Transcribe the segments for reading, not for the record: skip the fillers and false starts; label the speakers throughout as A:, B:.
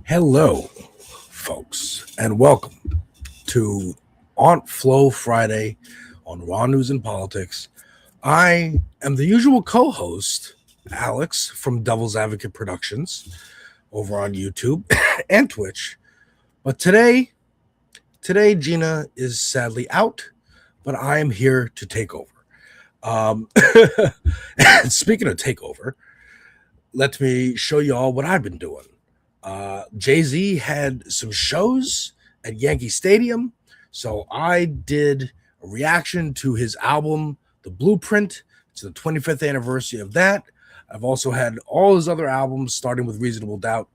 A: Hello, folks, and welcome to Aunt Flo Friday on Raw News and Politics. I am the usual co-host, Alex from Devil's Advocate Productions, over on YouTube and Twitch. But today Gina is sadly out, but I am here to take over. Um, Speaking of takeover, let me show you all what I've been doing. Jay-Z had some shows at Yankee Stadium, so I did a reaction to his album, The Blueprint. It's the 25th anniversary of that. I've also had all his other albums, starting with Reasonable Doubt,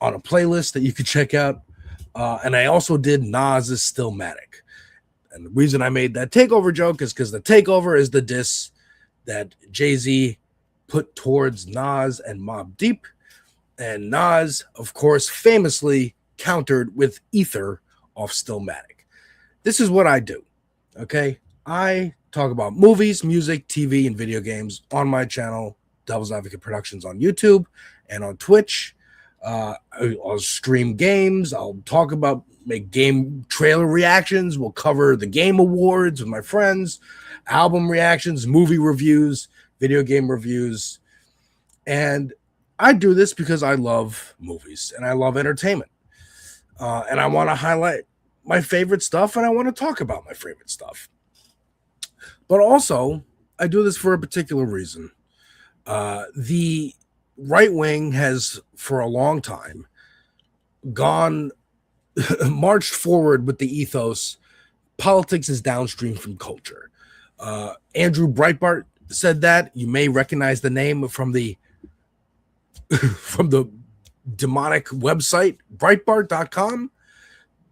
A: on a playlist that you could check out. And I also did Nas's Stillmatic. And the reason I made that takeover joke is because the takeover is the diss that Jay-Z put towards Nas and Mobb Deep. And Nas, of course, famously countered with Ether off Stillmatic. This is what I do, okay? I talk about movies, music, TV, and video games on my channel, Devil's Advocate Productions on YouTube and on Twitch. I'll stream games. I'll talk about, make game trailer reactions. We'll cover the Game Awards with my friends, album reactions, movie reviews, video game reviews. And I do this because I love movies and I love entertainment. And I want to highlight my favorite stuff and I want to talk about my favorite stuff. But also, I do this for a particular reason. The right wing has, for a long time, marched forward with the ethos, politics is downstream from culture. Andrew Breitbart said that. You may recognize the name from the demonic website Breitbart.com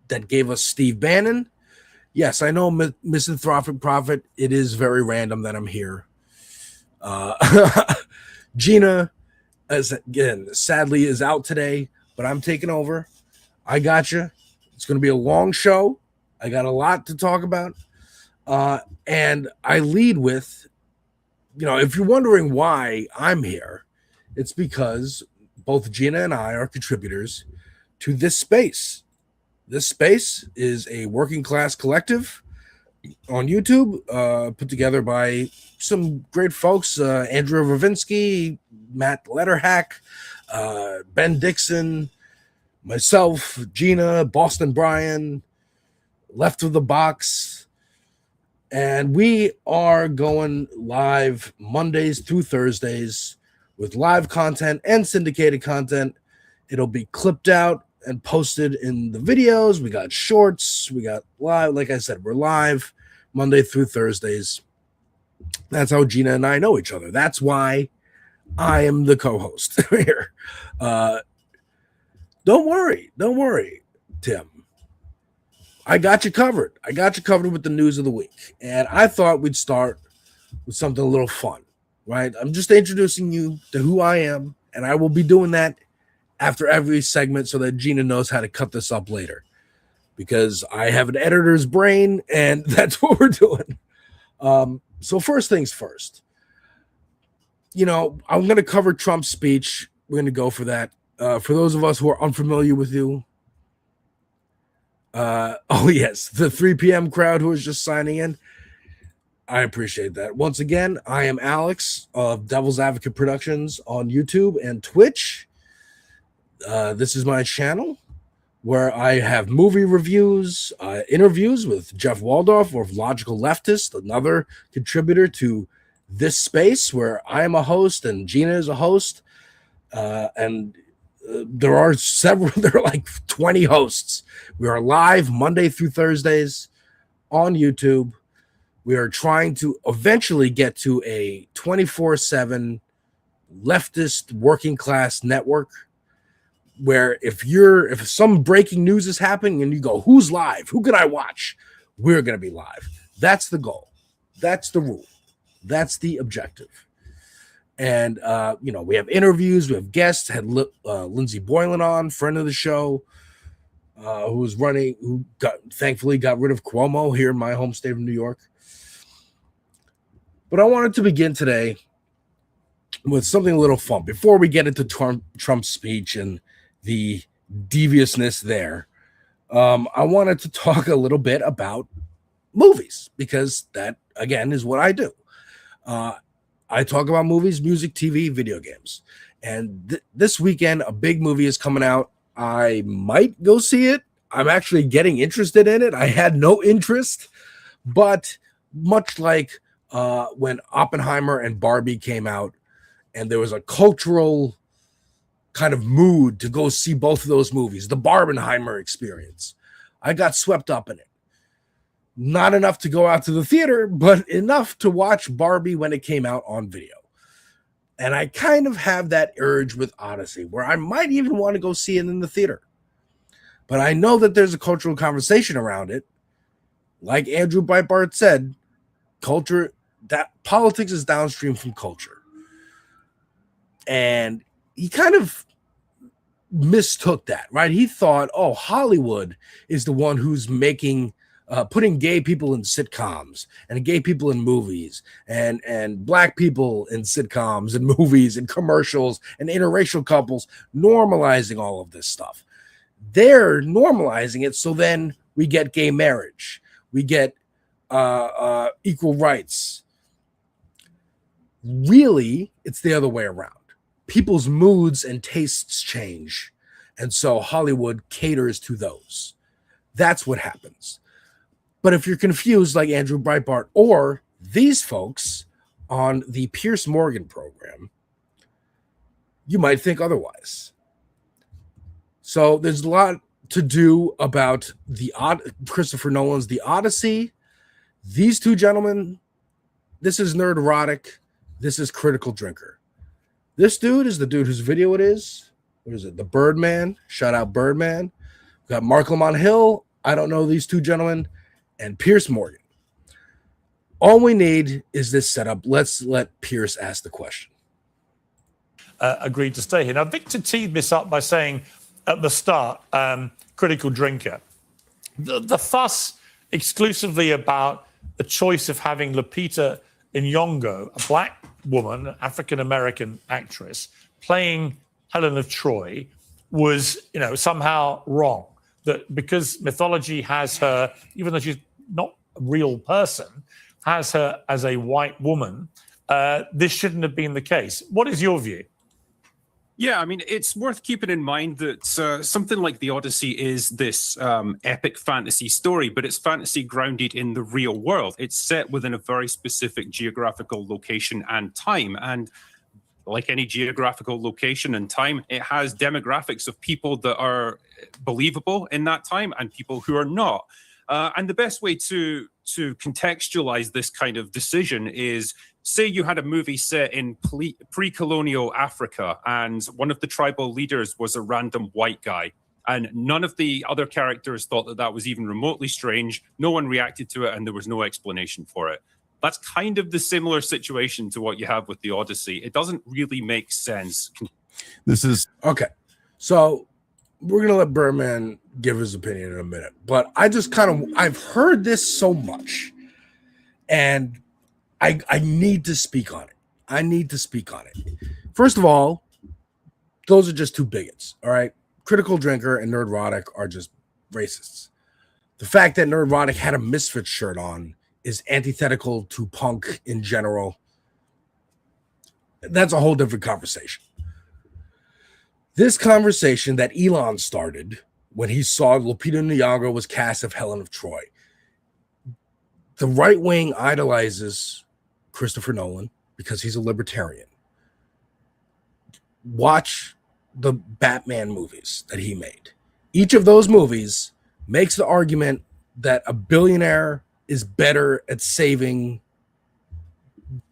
A: that gave us Steve Bannon. Yes, I know, misanthropic prophet. It is very random that I'm here. Gina, sadly is out today, but I'm taking over. I got you. It's going to be a long show. I got a lot to talk about. And I lead with, if you're wondering why I'm here, it's because both Gina and I are contributors to this space. This space is a working class collective on YouTube, put together by some great folks, Andrew Ravinsky, Matt Letterhack, Ben Dixon, myself, Gina, Boston Brian, Left of the Box. And we are going live Mondays through Thursdays with live content and syndicated content. It'll be clipped out and posted in the videos. We got shorts. We got live. Like I said, we're live Monday through Thursdays. That's how Gina and I know each other. That's why I am the co-host here. Don't worry, Tim. I got you covered. I got you covered with the news of the week. And I thought we'd start with something a little fun, right? I'm just introducing you to who I am, and I will be doing that after every segment so that Gina knows how to cut this up later, because I have an editor's brain, and that's what we're doing. So first things first, I'm going to cover Trump's speech. We're going to go for that. For those of us who are unfamiliar with you, the 3 p.m. crowd who is just signing in, I appreciate that. Once again, I am Alex of Devil's Advocate Productions on YouTube and Twitch. This is my channel where I have movie reviews, interviews with Jeff Waldorf of Logical Leftist, another contributor to this space where I am a host and Gina is a host. There are like 20 hosts. We are live Monday through Thursdays on YouTube. We are trying to eventually get to a 24/7 leftist working class network where if some breaking news is happening and you go, who's live? Who can I watch? We're going to be live. That's the goal. That's the rule. That's the objective. And, we have interviews, we have guests, had Lindsey Boylan on, friend of the show, who thankfully got rid of Cuomo here in my home state of New York. But I wanted to begin today with something a little fun before we get into Trump's speech and the deviousness there. I wanted to talk a little bit about movies because that, again, is what I do. I talk about movies, music, TV, video games. And this weekend, a big movie is coming out. I might go see it. I'm actually getting interested in it. I had no interest, but much like when Oppenheimer and Barbie came out, and there was a cultural kind of mood to go see both of those movies, the Barbenheimer experience, I got swept up in it. Not enough to go out to the theater, but enough to watch Barbie when it came out on video. And I kind of have that urge with Odyssey, where I might even want to go see it in the theater. But I know that there's a cultural conversation around it. Like Andrew Breitbart said, culture, that politics is downstream from culture. And he kind of mistook that, right? He thought, oh, Hollywood is the one who's making putting gay people in sitcoms and gay people in movies and black people in sitcoms and movies and commercials and interracial couples, normalizing all of this stuff. They're normalizing it, so then we get gay marriage, we get equal rights. Really, it's the other way around. People's moods and tastes change, and so Hollywood caters to those. That's what happens. But if you're confused like Andrew Breitbart or these folks on the Piers Morgan program, you might think otherwise. So there's a lot to do about Christopher Nolan's The Odyssey. These two gentlemen, this is Nerd Erotic, this is Critical Drinker. This dude is the dude whose video it is. What is it? The Birdman. Shout out Birdman. We've got Mark Lamont Hill. I don't know these two gentlemen. And Piers Morgan. All we need is this setup. Let's let Piers ask the question.
B: Agreed to stay here. Now, Victor teed this up by saying at the start, Critical Drinker. The fuss exclusively about the choice of having Lupita Nyong'o, a black woman, African-American actress, playing Helen of Troy was, somehow wrong. That because mythology has her, even though she's not a real person, has her as a white woman, this shouldn't have been the case. What is your view?
C: Yeah, I mean, it's worth keeping in mind that something like The Odyssey is this epic fantasy story, but it's fantasy grounded in the real world. It's set within a very specific geographical location and time. And like any geographical location and time, it has demographics of people that are believable in that time and people who are not. And the best way to contextualize this kind of decision is, say you had a movie set in pre-colonial Africa and one of the tribal leaders was a random white guy, and none of the other characters thought that that was even remotely strange. No one reacted to it and there was no explanation for it. That's kind of the similar situation to what you have with The Odyssey. It doesn't really make sense.
A: This is okay. So we're going to let Birdman give his opinion in a minute, but I've heard this so much and I need to speak on it. First of all, those are just two bigots. All right. Critical Drinker and Nerd Erotic are just racists. The fact that Nerd Erotic had a Misfits shirt on is antithetical to punk in general. That's a whole different conversation. This conversation that Elon started when he saw Lupita Nyong'o was cast of Helen of Troy. The right wing idolizes Christopher Nolan because he's a libertarian. Watch the Batman movies that he made. Each of those movies makes the argument that a billionaire is better at saving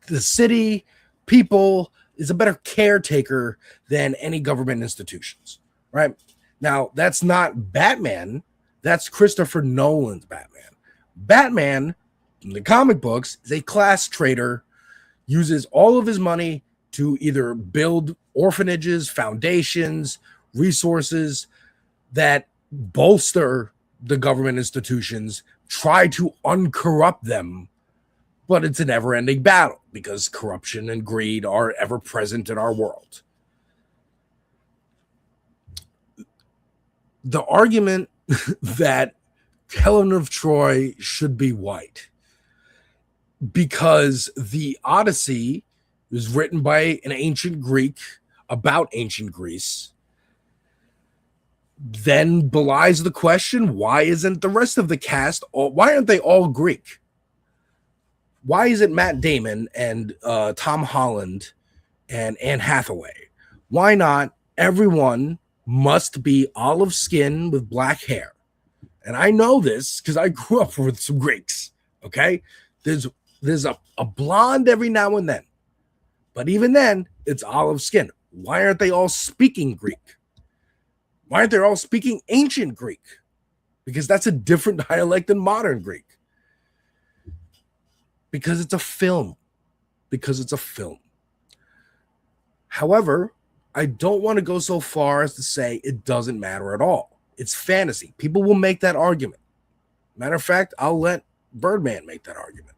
A: the city, people, is a better caretaker than any government institutions, right? Now, that's not Batman. That's Christopher Nolan's Batman. Batman, in the comic books, is a class trader, uses all of his money to either build orphanages, foundations, resources that bolster the government institutions, try to uncorrupt them, but it's a never-ending battle because corruption and greed are ever present in our world. the argument that Helen of Troy should be white because the Odyssey was written by an ancient Greek about ancient Greece then belies the question, why isn't the rest of the cast, why aren't they all Greek? Why is it Matt Damon and Tom Holland and Anne Hathaway? Why not everyone must be olive skin with black hair? And I know this because I grew up with some Greeks, okay? There's a blonde every now and then. But even then, it's olive skin. Why aren't they all speaking Greek? Why aren't they all speaking ancient Greek? Because that's a different dialect than modern Greek. Because it's a film. However, I don't want to go so far as to say it doesn't matter at all. It's fantasy. People will make that argument. Matter of fact, I'll let Birdman make that argument.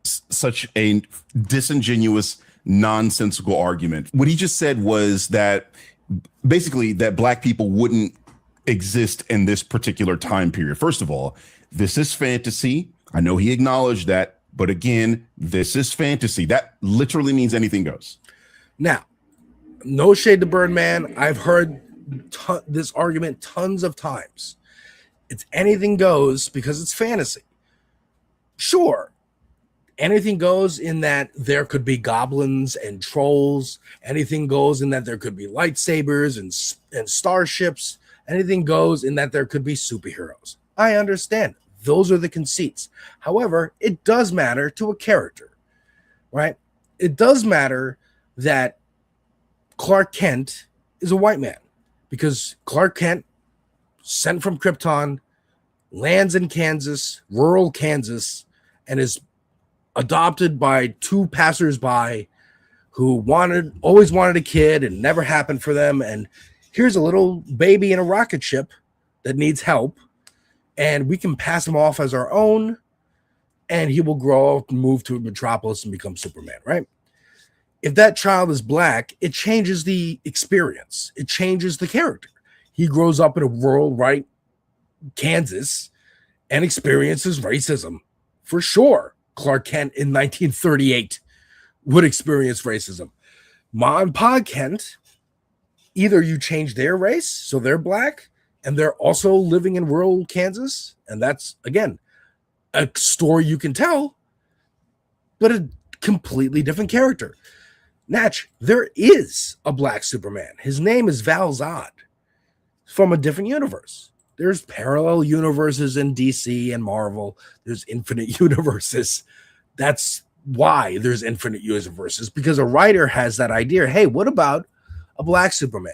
D: Such a disingenuous, nonsensical argument. What he just said was that basically that black people wouldn't exist in this particular time period. First of all, this is fantasy. I know he acknowledged that, but again, this is fantasy. That literally means anything goes.
A: Now, no shade to Birdman. I've heard this argument tons of times. It's anything goes because it's fantasy. Sure, anything goes in that there could be goblins and trolls. Anything goes in that there could be lightsabers and starships. Anything goes in that there could be superheroes. I understand. Those are the conceits. However, it does matter to a character, right? It does matter that Clark Kent is a white man because Clark Kent, sent from Krypton, lands in Kansas, rural Kansas, and is adopted by two passersby who always wanted a kid and never happened for them. And here's a little baby in a rocket ship that needs help. And we can pass him off as our own. And he will grow up and move to Metropolis and become Superman, right? If that child is black, it changes the experience. It changes the character. He grows up in a rural, right, Kansas and experiences racism for sure. Clark Kent in 1938 would experience racism. Ma and Pa Kent, either you change their race, so they're black, and they're also living in rural Kansas, and that's, again, a story you can tell, but a completely different character. Natch, there is a black Superman. His name is Val Zod from a different universe. There's parallel universes in DC and Marvel. There's infinite universes. That's why there's infinite universes, because a writer has that idea. Hey, what about a black Superman?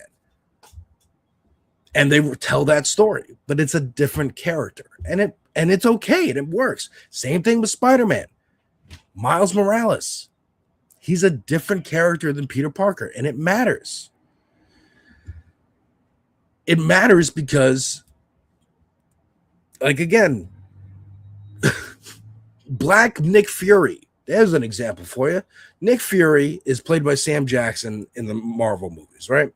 A: And they tell that story, but it's a different character. And it's okay, and it works. Same thing with Spider-Man. Miles Morales. He's a different character than Peter Parker, and it matters. It matters because, like, again, black Nick Fury. There's an example for you. Nick Fury is played by Sam Jackson in the Marvel movies, right?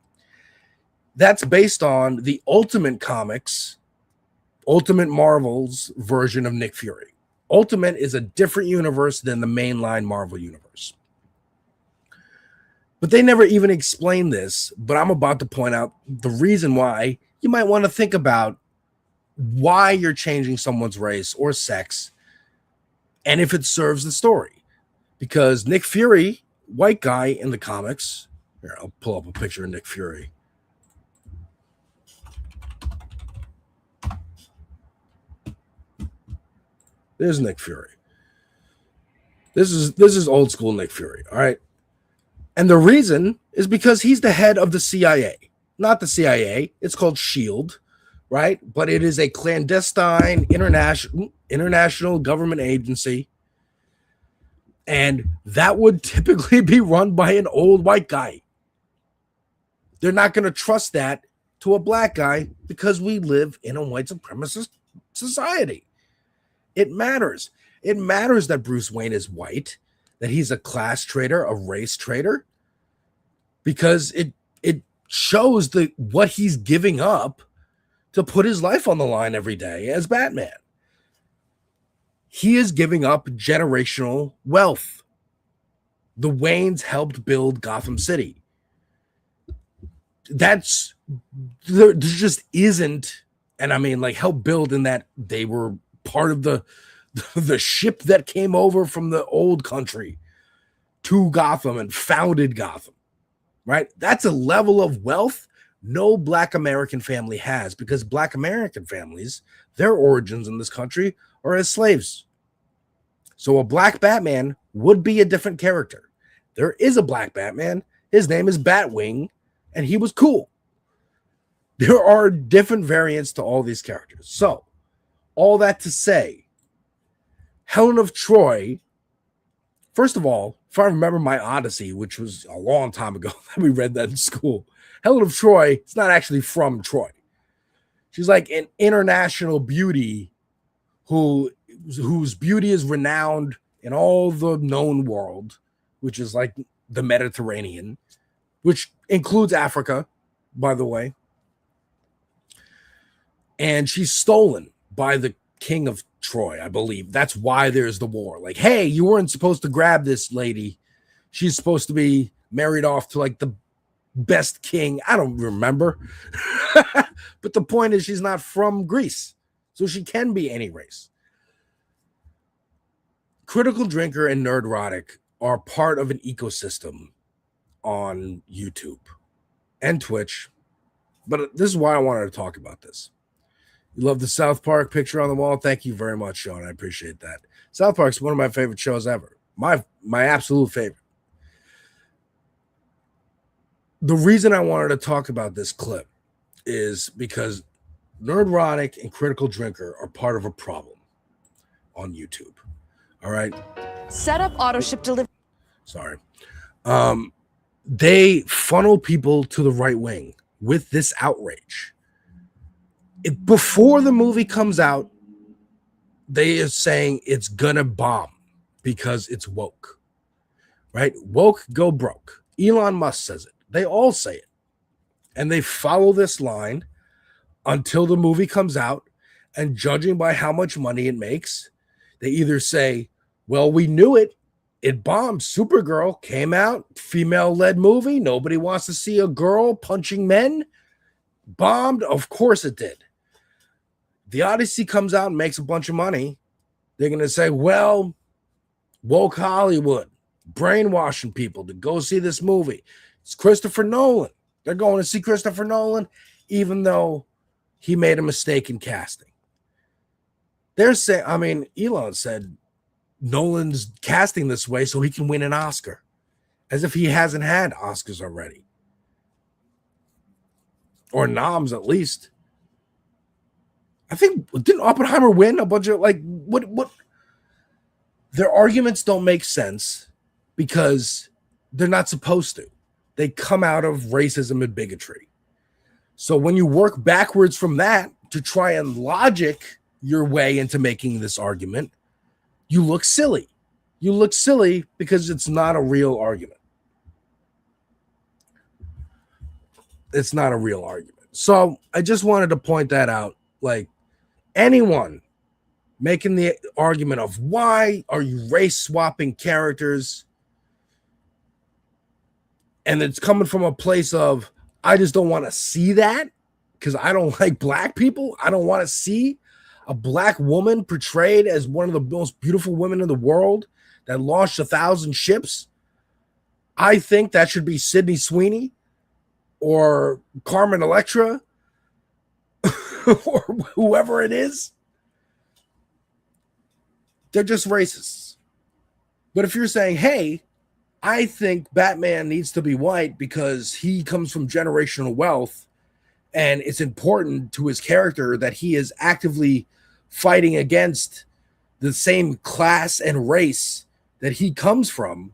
A: That's based on the Ultimate Comics, Ultimate Marvel's version of Nick Fury. Ultimate is a different universe than the mainline Marvel universe. But they never even explain this, but I'm about to point out the reason why you might want to think about why you're changing someone's race or sex and if it serves the story. Because Nick Fury, white guy in the comics, here, I'll pull up a picture of Nick Fury. There's Nick Fury. This is old school Nick Fury, all right? And the reason is because he's the head of the CIA. Not the CIA. It's called SHIELD, right? But it is a clandestine international government agency. And that would typically be run by an old white guy. They're not going to trust that to a black guy because we live in a white supremacist society. It matters. It matters that Bruce Wayne is white, that he's a class traitor, a race traitor, because it shows what he's giving up to put his life on the line every day as Batman. He is giving up generational wealth. The Waynes helped build Gotham City. There just isn't, and I mean, like, help build in that they were part of the ship that came over from the old country to Gotham and founded Gotham, right? That's a level of wealth no Black American family has, because Black American families, their origins in this country are as slaves. So a Black Batman would be a different character. There is a Black Batman. His name is Batwing, and he was cool. There are different variants to all these characters. So, all that to say, Helen of Troy, first of all, if I remember my Odyssey, which was a long time ago that we read that in school, Helen of Troy, it's not actually from Troy. She's like an international beauty whose beauty is renowned in all the known world, which is like the Mediterranean, which includes Africa, by the way. And she's stolen by the king of Troy, I believe. That's why there's the war. Like, hey, you weren't supposed to grab this lady. She's supposed to be married off to like the best king. I don't remember. But the point is, she's not from Greece, so she can be any race. Critical Drinker and Nerdrotic are part of an ecosystem on YouTube and Twitch. But this is why I wanted to talk about this. You love the South Park picture on the wall? Thank you very much, Sean. I appreciate that. South Park's one of my favorite shows ever. My absolute favorite. The reason I wanted to talk about this clip is because Nerdrotic and Critical Drinker are part of a problem on YouTube. All right?
E: Set up auto ship delivery.
A: Sorry. They funnel people to the right wing with this outrage. Before the movie comes out, they are saying it's gonna bomb because it's woke, right? Woke, go broke. Elon Musk says it. They all say it. And they follow this line until the movie comes out. And judging by how much money it makes, they either say, well, we knew it. It bombed. Supergirl came out, female-led movie. Nobody wants to see a girl punching men. Bombed. Of course it did. The Odyssey comes out and makes a bunch of money. They're going to say, well, woke Hollywood, brainwashing people to go see this movie. It's Christopher Nolan. They're going to see Christopher Nolan, even though he made a mistake in casting. They're saying, I mean, Elon said Nolan's casting this way so he can win an Oscar, as if he hasn't had Oscars already. Or noms, at least. I think, didn't Oppenheimer win a bunch of, like, what? Their arguments don't make sense because they're not supposed to. They come out of racism and bigotry. So when you work backwards from that to try and logic your way into making this argument, you look silly. You look silly because it's not a real argument. It's not a real argument. So I just wanted to point that out. Like, anyone making the argument of why are you race swapping characters, and it's coming from a place of I just don't want to see that because I don't like black people. I don't want to see a black woman portrayed as one of the most beautiful women in the world that launched 1,000 ships. I think that should be Sydney Sweeney or Carmen Electra or whoever it is. They're just racists. But if you're saying, hey, I think Batman needs to be white because he comes from generational wealth and it's important to his character that he is actively fighting against the same class and race that he comes from,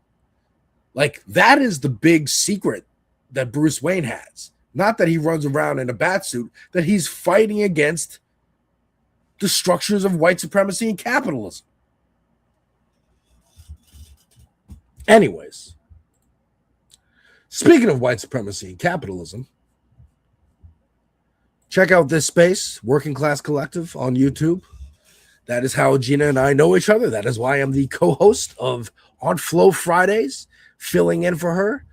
A: like, that is the big secret that Bruce Wayne has. Not that he runs around in a bat suit, that he's fighting against the structures of white supremacy and capitalism. Anyways, speaking of white supremacy and capitalism, Check out this space, Working Class Collective on YouTube. That is how Gina and I know each other. That is why I'm the co-host of On Flow Fridays, filling in for her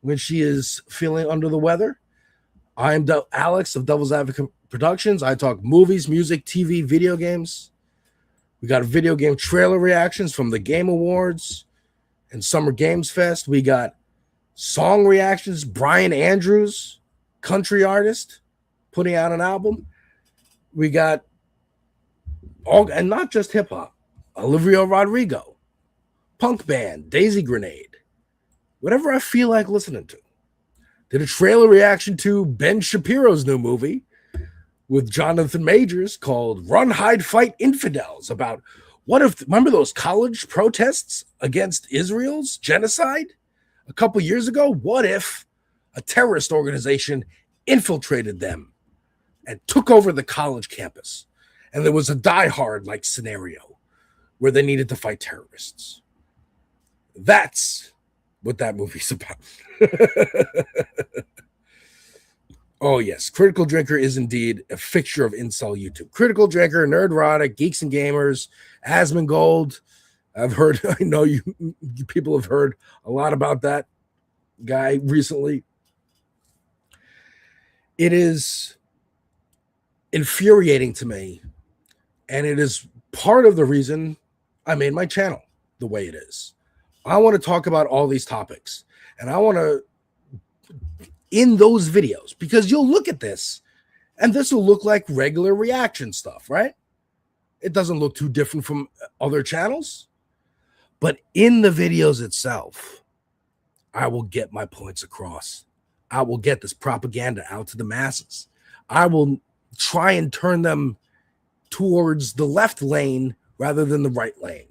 A: when she is feeling under the weather. I'm Alex of Devil's Advocate Productions. I talk movies, music, TV, video games. We got video game trailer reactions from the Game Awards and Summer Games Fest. We got song reactions. Brian Andrews, country artist, putting out an album. We got all, and not just hip hop, Olivia Rodrigo, punk band, Daisy Grenade, whatever I feel like listening to. Did a trailer reaction to Ben Shapiro's new movie with Jonathan Majors called Run, Hide, Fight Infidels, about what if, remember those college protests against Israel's genocide a couple years ago? What if a terrorist organization infiltrated them and took over the college campus? And there was a Die Hard like scenario where they needed to fight terrorists. That's what that movie's about. Oh, yes. Critical Drinker is indeed a fixture of incel YouTube. Critical Drinker, Nerdrotic, Geeks and Gamers, Asmongold. I've heard, I know you people have heard a lot about that guy recently. It is infuriating to me. And it is part of the reason I made my channel the way it is. I want to talk about all these topics. And I want to, in those videos, because you'll look at this, and this will look like regular reaction stuff, right? It doesn't look too different from other channels. But in the videos itself, I will get my points across. I will get this propaganda out to the masses. I will try and turn them towards the left lane rather than the right lane.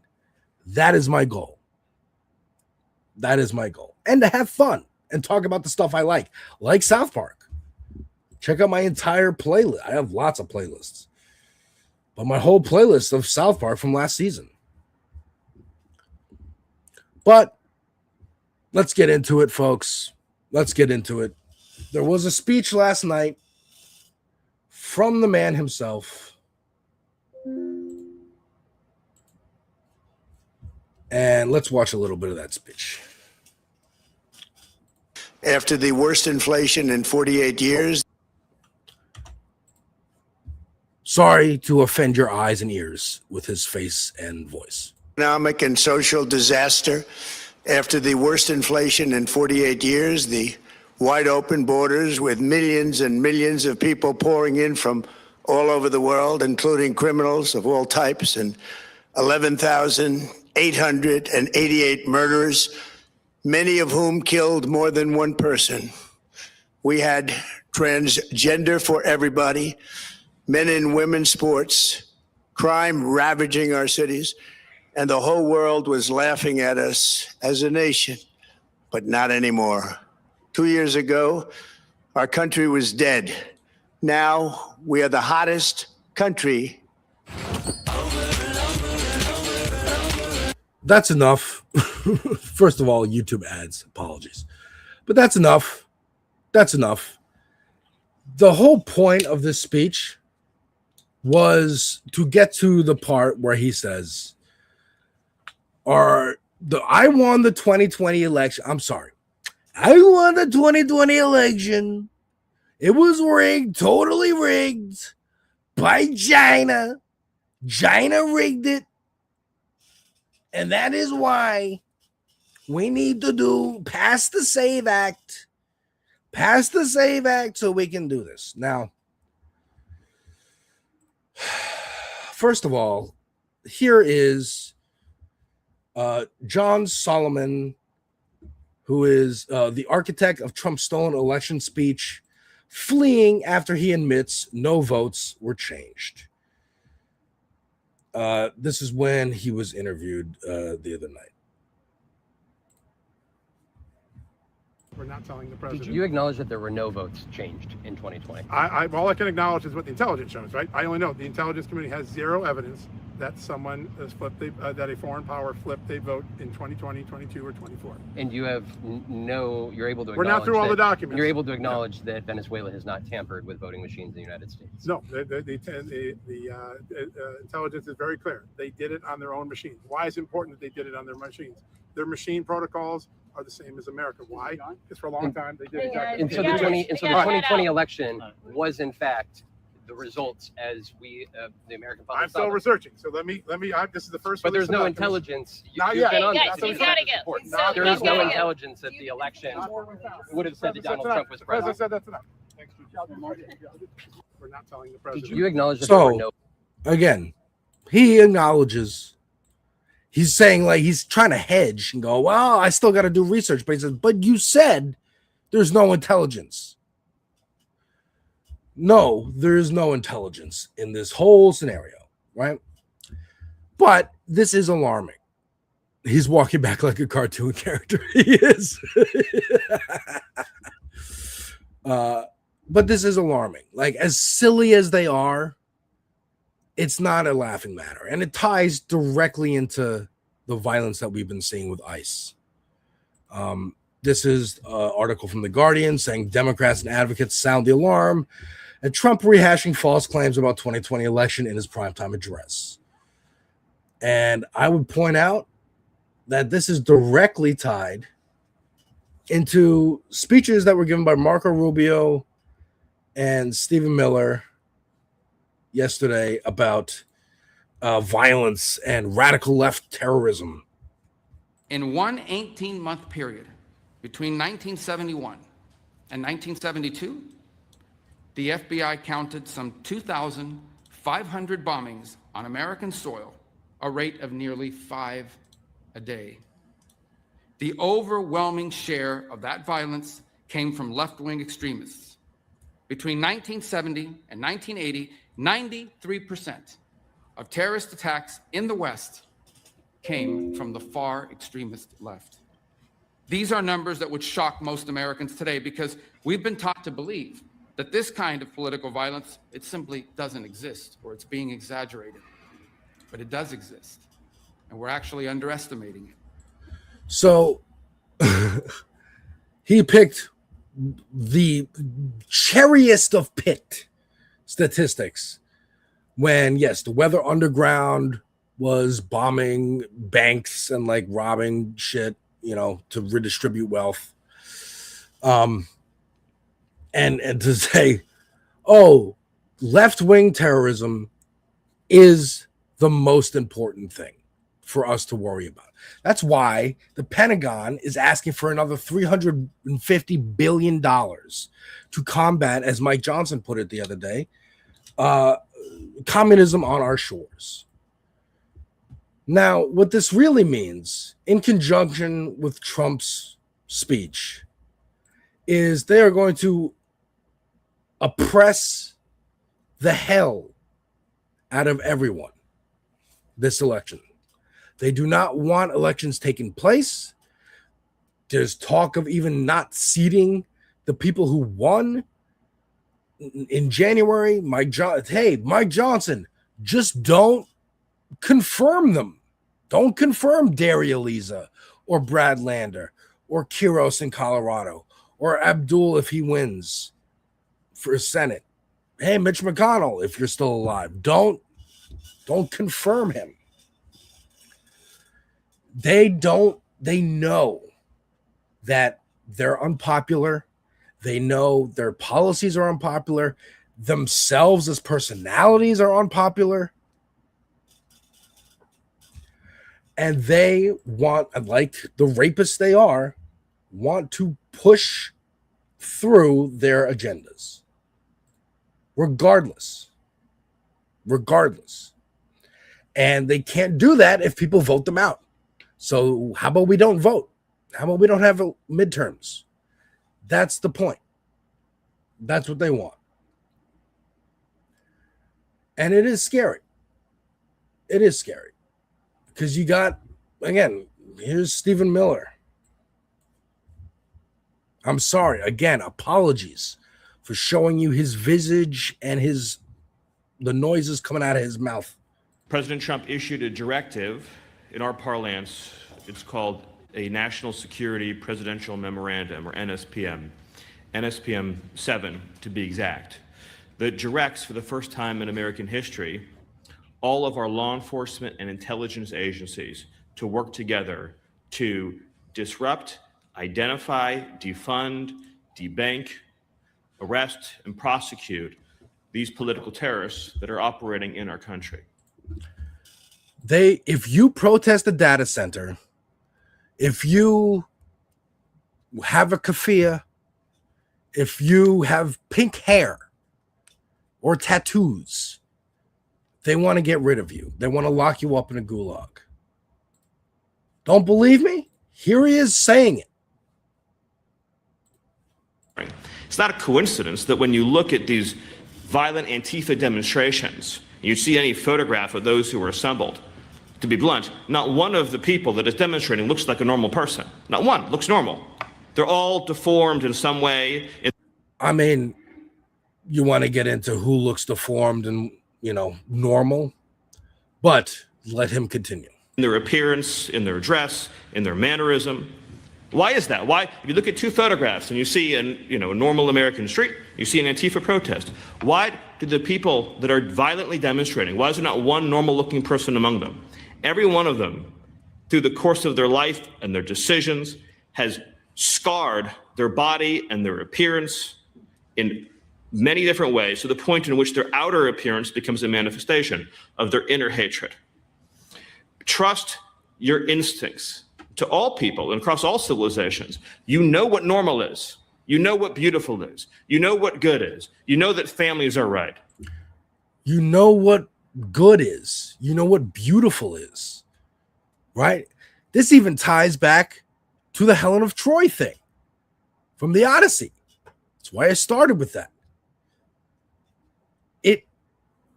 A: That is my goal. That is my goal. And to have fun and talk about the stuff I like South Park. Check out my entire playlist. I have lots of playlists, but my whole playlist of South Park from last season. But let's get into it, folks. Let's get into it. There was a speech last night from the man himself. And let's watch a little bit of that speech.
F: After the worst inflation in 48 years.
A: Sorry to offend your eyes and ears with his face and voice.
F: Economic and social disaster. After the worst inflation in 48 years, the wide open borders with millions and millions of people pouring in from all over the world, including criminals of all types, and 11,888 murderers, many of whom killed more than one person. We had transgender for everybody, men and women sports, crime ravaging our cities, and the whole world was laughing at us as a nation, but not anymore. 2 years ago, our country was dead. Now we are the hottest country.
A: That's enough. First of all, YouTube ads, apologies. But that's enough. That's enough. The whole point of this speech was to get to the part where he says, I won the 2020 election. I'm sorry. I won the 2020 election. It was rigged, totally rigged by China. China rigged it. And that is why we need to pass the SAVE Act. Pass the SAVE Act so we can do this. Now, first of all, here is John Solomon, who is the architect of Trump's stolen election speech, fleeing after he admits no votes were changed. This is when he was interviewed the other night.
G: We're not telling the president.
H: Did you acknowledge that there were no votes changed in 2020?
G: All I can acknowledge is what the intelligence shows, right? I only know the intelligence community has zero evidence that someone has flipped, that a foreign power flipped a vote in 2020, 22, or 24.
H: And you have you're able to acknowledge
G: We're not through all the documents.
H: You're able to acknowledge that Venezuela has not tampered with voting machines in the United States.
G: No, the intelligence is very clear. They did it on their own machines. Why is it important that they did it on their machines? Their machine protocols are the same as America. Why? Because for a long time they did exactly.
H: And so the 2020 election was in fact the results as the American public.
G: I'm still researching, so let me. This is the first.
H: But there's no intelligence.
G: Not
H: You've
G: yet.
H: been on
I: Guys,
H: this.
I: he's gotta go.
H: There is no intelligence that the election would have said that Donald Trump was
G: The president
H: president.
G: said that's enough. Thanks, we're not telling the president.
H: Did you acknowledge that there were no?
A: Again, he acknowledges. He's saying, like, he's trying to hedge and go, well, I still got to do research. But he says, but you said there's no intelligence. No, there is no intelligence in this whole scenario, right? But this is alarming. He's walking back like a cartoon character. He is. But this is alarming. Like, as silly as they are, it's not a laughing matter. And it ties directly into the violence that we've been seeing with ICE. This is an article from The Guardian saying Democrats and advocates sound the alarm at Trump rehashing false claims about 2020 election in his primetime address. And I would point out that this is directly tied into speeches that were given by Marco Rubio and Stephen Miller yesterday about violence and radical left terrorism.
J: In one 18-month period between 1971 and 1972, the FBI counted some 2,500 bombings on American soil, a rate of nearly 5 a day. The overwhelming share of that violence came from left-wing extremists. Between 1970 and 1980, 93% of terrorist attacks in the West came from the far extremist left. These are numbers that would shock most Americans today because we've been taught to believe that this kind of political violence, it simply doesn't exist or it's being exaggerated. But it does exist, and we're actually underestimating it.
A: So he picked the cherriest of picked statistics when, yes, the Weather Underground was bombing banks and like robbing shit, you know, to redistribute wealth. And to say, oh, left-wing terrorism is the most important thing for us to worry about. That's why the Pentagon is asking for another $350 billion to combat, as Mike Johnson put it the other day, communism on our shores. Now, what this really means, in conjunction with Trump's speech, is they are going to oppress the hell out of everyone this election. They do not want elections taking place. There's talk of even not seating the people who won in January. Mike Johnson, just don't confirm them. Don't confirm Daria Lisa or Brad Lander or Quiros in Colorado or Abdul if he wins for Senate. Hey, Mitch McConnell, if you're still alive, don't confirm him. They know that they're unpopular. They know their policies are unpopular. Themselves as personalities are unpopular. And they want, like the rapists they are, want to push through their agendas. Regardless. And they can't do that if people vote them out. So how about we don't vote? How about we don't have midterms? That's the point. That's what they want. And it is scary. It is scary. Because you got, again, here's Stephen Miller. I'm sorry. Again, apologies for showing you his visage and the noises coming out of his mouth.
I: President Trump issued a directive. In our parlance, it's called a National Security Presidential Memorandum, or NSPM, NSPM 7 to be exact, that directs, for the first time in American history, all of our law enforcement and intelligence agencies to work together to disrupt, identify, defund, debank, arrest, and prosecute these political terrorists that are operating in our country.
A: If you protest a data center, if you have a keffiyeh, if you have pink hair or tattoos, they want to get rid of you. They want to lock you up in a gulag. Don't believe me? Here he is saying it.
I: It's not a coincidence that when you look at these violent Antifa demonstrations, you see any photograph of those who were assembled. To be blunt, not one of the people that is demonstrating looks like a normal person. Not one looks normal. They're all deformed in some way.
A: I mean, you want to get into who looks deformed and, normal, but let him continue.
I: In their appearance, in their dress, in their mannerism. Why is that? Why? If you look at two photographs and you see a normal American street, you see an Antifa protest. Why do the people that are violently demonstrating, why is there not one normal-looking person among them? Every one of them, through the course of their life and their decisions, has scarred their body and their appearance in many different ways, to the point in which their outer appearance becomes a manifestation of their inner hatred. Trust your instincts. To all people and across all civilizations, you know what normal is. You know what beautiful is. You know what good is. You know that families are right.
A: You know what good is. You know what beautiful is. Right? This even ties back to the Helen of Troy thing from the Odyssey. That's why I started with that.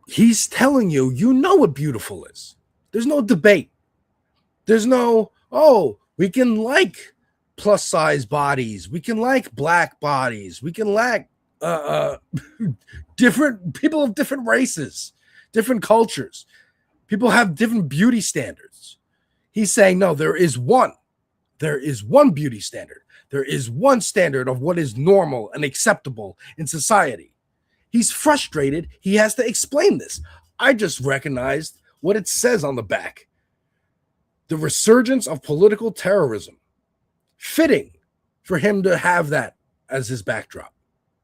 A: He's telling you, you know what beautiful is. There's no debate. There's no, we can like plus size bodies. We can like black bodies. We can like different people of different races, different cultures. People have different beauty standards. He's saying, no, there is one. There is one beauty standard. There is one standard of what is normal and acceptable in society. He's frustrated. He has to explain this. I just recognized what it says on the back. The resurgence of political terrorism. Fitting for him to have that as his backdrop,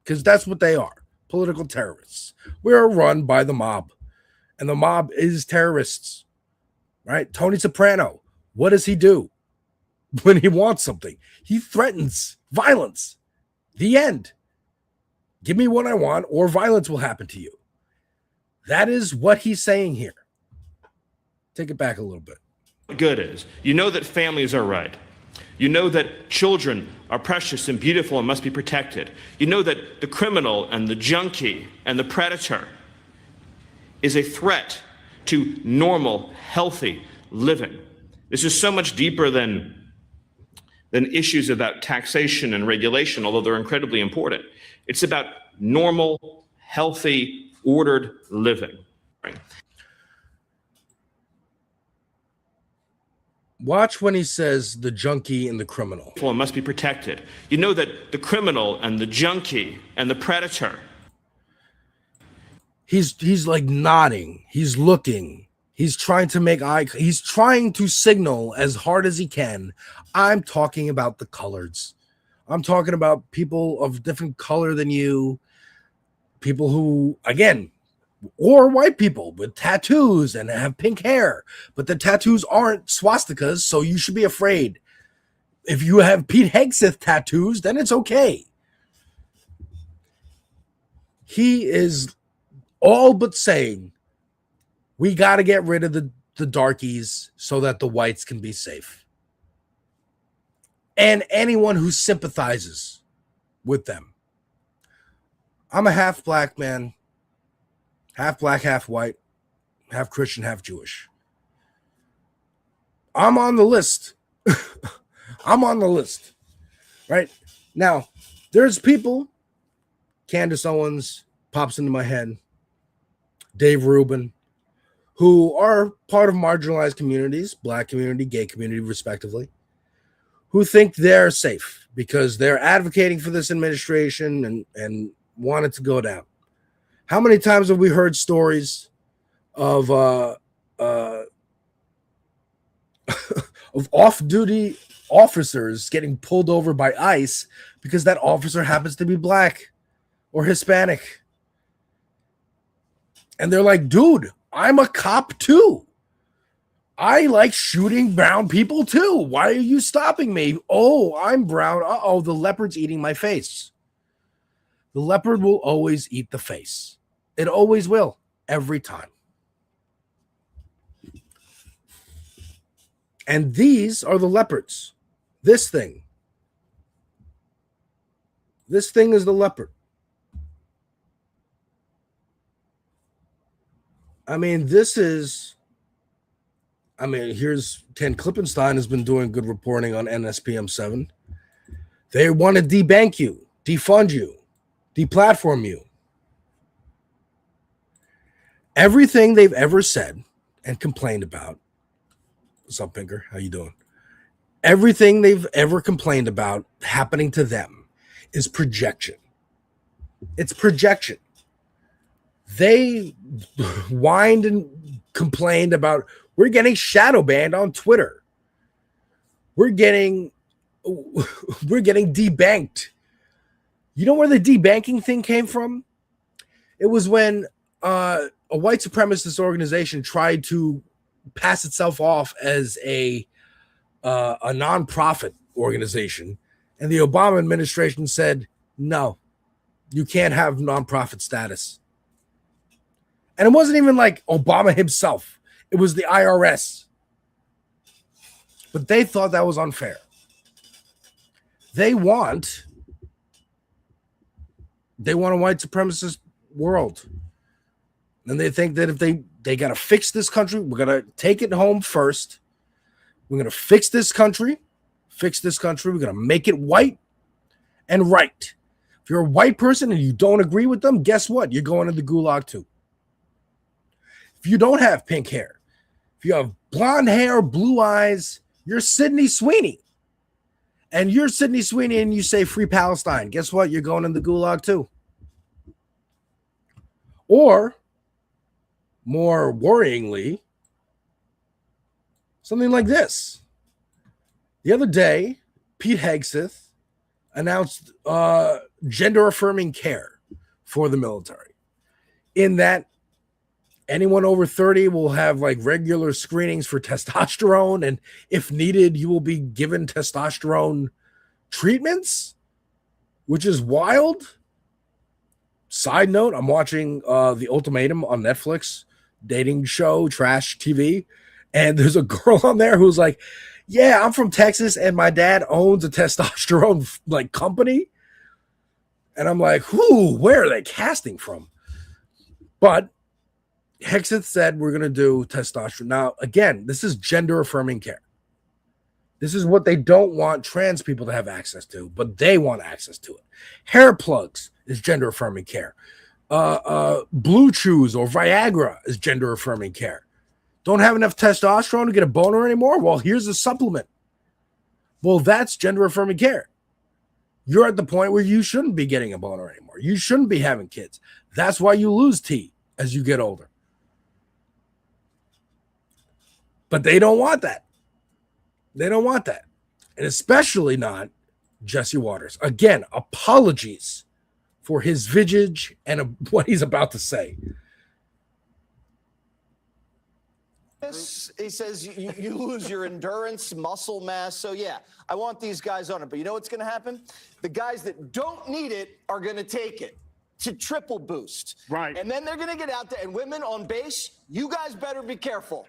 A: because that's what they are, political terrorists. We're run by the mob, and the mob is terrorists, right? Tony Soprano, what does he do when he wants something? He threatens violence. The end. Give me what I want, or violence will happen to you. That is what he's saying here. Take it back a little bit.
I: Good is. You know that families are right. You know that children are precious and beautiful and must be protected. You know that the criminal and the junkie and the predator is a threat to normal, healthy living. This is so much deeper than issues about taxation and regulation, although they're incredibly important. It's about normal, healthy, ordered living. Right?
A: Watch when he says the junkie and the criminal.
I: Must be protected. You know that the criminal and the junkie and the predator.
A: He's like nodding. He's looking. He's trying to make he's trying to signal as hard as he can. I'm talking about the coloreds. I'm talking about people of different color than you. People who, again, or white people with tattoos and have pink hair, but the tattoos aren't swastikas, so you should be afraid. If you have Pete Hegseth tattoos, then it's okay. He is all but saying, we got to get rid of the darkies so that the whites can be safe. And anyone who sympathizes with them. I'm a half black man, half black, half white, half Christian, half Jewish. I'm on the list. I'm on the list. Right? Now, there's people, Candace Owens pops into my head, Dave Rubin, who are part of marginalized communities, black community, gay community, respectively, who think they're safe because they're advocating for this administration and want it to go down. How many times have we heard stories of of off-duty officers getting pulled over by ICE because that officer happens to be black or Hispanic? And they're like, dude, I'm a cop too. I like shooting brown people too. Why are you stopping me? Oh, I'm brown. Uh-oh, the leopard's eating my face. The leopard will always eat the face. It always will, every time. And these are the leopards. This thing. This thing is the leopard. I mean, here's Ken Klippenstein has been doing good reporting on NSPM 7. They want to debank you, defund you, deplatform you. Everything they've ever said and complained about. What's up, Pinker? How you doing? Everything they've ever complained about happening to them is projection. It's projection. They whined and complained about, we're getting shadow banned on Twitter. We're getting debanked. You know where the debanking thing came from? It was when a white supremacist organization tried to pass itself off as a nonprofit organization, and the Obama administration said, no, you can't have nonprofit status. And it wasn't even like Obama himself. It was the IRS. But they thought that was unfair. They want a white supremacist world. And they think that if they got to fix this country, we're going to take it home first. We're going to fix this country. We're going to make it white and right. If you're a white person and you don't agree with them, guess what? You're going to the gulag too. If you don't have pink hair, if you have blonde hair, blue eyes, you're Sydney Sweeney. And you're Sydney Sweeney and you say free Palestine. Guess what? You're going in the gulag too. Or, more worryingly, something like this. The other day, Pete Hegseth announced gender-affirming care for the military. In that, anyone over 30 will have like regular screenings for testosterone, and if needed, you will be given testosterone treatments, which is wild. Side note, I'm watching The Ultimatum on Netflix, dating show, trash TV, and there's a girl on there who's like, yeah, I'm from Texas and my dad owns a testosterone like company. And I'm like, where are they casting from? But Hegseth said we're going to do testosterone. Now, again, this is gender-affirming care. This is what they don't want trans people to have access to, but they want access to it. Hair plugs is gender-affirming care. Blue Chews or Viagra is gender-affirming care. Don't have enough testosterone to get a boner anymore? Well, here's a supplement. Well, that's gender-affirming care. You're at the point where you shouldn't be getting a boner anymore. You shouldn't be having kids. That's why you lose teeth as you get older. But they don't want that. They don't want that. And especially not Jesse Waters. Again, apologies for his visage and what he's about to say.
K: He says you lose your endurance, muscle mass. So, yeah, I want these guys on it. But you know what's going to happen? The guys that don't need it are going to take it to triple boost.
G: Right.
K: And then they're going to get out there. And women on base, you guys better be careful.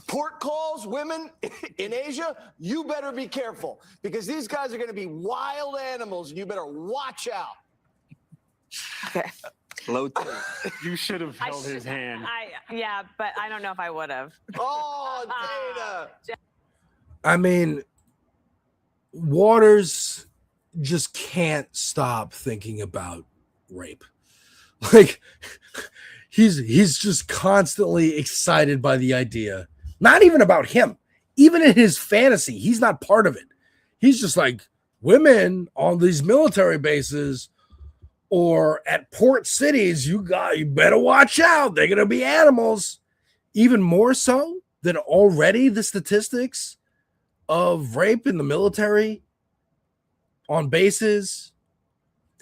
K: Port calls, women in Asia, you better be careful. Because these guys are going to be wild animals. And you better watch out.
L: Okay.
M: Low two. You should have held his hand.
L: Yeah, but I don't know if I would have.
K: Oh, Dana.
A: I mean, Waters just can't stop thinking about rape. Like, He's just constantly excited by the idea. Not even about him. Even in his fantasy, he's not part of it. He's just like, women on these military bases or at port cities, you better watch out. They're gonna be animals. Even more so than already the statistics of rape in the military on bases.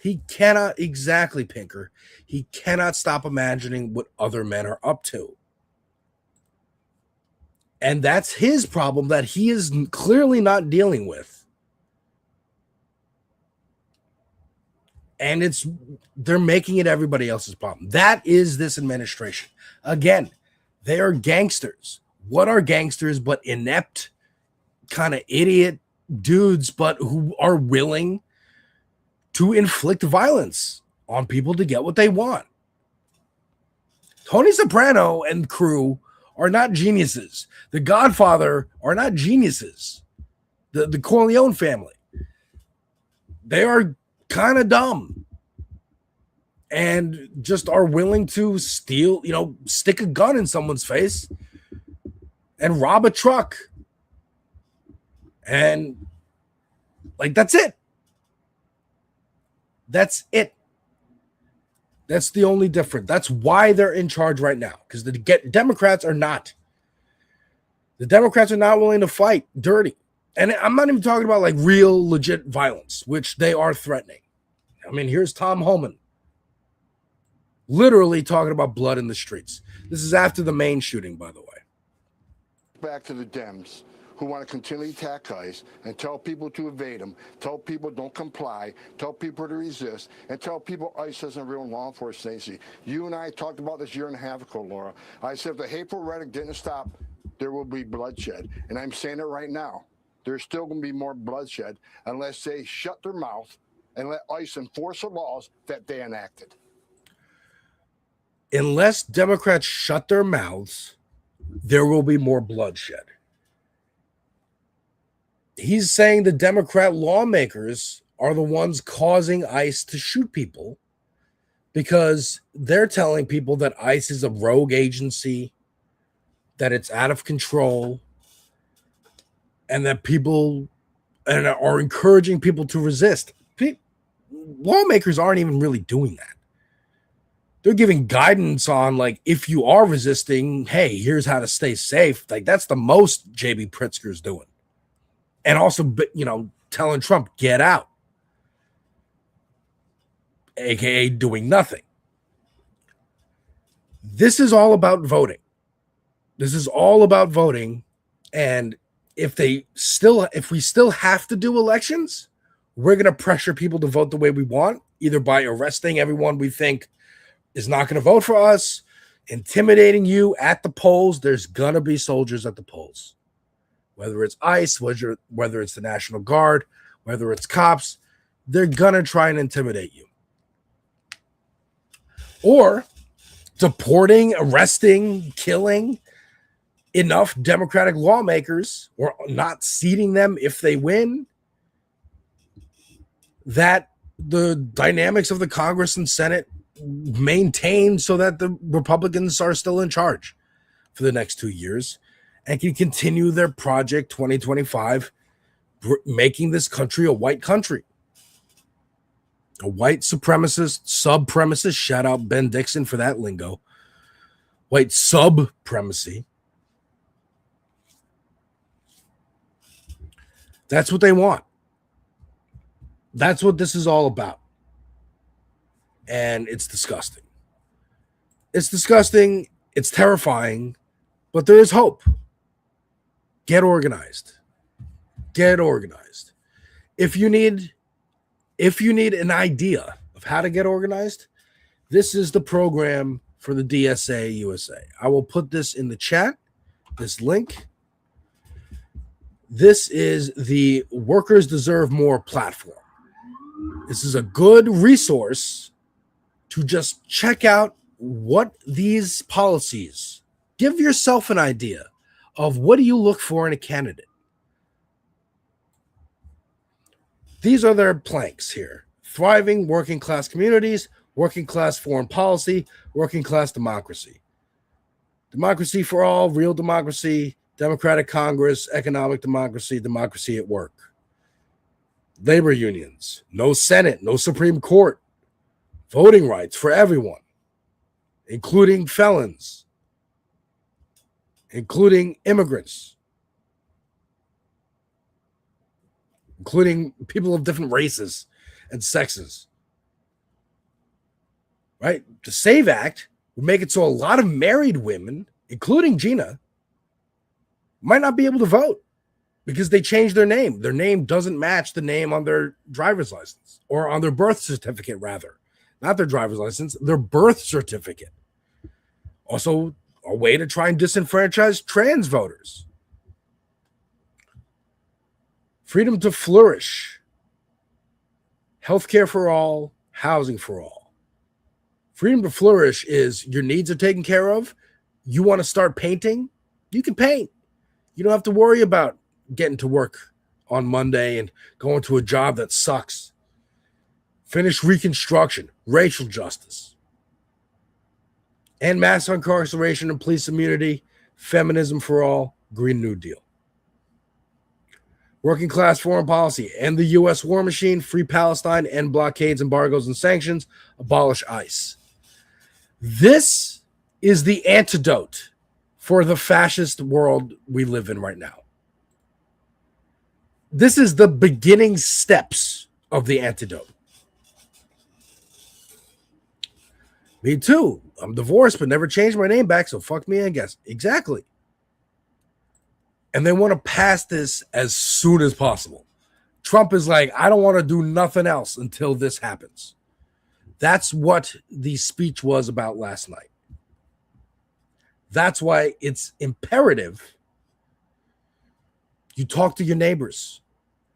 A: He cannot exactly, Pinker. He cannot stop imagining what other men are up to. And that's his problem that he is clearly not dealing with. And they're making it everybody else's problem. That is this administration. Again, they are gangsters. What are gangsters but inept, kind of idiot dudes, but who are willing to inflict violence on people to get what they want? Tony Soprano and crew are not geniuses. The Godfather are not geniuses. The Corleone family, they are kind of dumb and just are willing to steal, stick a gun in someone's face and rob a truck. And that's it. That's it. That's the only difference. That's why they're in charge right now, because the Democrats are not. The Democrats are not willing to fight dirty. And I'm not even talking about real legit violence, which they are threatening. I mean, here's Tom Homan literally talking about blood in the streets. This is after the Maine shooting, by the way.
N: Back to the Dems who want to continually attack ICE and tell people to evade them, tell people don't comply, tell people to resist, and tell people ICE isn't real law enforcement agency. You and I talked about this 1.5 years ago, Laura. I said if the hateful rhetoric didn't stop, there will be bloodshed. And I'm saying it right now. There's still going to be more bloodshed unless they shut their mouth and let ICE enforce the laws that they enacted.
A: Unless Democrats shut their mouths, there will be more bloodshed. He's saying the Democrat lawmakers are the ones causing ICE to shoot people because they're telling people that ICE is a rogue agency, that it's out of control, and that people are encouraging people to resist. Lawmakers aren't even really doing that. They're giving guidance on if you are resisting, hey, here's how to stay safe. That's the most JB Pritzker's doing. And also, telling Trump, get out. AKA doing nothing. This is all about voting. This is all about voting. And if we still have to do elections, we're going to pressure people to vote the way we want, either by arresting everyone we think is not going to vote for us, intimidating you at the polls. There's going to be soldiers at the polls. Whether it's ICE, whether it's the National Guard, whether it's cops, they're going to try and intimidate you. Or deporting, arresting, killing enough Democratic lawmakers, or not seating them if they win, that the dynamics of the Congress and Senate maintain so that the Republicans are still in charge for the next 2 years and can continue their Project 2025, making this country a white country. A white supremacist, supremacist, shout out Ben Dixon for that lingo, white supremacy. That's what they want. That's what this is all about. And it's disgusting. It's disgusting. It's terrifying, but there is hope. Get organized. Get organized. If you need an idea of how to get organized, this is the program for the DSA USA. I will put this in the chat, this link. This is the Workers Deserve More platform. This is a good resource to just check out what these policies, give yourself an idea of what do you look for in a candidate. These are their planks here. Thriving working class communities working class foreign policy, working class democracy. Democracy for all, real democracy, democratic Congress, economic democracy, democracy at work. Labor unions, no Senate, no Supreme Court, voting rights for everyone, including felons, including immigrants, including people of different races and sexes. Right? The SAVE Act would make it so a lot of married women, including Gina, might not be able to vote because they changed their name. Their name doesn't match the name on their driver's license, or on their birth certificate, rather. Not their driver's license, their birth certificate. Also, a way to try and disenfranchise trans voters. Freedom to flourish. Healthcare for all, housing for all. Freedom to flourish is your needs are taken care of. You want to start painting? You can paint. You don't have to worry about getting to work on Monday and going to a job that sucks. Finish Reconstruction, racial justice. End mass incarceration and police immunity, feminism for all, Green New Deal. Working class foreign policy, end the U.S. war machine, free Palestine, end blockades, embargoes, and sanctions, abolish ICE. This is the antidote for the fascist world we live in right now. This is the beginning steps of the antidote. Me too. I'm divorced, but never changed my name back, so fuck me, I guess. Exactly. And they want to pass this as soon as possible. Trump is like, I don't want to do nothing else until this happens. That's what the speech was about last night. That's why it's imperative you talk to your neighbors.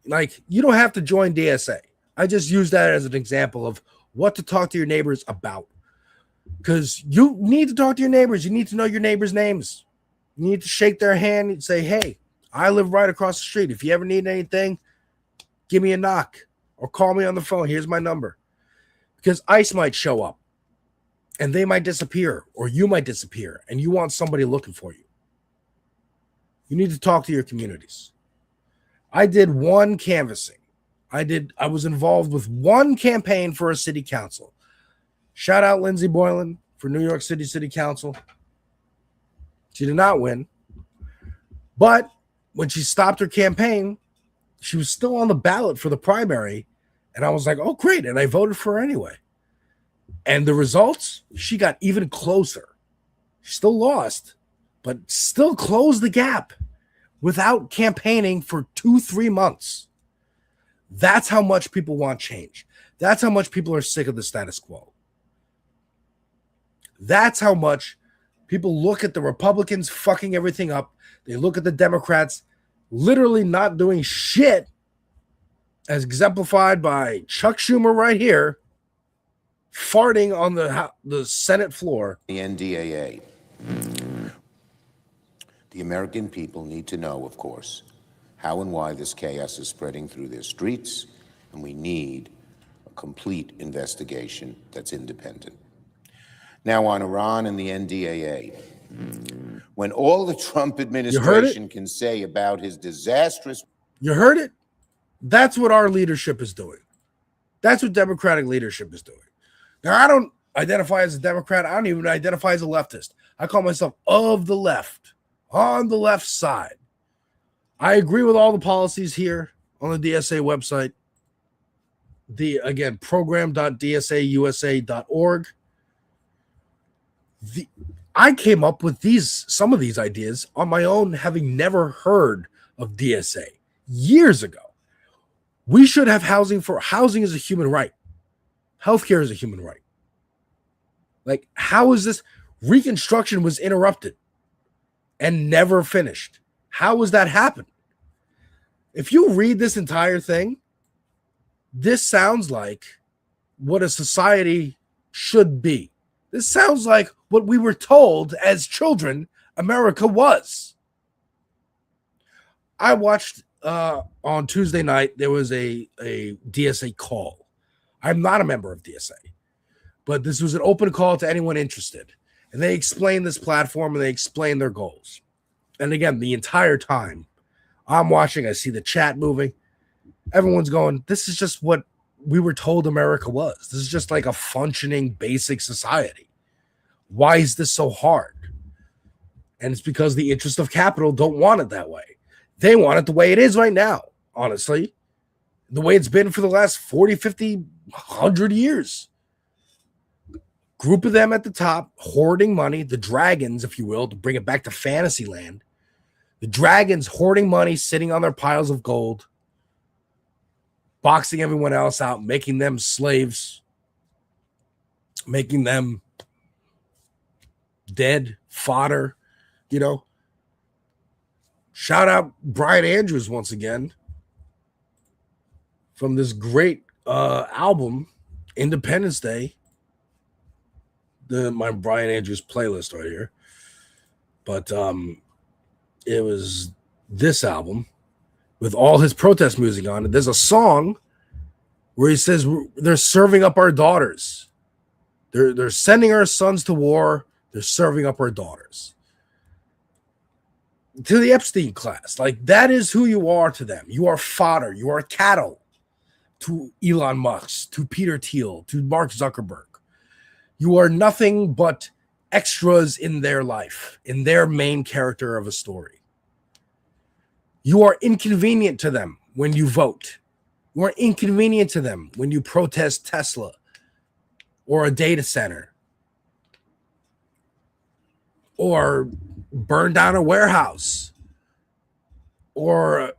A: Like, you don't have to join DSA. I just use that as an example of what to talk to your neighbors about. Because you need to talk to your neighbors. You need to know your neighbors' names. You need to shake their hand and say, hey, I live right across the street. If you ever need anything, give me a knock or call me on the phone. Here's my number. Because ICE might show up and they might disappear, or you might disappear, and you want somebody looking for you. You need to talk to your communities. I did one canvassing. I was involved with one campaign for a city council. Shout out Lindsey Boylan for New York City City Council. She did not win. But when she stopped her campaign, she was still on the ballot for the primary. And I was like, oh, great. And I voted for her anyway. And the results, she got even closer. She still lost, but still closed the gap without campaigning for 2-3 months. That's how much people want change. That's how much people are sick of the status quo. That's how much people look at the Republicans fucking everything up. They look at the Democrats literally not doing shit, as exemplified by Chuck Schumer right here, farting on the Senate floor.
O: The NDAA. The American people need to know, of course, how and why this chaos is spreading through their streets, and we need a complete investigation that's independent. Now, on Iran and the NDAA, when all the Trump administration can say about his disastrous...
A: You heard it? That's what our leadership is doing. That's what Democratic leadership is doing. Now, I don't identify as a Democrat. I don't even identify as a leftist. I call myself of the left, on the left side. I agree with all the policies here on the DSA website. Again, program.dsausa.org. I came up with some of these ideas on my own, having never heard of DSA years ago. We should have housing is a human right. Healthcare is a human right. Like, how is this? Reconstruction was interrupted and never finished. How was that happen? If you read this entire thing, this sounds like what a society should be. This sounds like what we were told as children America was. I watched on Tuesday night, there was a DSA call. I'm not a member of DSA. but this was an open call to anyone interested. And they explained this platform and they explained their goals. And again, the entire time I'm watching, I see the chat moving. Everyone's going, this is just what we were told America was. This is just like a functioning basic society. Why is this so hard? And it's because the interests of capital don't want it that way. They want it the way it is right now, honestly. The way it's been for the last 40, 50, 100 years. Group of them at the top, hoarding money, the dragons, if you will, to bring it back to fantasy land. The dragons hoarding money, sitting on their piles of gold, boxing everyone else out, making them slaves, making them dead fodder, you know. Shout out Brian Andrews once again from this great album, Independence Day. My Brian Andrews playlist right here. But it was this album with all his protest music on it. There's a song where he says they're serving up our daughters. They're sending our sons to war. They're serving up our daughters. To the Epstein class. Like, that is who you are to them. You are fodder. You are cattle to Elon Musk, to Peter Thiel, to Mark Zuckerberg. You are nothing but extras in their life, in their main character of a story. You are inconvenient to them when you vote. You are inconvenient to them when you protest Tesla or a data center or burn down a warehouse or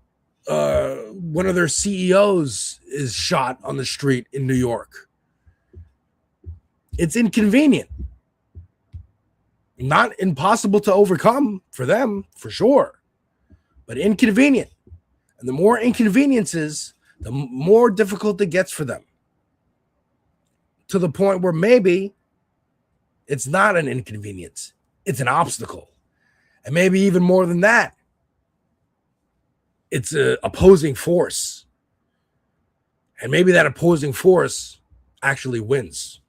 A: one of their CEOs is shot on the street in New York. It's inconvenient. Not impossible to overcome for them, for sure, but inconvenient. And the more inconveniences, the more difficult it gets for them. To the point where maybe it's not an inconvenience, it's an obstacle. And maybe even more than that, it's an opposing force. And maybe that opposing force actually wins.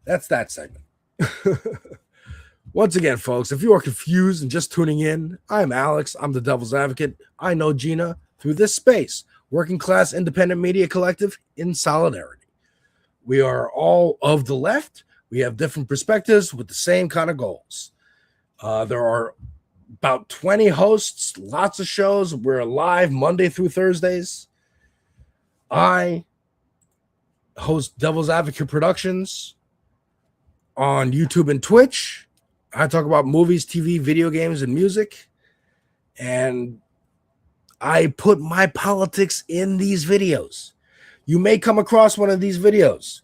A: That's that segment. Once again, folks, if you are confused and just tuning in, I'm Alex. I'm the Devil's Advocate. I know Gina through this space, Working Class Independent Media Collective in solidarity. We are all of the left. We have different perspectives with the same kind of goals. There are about 20 hosts, lots of shows. We're live Monday through Thursdays. I host Devil's Advocate Productions on YouTube and Twitch. I talk about movies, TV, video games, and music. And I put my politics in these videos. You may come across one of these videos,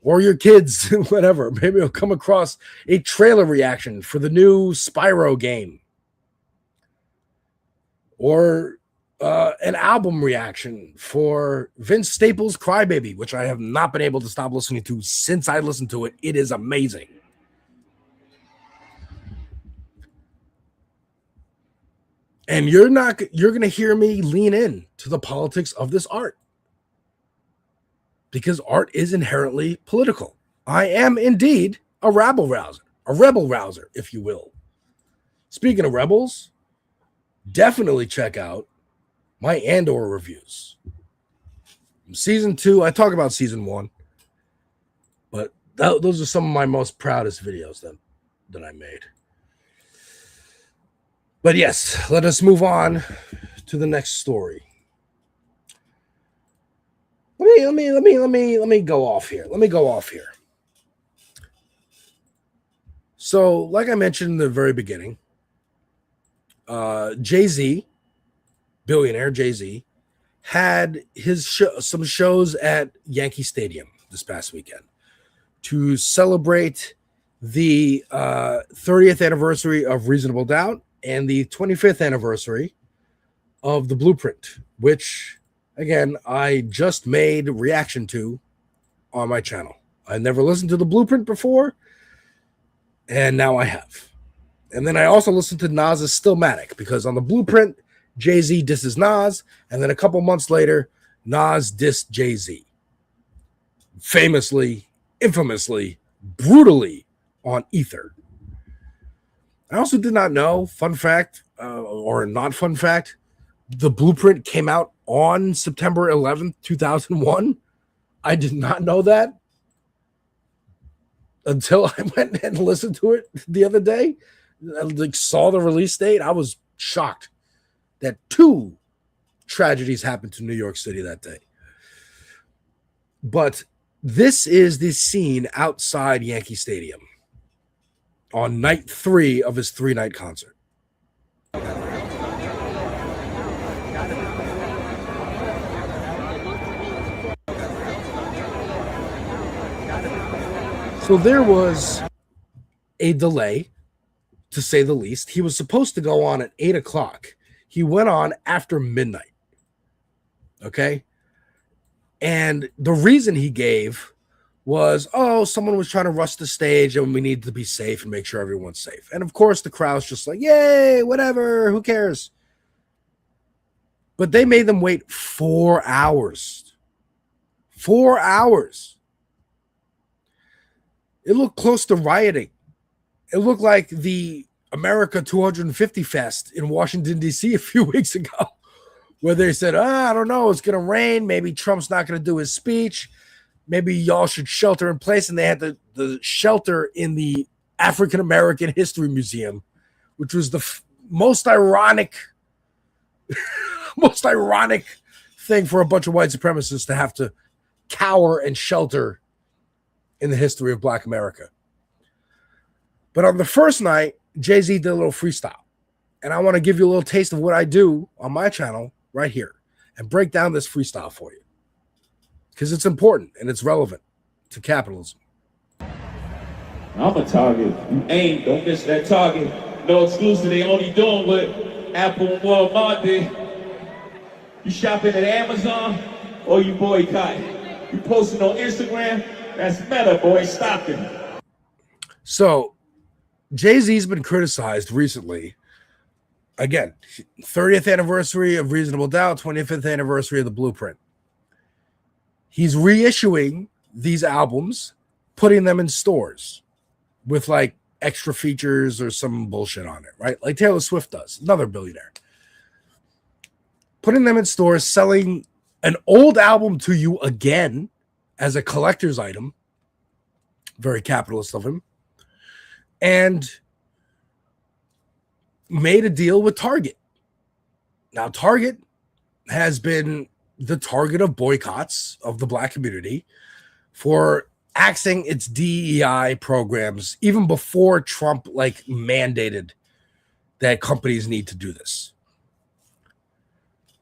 A: or your kids, whatever. Maybe you'll come across a trailer reaction for the new Spyro game, or an album reaction for Vince Staples' Crybaby, which I have not been able to stop listening to since I listened to it. It is amazing. And you're going to hear me lean in to the politics of this art, because art is inherently political. I am indeed a rebel rouser, if you will. Speaking of rebels, definitely check out my Andor reviews. Season 2, I talk about season 1, but those are some of my most proudest videos that I made. But yes, let us move on to the next story. Let me go off here. So, like I mentioned in the very beginning, Jay-Z, billionaire Jay-Z, had some shows at Yankee Stadium this past weekend to celebrate the 30th anniversary of Reasonable Doubt and the 25th anniversary of The Blueprint, which, again, I just made a reaction to on my channel. I never listened to The Blueprint before, and now I have. And then I also listened to Nas's Stillmatic, because on The Blueprint, Jay-Z disses Nas, and then a couple months later, Nas dissed Jay-Z. famously, infamously, brutally on Ether. I also did not know, fun fact, or not fun fact, the blueprint came out on September 11th, 2001. I did not know that until I went and listened to it the other day. I saw the release date. I was shocked that 2 tragedies happened to New York City that day. But this is the scene outside Yankee Stadium on night 3 of his 3-night concert. So there was a delay, to say the least. He was supposed to go on at 8 o'clock. He went on after midnight. Okay? And the reason he gave was, oh, someone was trying to rush the stage and we need to be safe and make sure everyone's safe. And of course, the crowd's just like, yay, whatever, who cares? But they made them wait 4 hours. 4 hours. It looked close to rioting. It looked like the America 250 Fest in Washington, D.C. a few weeks ago, where they said, I don't know, it's going to rain. Maybe Trump's not going to do his speech. Maybe y'all should shelter in place. And they had the shelter in the African American History Museum, which was the most ironic thing for a bunch of white supremacists to have to cower and shelter in the history of Black America. But on the first night, Jay-Z did a little freestyle. And I want to give you a little taste of what I do on my channel right here and break down this freestyle for you, because it's important and it's relevant to capitalism.
P: I'm a target. You ain't, don't miss that target. No exclusive, they only doing what Apple and Walmart did. You shopping at Amazon or you boycott? You posting on Instagram? That's meta, boy. Stop it.
A: So Jay-Z's been criticized recently. Again, 30th anniversary of Reasonable Doubt, 25th anniversary of The Blueprint. He's reissuing these albums, putting them in stores with like extra features or some bullshit on it, right? Like Taylor Swift does, another billionaire. Putting them in stores, selling an old album to you again as a collector's item. Very capitalist of him. And made a deal with Target. Now, Target has been the target of boycotts of the Black community for axing its DEI programs even before Trump like mandated that companies need to do this.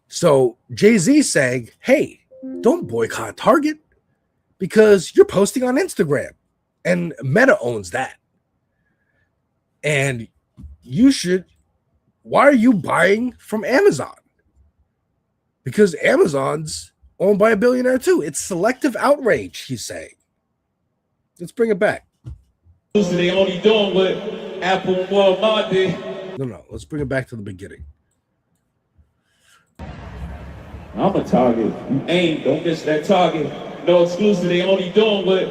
A: So Jay-Z saying, hey, don't boycott Target because you're posting on Instagram and Meta owns that. And you should, why are you buying from Amazon? Because Amazon's owned by a billionaire too. It's selective outrage, he's saying. Let's bring it back.
P: They only doing what Apple and Walmart did.
A: No, let's bring it back to the beginning.
P: I'm a target. You ain't, don't miss that target. No exclusive, they only doing what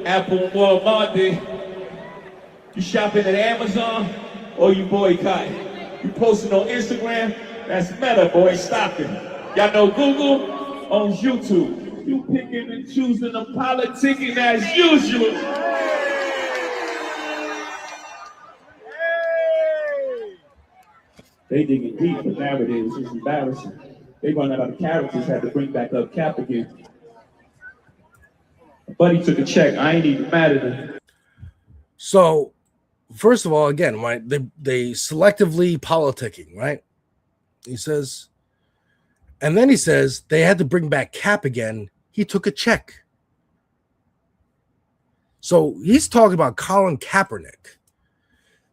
P: Apple and Walmart did. You shopping at Amazon or you boycott? You posting on Instagram? That's meta, boy. Stop it. Y'all know Google owns YouTube. You picking and choosing and politicking as usual. They digging deep for narratives. It's embarrassing. They run out of characters, had to bring back up Cap again. Buddy took a check. I ain't even mad at him.
A: So, first of all, again, right, they selectively politicking, right? He says, and then he says they had to bring back Cap again. He took a check. So he's talking about Colin Kaepernick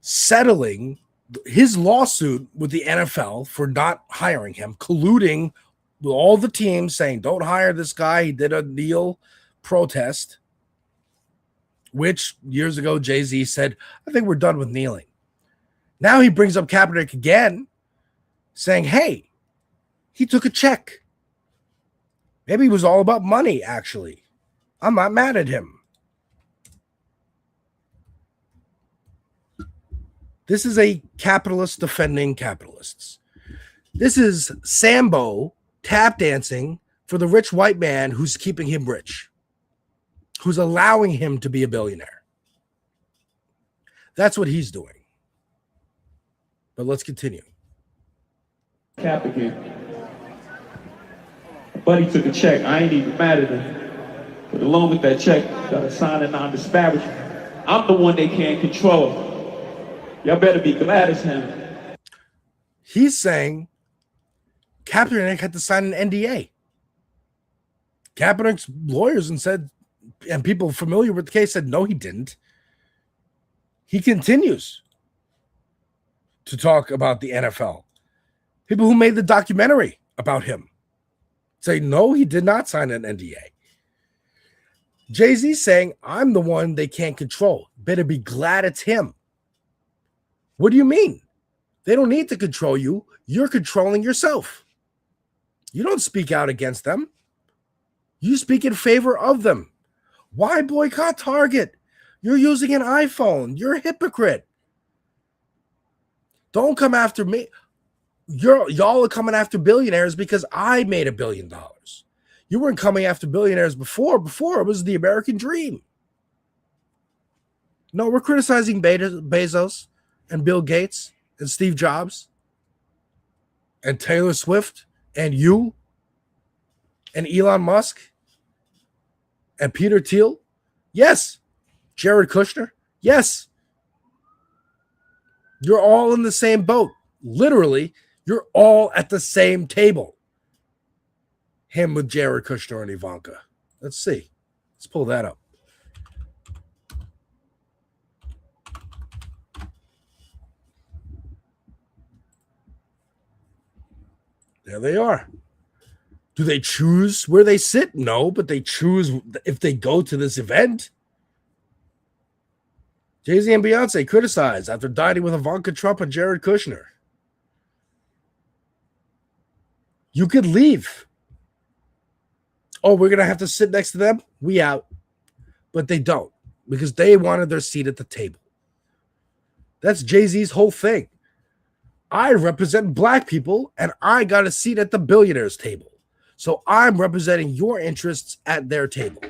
A: settling his lawsuit with the NFL for not hiring him, colluding with all the teams saying, don't hire this guy. He did a kneel protest, which years ago Jay-Z said, I think we're done with kneeling. Now he brings up Kaepernick again, saying, hey, he took a check. Maybe it was all about money, actually. I'm not mad at him. This is a capitalist defending capitalists. This is Sambo tap dancing for the rich white man who's keeping him rich, who's allowing him to be a billionaire. That's what he's doing. But let's continue.
P: Cap again. Buddy took a check. I ain't even mad at him. But along with that check, got a sign of non-disparagement. I'm the one they can't control. Y'all better be glad as him.
A: He's saying Kaepernick had to sign an NDA. Kaepernick's lawyers and people familiar with the case said, no, he didn't. He continues to talk about the NFL. People who made the documentary about him say, no, he did not sign an NDA. Jay-Z saying, I'm the one they can't control. Better be glad it's him. What do you mean? They don't need to control you. You're controlling yourself. You don't speak out against them. You speak in favor of them. Why boycott Target? You're using an iPhone. You're a hypocrite. Don't come after me. Y'all are coming after billionaires because I made $1 billion. You weren't coming after billionaires before. Before, it was the American dream. No, we're criticizing Bezos and Bill Gates and Steve Jobs and Taylor Swift and you and Elon Musk and Peter Thiel. Yes. Jared Kushner. Yes. You're all in the same boat. Literally, you're all at the same table. Him with Jared Kushner and Ivanka. Let's see. Let's pull that up. There they are. Do they choose where they sit? No, but they choose if they go to this event. Jay-Z and Beyonce criticized after dining with Ivanka Trump and Jared Kushner. You could leave. Oh, we're going to have to sit next to them? We out. But they don't because they wanted their seat at the table. That's Jay-Z's whole thing. I represent black people and I got a seat at the billionaires' table. So I'm representing your interests at their table.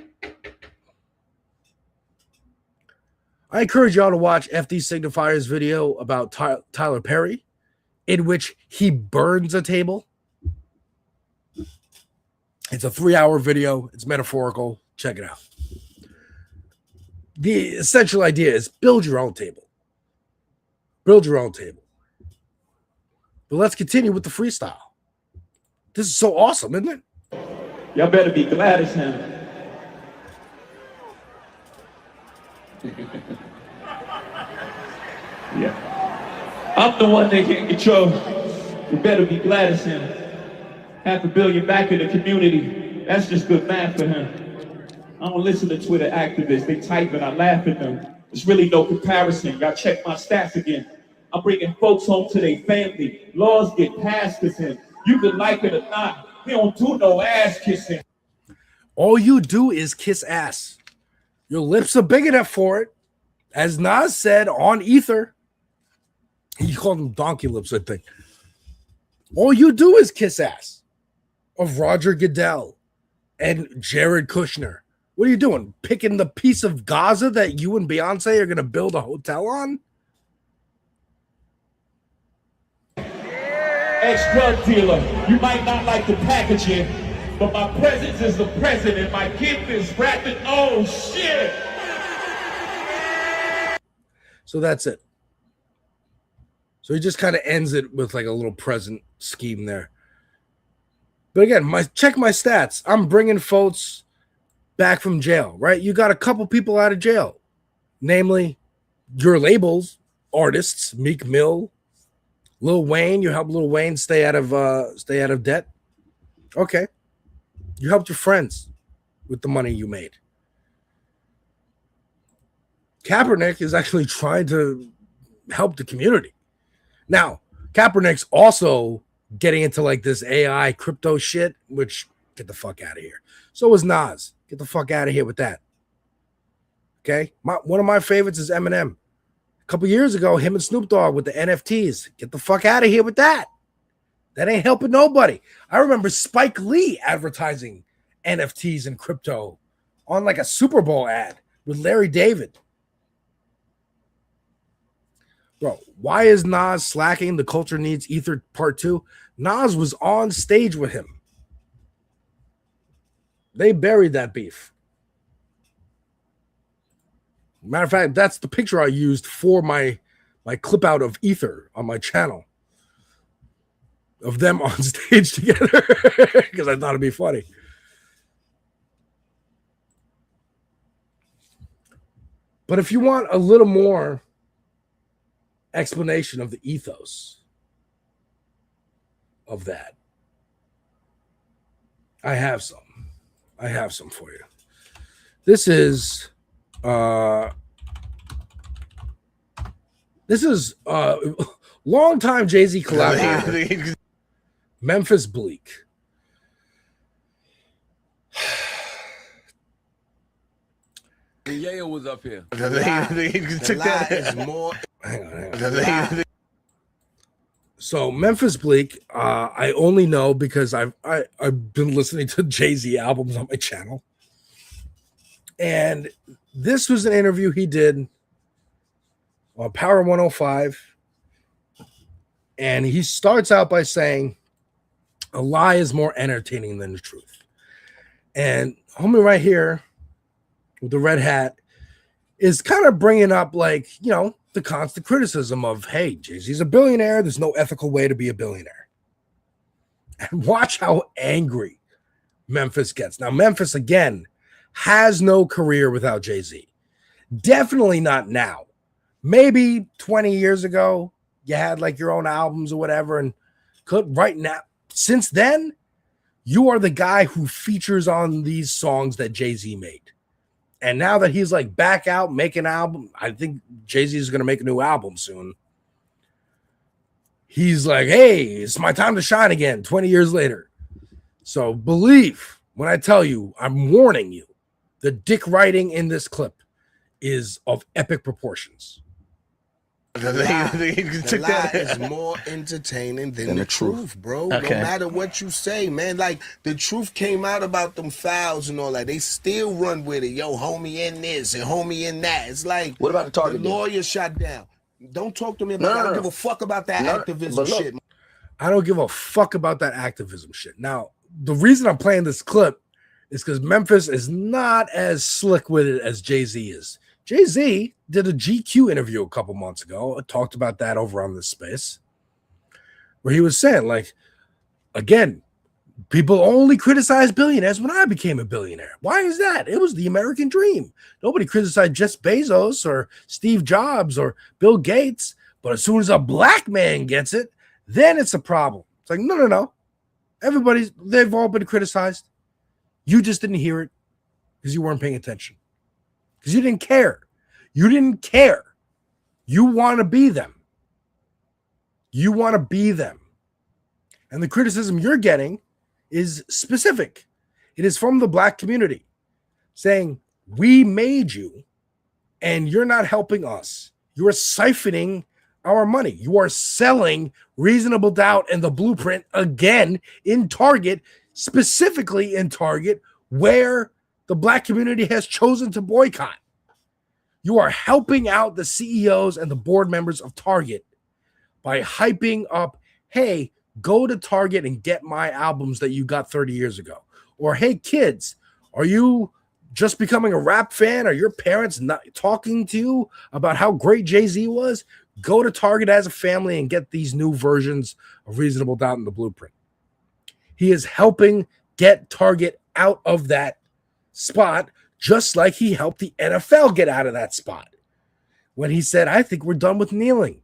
A: I encourage y'all to watch FD Signifier's video about Tyler Perry, in which he burns a table. It's a 3-hour video. It's metaphorical. Check it out. The essential idea is build your own table. Build your own table. But let's continue with the freestyle. This is so awesome, isn't it?
P: Y'all better be glad as him. Yeah. I'm the one they can't control. You better be glad as him. $500 million back in the community. That's just good math for him. I don't listen to Twitter activists. They type and I laugh at them. There's really no comparison. Y'all check my stats again. I'm bringing folks home to their family. Laws get passed to him. You can like it or not. He don't do no ass kissing.
A: All you do is kiss ass. Your lips are big enough for it. As Nas said on Ether, he called them donkey lips, I think. All you do is kiss ass of Roger Goodell and Jared Kushner. What are you doing? Picking the piece of Gaza that you and Beyonce are going to build a hotel on?
P: Ex-drug dealer, you might not like the packaging, but my presence is the president. My gift is rapping. Oh, shit.
A: So that's it. So he just kind of ends it with like a little present scheme there. But again, check my stats. I'm bringing folks back from jail, right? You got a couple people out of jail, namely your labels, artists, Meek Mill, Lil Wayne. You helped Lil Wayne stay out of debt. Okay, you helped your friends with the money you made. Kaepernick is actually trying to help the community. Now, Kaepernick's also getting into like this AI crypto shit, which Get the fuck out of here. So is Nas. Get the fuck out of here with that. Okay? One of my favorites is Eminem. A couple years ago, him and Snoop Dogg with the NFTs. Get the fuck out of here with that. That ain't helping nobody. I remember Spike Lee advertising NFTs and crypto on like a Super Bowl ad with Larry David. Bro, why is Nas slacking? The Culture Needs Ether Part 2. Nas was on stage with him. They buried that beef. Matter of fact, that's the picture I used for my clip out of Ether on my channel. Of them on stage together. Because I thought it'd be funny. But if you want a little more explanation of the ethos of that, I have some for you. This is longtime Jay-Z collaborator Memphis Bleak.
Q: Yayo was up here.
A: The lie is more. Hang on. So Memphis Bleak, I only know because I've been listening to Jay-Z albums on my channel, and this was an interview he did on Power 105, and he starts out by saying, "A lie is more entertaining than the truth." And homie right here with the red hat is kind of bringing up, like, you know, the constant criticism of, hey, Jay-Z's a billionaire. There's no ethical way to be a billionaire. And watch how angry Memphis gets. Now, Memphis, again, has no career without Jay-Z. Definitely not now. Maybe 20 years ago, you had like your own albums or whatever. And right now, since then, you are the guy who features on these songs that Jay-Z made. And now that he's like back out making an album, I think Jay-Z is going to make a new album soon. He's like, hey, it's my time to shine again 20 years later. So believe when I tell you, I'm warning you, the dick writing in this clip is of epic proportions.
R: The lie is more entertaining than the truth, bro.
S: Okay.
R: No matter what you say, man. Like, the truth came out about them fouls and all that. They still run with it. Yo, homie in this and homie in that. It's like,
S: What about the Target
R: the
S: deal?
R: lawyer shot down. Don't talk to me about that. I don't give a fuck about that activism shit.
A: I don't give a fuck about that activism shit. Now, the reason I'm playing this clip is because Memphis is not as slick with it as Jay-Z is. Jay-Z did a GQ interview a couple months ago. I talked about that over on this space, where he was saying, like, again, people only criticize billionaires when I became a billionaire. Why is that? It was the American dream. Nobody criticized Jeff Bezos or Steve Jobs or Bill Gates. But as soon as a black man gets it, then it's a problem. It's like, no. They've all been criticized. You just didn't hear it because you weren't paying attention. Because you didn't care. You didn't care. You want to be them. You want to be them. And the criticism you're getting is specific. It is from the black community saying, we made you and you're not helping us. You are siphoning our money. You are selling Reasonable Doubt and The Blueprint again in Target, specifically in Target, where the black community has chosen to boycott. You are helping out the CEOs and the board members of Target by hyping up, hey, go to Target and get my albums that you got 30 years ago. Or, hey, kids, are you just becoming a rap fan? Are your parents not talking to you about how great Jay-Z was? Go to Target as a family and get these new versions of Reasonable Doubt and The Blueprint. He is helping get Target out of that spot, just like he helped the NFL get out of that spot when he said, I think we're done with kneeling.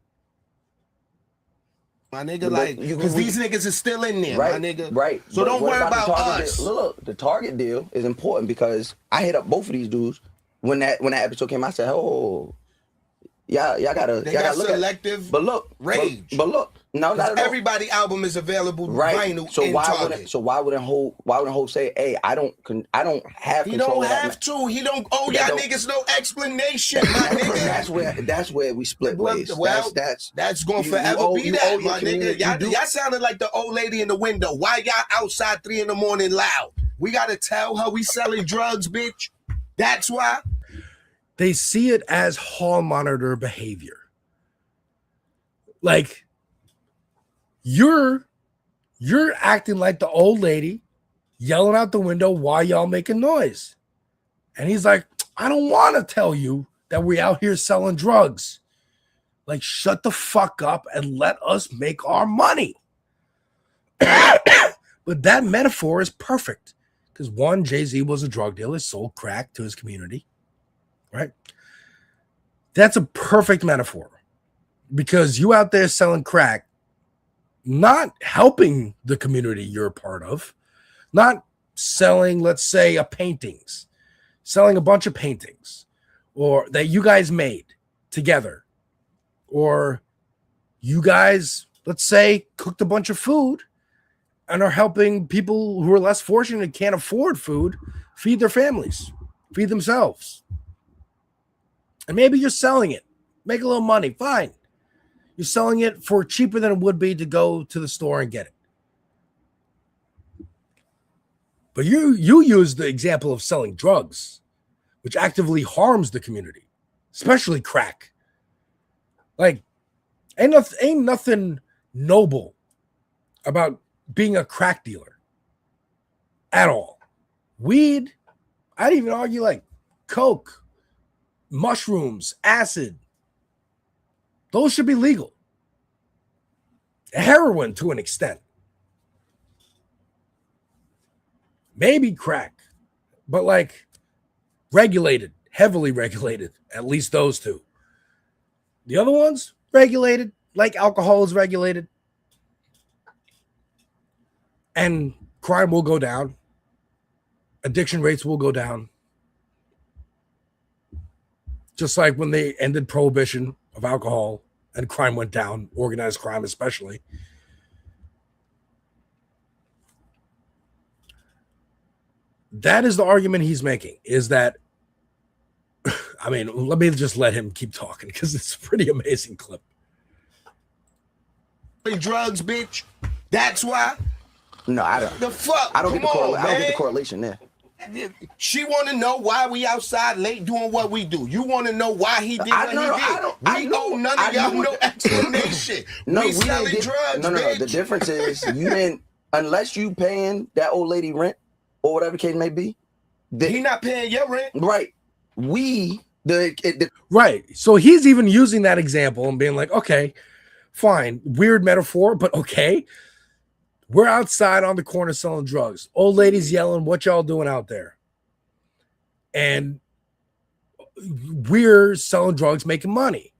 R: My nigga, like, because these niggas is still in there,
S: Right,
R: my nigga.
S: right.
R: So
S: But
R: don't
S: what
R: worry about
S: the Target
R: us.
S: deal? Look, the Target deal is important because I hit up both of these dudes when that episode came. I said, oh, y'all gotta
R: They
S: y'all
R: got
S: gotta look
R: selective
S: at. But look,
R: rage.
S: But look, no, not at all.
R: Everybody album is available
S: Right.
R: vinyl
S: So
R: in
S: why
R: Target.
S: wouldn't Hope say, hey, I don't have
R: He
S: control
R: don't
S: of that.
R: have to. He don't owe
S: That
R: y'all
S: don't-
R: niggas no explanation, my nigga.
S: That's where we split ways.
R: Well,
S: That's
R: gonna
S: you
R: forever
S: owe-
R: be
S: you
R: that,
S: owe your
R: my nigga.
S: community-
R: Y'all sounded like the old lady in the window. Why y'all outside 3 a.m. loud? We gotta tell her we selling drugs, bitch. That's why.
A: They see it as hall monitor behavior. Like you're acting like the old lady yelling out the window while y'all making noise. And he's like, I don't want to tell you that we out here selling drugs. Like, shut the fuck up and let us make our money. But that metaphor is perfect. Because one, Jay-Z was a drug dealer, sold crack to his community. Right? That's a perfect metaphor. Because you out there selling crack, not helping the community you're a part of, not selling, let's say, selling a bunch of paintings or that you guys made together, or you guys, let's say, cooked a bunch of food and are helping people who are less fortunate and can't afford food feed their families, feed themselves. And maybe you're selling it, make a little money, fine. You're selling it for cheaper than it would be to go to the store and get it. But you use the example of selling drugs, which actively harms the community, especially crack. Like, ain't nothing noble about being a crack dealer at all. Weed, I'd even argue like coke, mushrooms, acid. Those should be legal. Heroin to an extent. Maybe crack, but like regulated, heavily regulated, at least those two. The other ones, regulated, like alcohol is regulated. And crime will go down. Addiction rates will go down. Just like when they ended prohibition of alcohol and crime went down, organized crime especially. That is the argument he's making, is that, I mean, let me just let him keep talking because it's a pretty amazing clip.
R: Drugs, bitch. That's why.
S: No, I don't.
R: The fuck?
S: I don't
R: Come
S: get the
R: on,
S: I don't get the
R: man.
S: correlation there.
R: She want to know why we outside late doing what we do. You want to know why he did what he did. We owe none of y'all no explanation. We selling drugs,
S: No.
R: bitch.
S: The difference is you didn't, unless you paying that old lady rent or whatever the case may be.
R: He not paying your rent.
S: Right.
A: Right. So he's even using that example and being like, okay, fine, weird metaphor, but okay. We're outside on the corner selling drugs. Old ladies yelling, what y'all doing out there? And we're selling drugs, making money.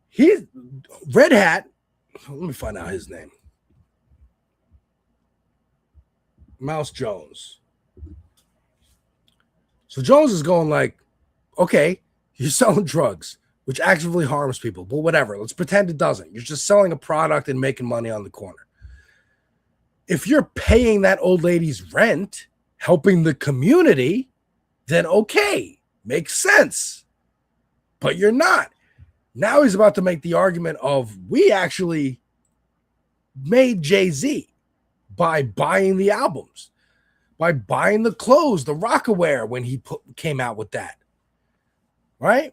A: He's Red Hat. Let me find out his name. Mouse Jones. So Jones is going like, okay, you're selling drugs, which actively harms people, but whatever. Let's pretend it doesn't. You're just selling a product and making money on the corner. If you're paying that old lady's rent, helping the community, then okay, makes sense. But you're not. Now he's about to make the argument of we actually made Jay-Z by buying the albums, by buying the clothes, the Rockaware when he came out with that. Right?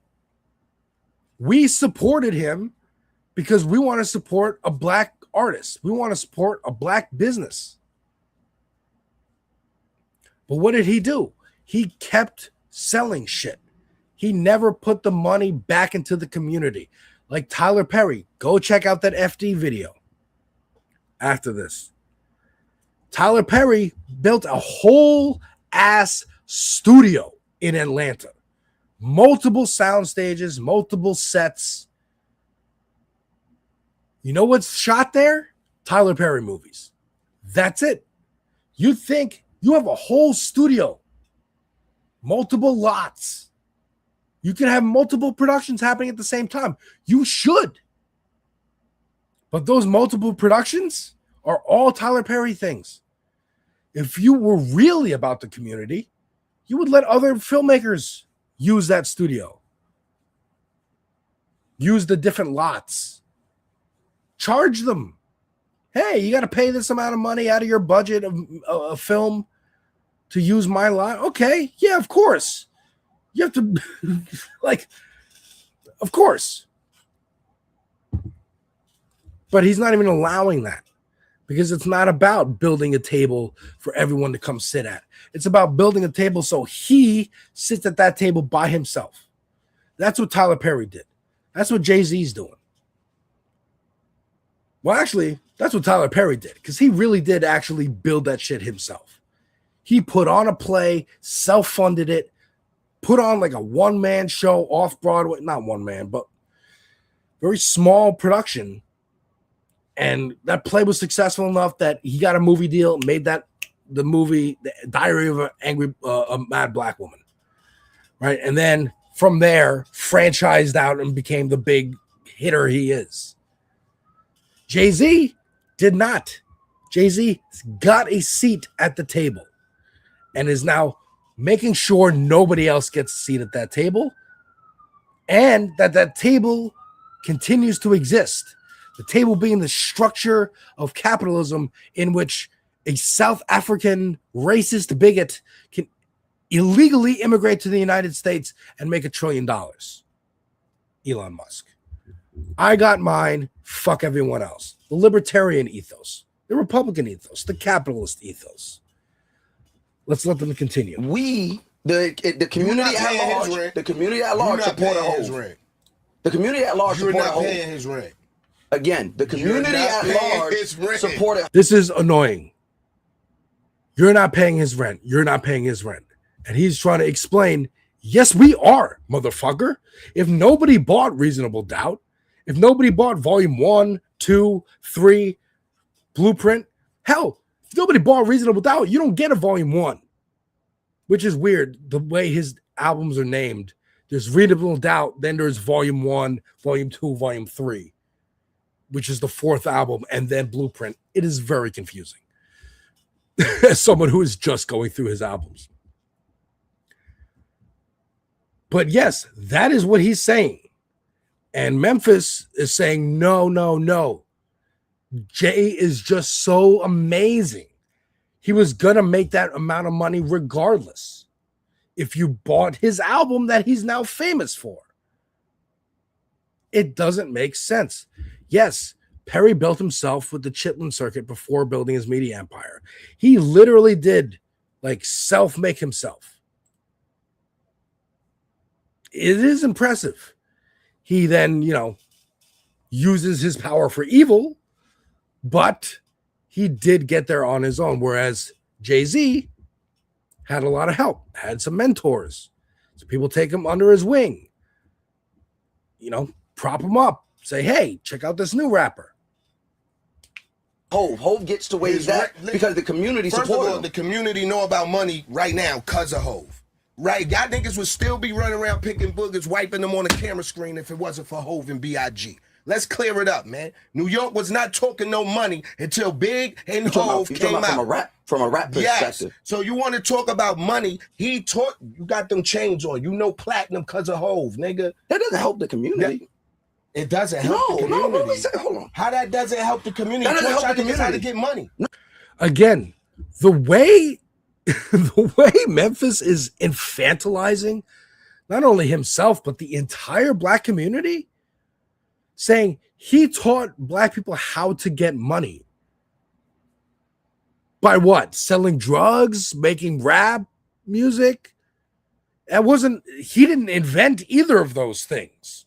A: We supported him because we want to support a black artist. We want to support a black business. But what did he do? He kept selling shit. He never put the money back into the community. Like Tyler Perry. Go check out that FD video after this. Tyler Perry built a whole ass studio in Atlanta. Multiple sound stages, multiple sets. You know what's shot there? Tyler Perry movies. That's it. You think you have a whole studio, multiple lots, You can have multiple productions happening at the same time. You should. But those multiple productions are all Tyler Perry things. If you were really about the community, you would let other filmmakers use that studio. Use the different lots. Charge them. Hey, you got to pay this amount of money out of your budget of a film to use my lot. Okay, yeah, of course. You have to, like, of course. But he's not even allowing that because it's not about building a table for everyone to come sit at. It's about building a table so he sits at that table by himself. That's what Tyler Perry did. That's what Jay-Z's doing. Well, actually, that's what Tyler Perry did because he really did actually build that shit himself. He put on a play, self-funded it, put on like a one-man show off Broadway, not one man, but very small production. And that play was successful enough that he got a movie deal, made that the movie The Diary of a Mad Black Woman. Right? And then from there, franchised out and became the big hitter he is. Jay-Z did not. Jay-Z got a seat at the table and is now making sure nobody else gets a seat at that table and that table continues to exist. The table being the structure of capitalism in which a South African racist bigot can illegally immigrate to the United States and make $1 trillion. Elon Musk. I got mine. Fuck everyone else. The libertarian ethos, the Republican ethos, the capitalist ethos. Let's let them continue.
S: The community at large, the community at large support a Hov. The community at large support a Hov. You're not paying his rent. Again, the community at large support it.
A: This is annoying. You're not paying his rent. You're not paying his rent. And he's trying to explain, yes, we are, motherfucker. If nobody bought Reasonable Doubt, if nobody bought Volume 1, 2, 3, Blueprint, hell, if nobody bought Reasonable Doubt, you don't get a Volume 1, which is weird the way his albums are named. There's Reasonable Doubt, then there's Volume 1, Volume 2, Volume 3, which is the 4th album, and then Blueprint. It is very confusing as someone who is just going through his albums. But yes, that is what he's saying. And Memphis is saying, no, no, no. Jay is just so amazing. He was going to make that amount of money regardless if you bought his album that he's now famous for. It doesn't make sense. Yes, Perry built himself with the Chitlin circuit before building his media empire. He literally did like self-make himself. It is impressive. He then, uses his power for evil, but he did get there on his own. Whereas Jay-Z had a lot of help, had some mentors. So people take him under his wing, prop him up, say, hey, check out this new rapper.
S: Hov gets to wage that because the community supports him.
R: First of all, the community know about money right now because of Hov. Right, y'all niggas would still be running around picking boogers, wiping them on the camera screen if it wasn't for Hov and B.I.G. Let's clear it up, man. New York was not talking no money until Big and Hov came out.
S: From a rap perspective.
R: Yes. So you want to talk about money? You got them chains on. Platinum because of Hov, nigga.
S: That doesn't help the community.
R: It doesn't help the community.
S: No, hold on.
R: How that doesn't help the community?
S: That doesn't help the community.
R: How to get money.
A: Again, the way Memphis is infantilizing not only himself, but the entire Black community, saying he taught Black people how to get money. By what? Selling drugs, making rap music? He didn't invent either of those things.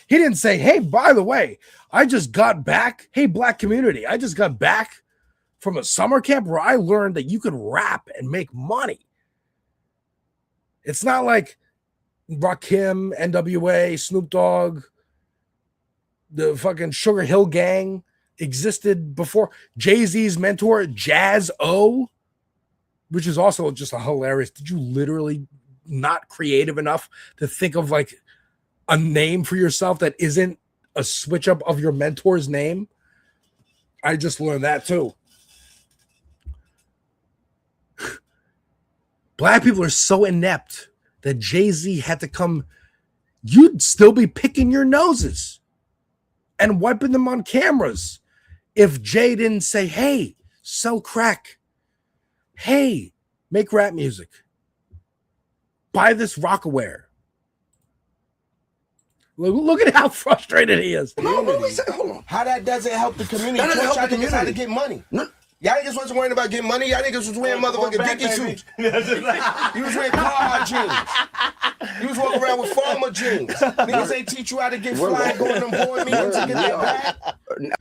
A: He didn't say, hey, by the way, I just got back. Hey, Black community, I just got back from a summer camp where I learned that you could rap and make money. It's not like Rakim, NWA, Snoop Dogg, the fucking Sugar Hill Gang existed before. Jay-Z's mentor, Jazz O, which is also just a hilarious. Did you literally not creative enough to think of like a name for yourself that isn't a switch up of your mentor's name? I just learned that too. Black people are so inept that Jay-Z had to come. You'd still be picking your noses and wiping them on cameras if Jay didn't say, hey, sell crack. Hey, make rap music. Buy this Rockaware. Look at how frustrated he is.
R: Hold on. How that doesn't help the community?
S: That doesn't help the
R: Y'all niggas how to
S: community.
R: get money.
S: No.
R: Y'all niggas wasn't worrying about getting money. Y'all niggas was wearing motherfucking Dickie suits. You was wearing Carhartt jeans. You was walking around with farmer jeans. Niggas ain't teach you how to get fly and go to them board meetings to get that back.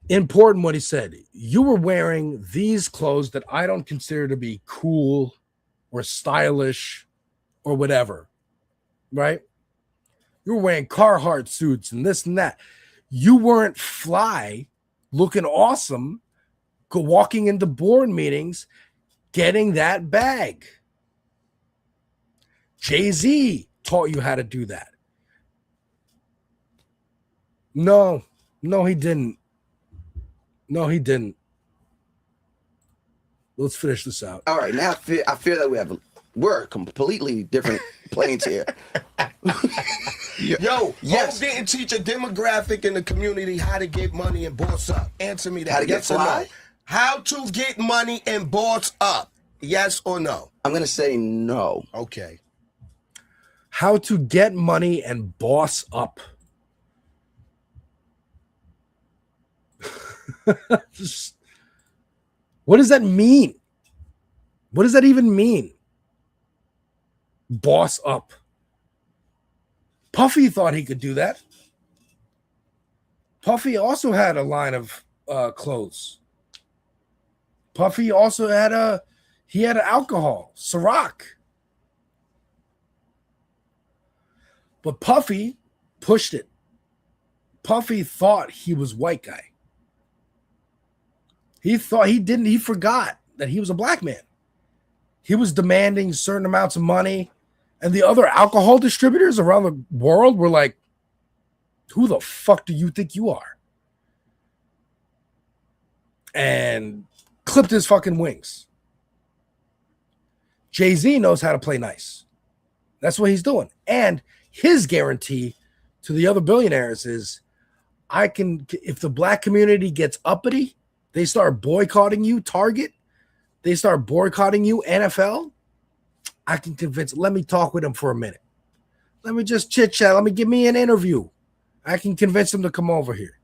A: Important what he said. You were wearing these clothes that I don't consider to be cool or stylish or whatever, right? You were wearing Carhartt suits and this and that. You weren't fly, looking awesome, walking into board meetings, getting that bag. Jay-Z taught you how to do that. No, he didn't. No, he didn't. Let's finish this out.
S: All right, now I feel that we're completely different planes here.
R: Yo, yes. Hov didn't teach a demographic in the community how to get money and boss up. Answer me that.
S: How to get
R: yes or
S: fly?
R: no? How to get money and boss up. Yes or no?
S: I'm going to say no.
R: Okay.
A: How to get money and boss up. What does that mean? What does that even mean? Boss up. Puffy thought he could do that. Puffy also had a line of clothes. Puffy also had an alcohol, Ciroc. But Puffy pushed it. Puffy thought he was white guy. He forgot that he was a black man. He was demanding certain amounts of money, and the other alcohol distributors around the world were like, who the fuck do you think you are? And clipped his fucking wings. Jay-Z knows how to play nice. That's what he's doing. And his guarantee to the other billionaires is, if the black community gets uppity, they start boycotting you, Target, they start boycotting you, NFL, I can convince, let me talk with them for a minute. Let me just chit chat. Give me an interview. I can convince them to come over here.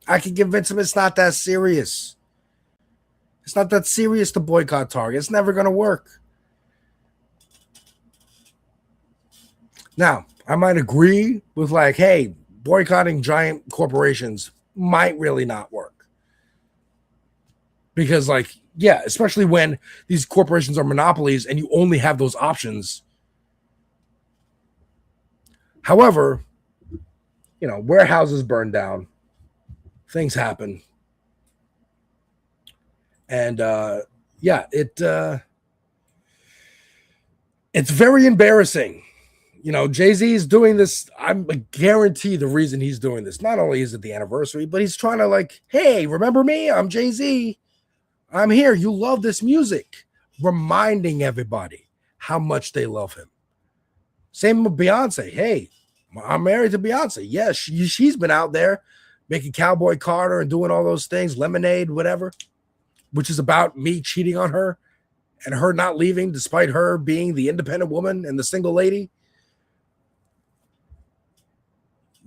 A: I can convince them it's not that serious. It's not that serious to boycott Target. It's never going to work. Now, I might agree with hey, boycotting giant corporations might really not work. Because especially when these corporations are monopolies and you only have those options. However, warehouses burn down. Things happen. And it's very embarrassing. Jay-Z is doing this. I'm guarantee the reason he's doing this. Not only is it the anniversary, but he's trying to hey, remember me? I'm Jay-Z. I'm here. You love this music. Reminding everybody how much they love him. Same with Beyonce. Hey, I'm married to Beyonce. Yes, she's been out there making Cowboy Carter and doing all those things, Lemonade, whatever, which is about me cheating on her and her not leaving despite her being the independent woman and the single lady.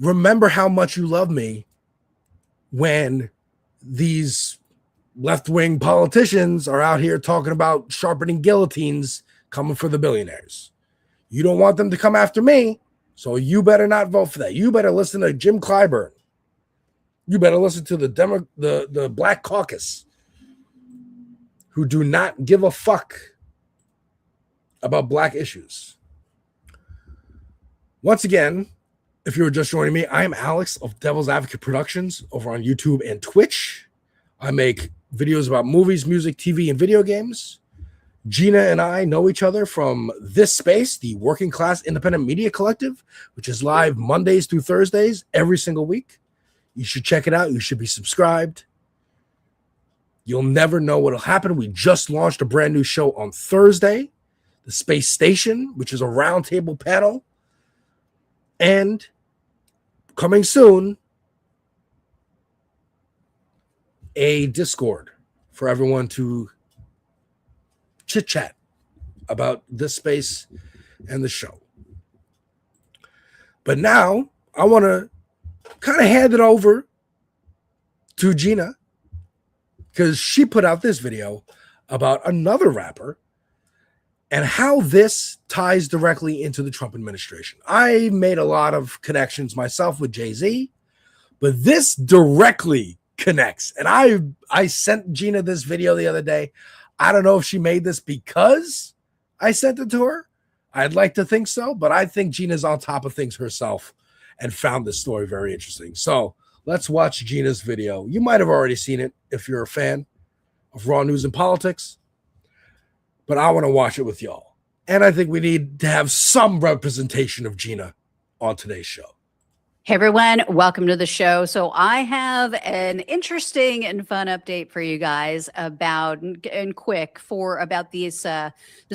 A: Remember how much you love me when these left-wing politicians are out here talking about sharpening guillotines coming for the billionaires. You don't want them to come after me, so you better not vote for that. You better listen to Jim Clyburn. You better listen to the Black Caucus, who do not give a fuck about black issues. Once again, if you're just joining me, I am Alex of Devil's Advocate Productions over on YouTube and Twitch. I make videos about movies, music, TV, and video games. Gina and I know each other from this space, the Working Class Independent Media Collective, which is live Mondays through Thursdays every single week. You should check it out. You should be subscribed. You'll never know what'll happen. We just launched a brand new show on Thursday, The Space Station, which is a roundtable panel. And coming soon, a Discord for everyone to chit-chat about this space and the show. But now I want to kind of hand it over to Gina, because she put out this video about another rapper and how this ties directly into the Trump administration. I made a lot of connections myself with Jay-Z, but this directly connects. And I sent Gina this video the other day. I don't know if she made this because I sent it to her. I'd like to think so, but I think Gina's on top of things herself and found this story very interesting. So let's watch Gina's video. You might have already seen it if you're a fan of Raw News and Politics, but I want to watch it with y'all. And I think we need to have some representation of Gina on today's show.
Q: Hey everyone, welcome to the show. So I have an interesting and fun update for you guys about this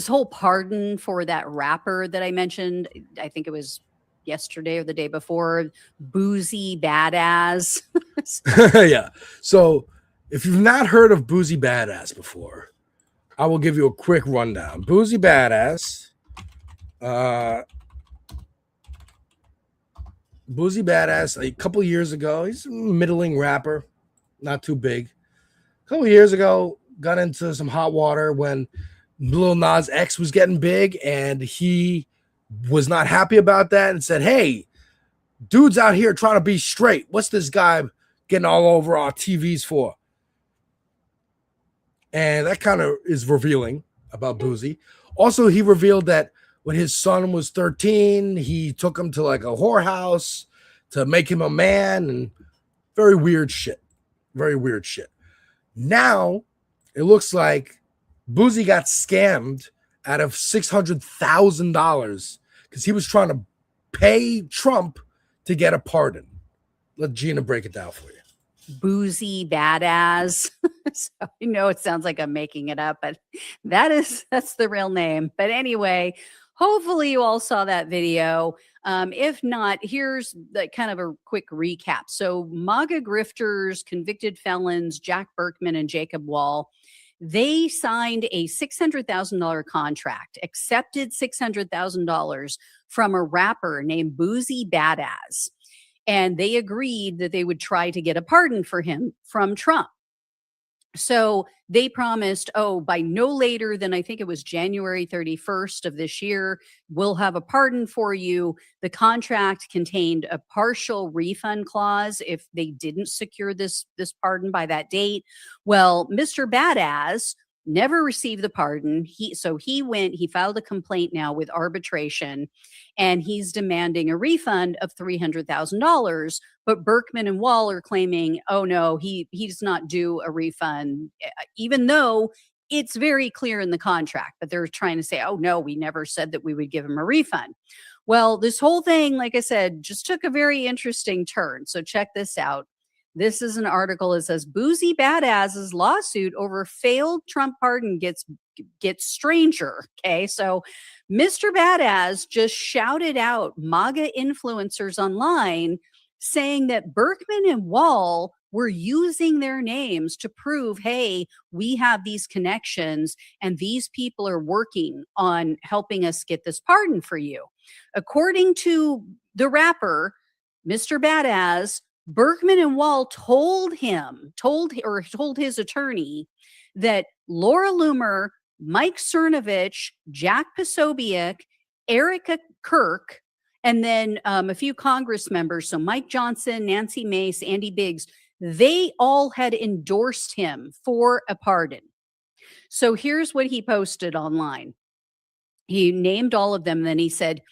Q: whole pardon for that rapper that I mentioned. I think it was yesterday or the day before, Boozy Badass.
A: Yeah. So if you've not heard of Boozy Badass before, I will give you a quick rundown. Boozy Badass. Boozy Badass, a couple years ago, he's a middling rapper, not too big. A couple years ago, got into some hot water when Lil Nas X was getting big, and he was not happy about that and said, hey, dude's out here trying to be straight. What's this guy getting all over our TVs for? And that kind of is revealing about Boozy. Also, he revealed that when his son was 13, he took him to like a whorehouse to make him a man, and very weird shit. Very weird shit. Now, it looks like Boozy got scammed out of $600,000 because he was trying to pay Trump to get a pardon. Let Gina break it down for you.
Q: Boozy Badass. So I know it sounds like I'm making it up, but that's the real name. But anyway, hopefully you all saw that video. If not, here's the kind of a quick recap. So MAGA grifters, convicted felons, Jack Berkman and Jacob Wall, they signed a $600,000 contract, accepted $600,000 from a rapper named Boozy Badass. And they agreed that they would try to get a pardon for him from Trump. So they promised, by no later than I think it was January 31st of this year, we'll have a pardon for you. The contract contained a partial refund clause if they didn't secure this pardon by that date. Well, Mr. Badass never received the pardon. He filed a complaint now with arbitration, and he's demanding a refund of $300,000. But Berkman and Wall are claiming, oh no, he does not due a refund, even though it's very clear in the contract. But they're trying to say, oh no, we never said that we would give him a refund. Well, this whole thing, like I said, just took a very interesting turn. So check this out. This is an article that says Boozy Badass's lawsuit over failed Trump pardon gets stranger. Okay, so Mr. Badass just shouted out MAGA influencers online saying that Berkman and Wall were using their names to prove, hey, we have these connections and these people are working on helping us get this pardon for you. According to the rapper, Mr. Badass, Berkman and Wall told his attorney that Laura Loomer, Mike Cernovich, Jack Posobiec, Erica Kirk, and then a few Congress members, so Mike Johnson, Nancy Mace, Andy Biggs, they all had endorsed him for a pardon. So here's what he posted online. He named all of them, then he said,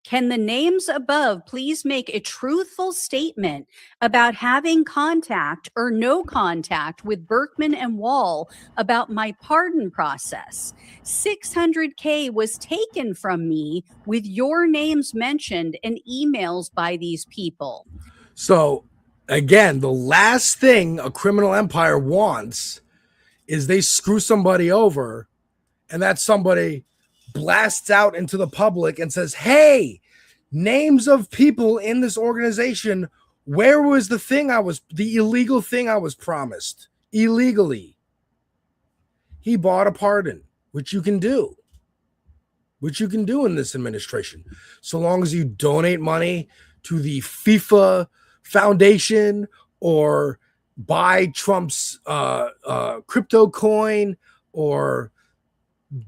Q: Can the names above please make a truthful statement about having contact or no contact with Berkman and Wall about my pardon process? 600K was taken from me with your names mentioned and emails by these people.
A: So, again, the last thing a criminal empire wants is they screw somebody over, and that somebody blasts out into the public and says, hey, names of people in this organization, where was the illegal thing I was promised illegally? He bought a pardon, which you can do in this administration, so long as you donate money to the FIFA Foundation or buy Trump's crypto coin or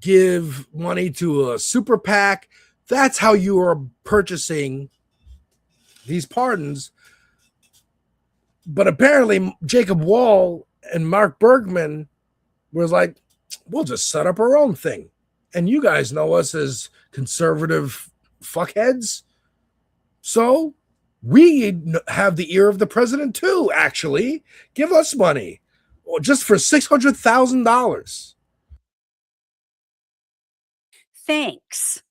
A: give money to a super PAC. That's how you are purchasing these pardons. But apparently Jacob Wall and Mark Bergman was like, we'll just set up our own thing. And you guys know us as conservative fuckheads. So we have the ear of the president too, actually. Give us money. Or just for $600,000.
Q: Thanks.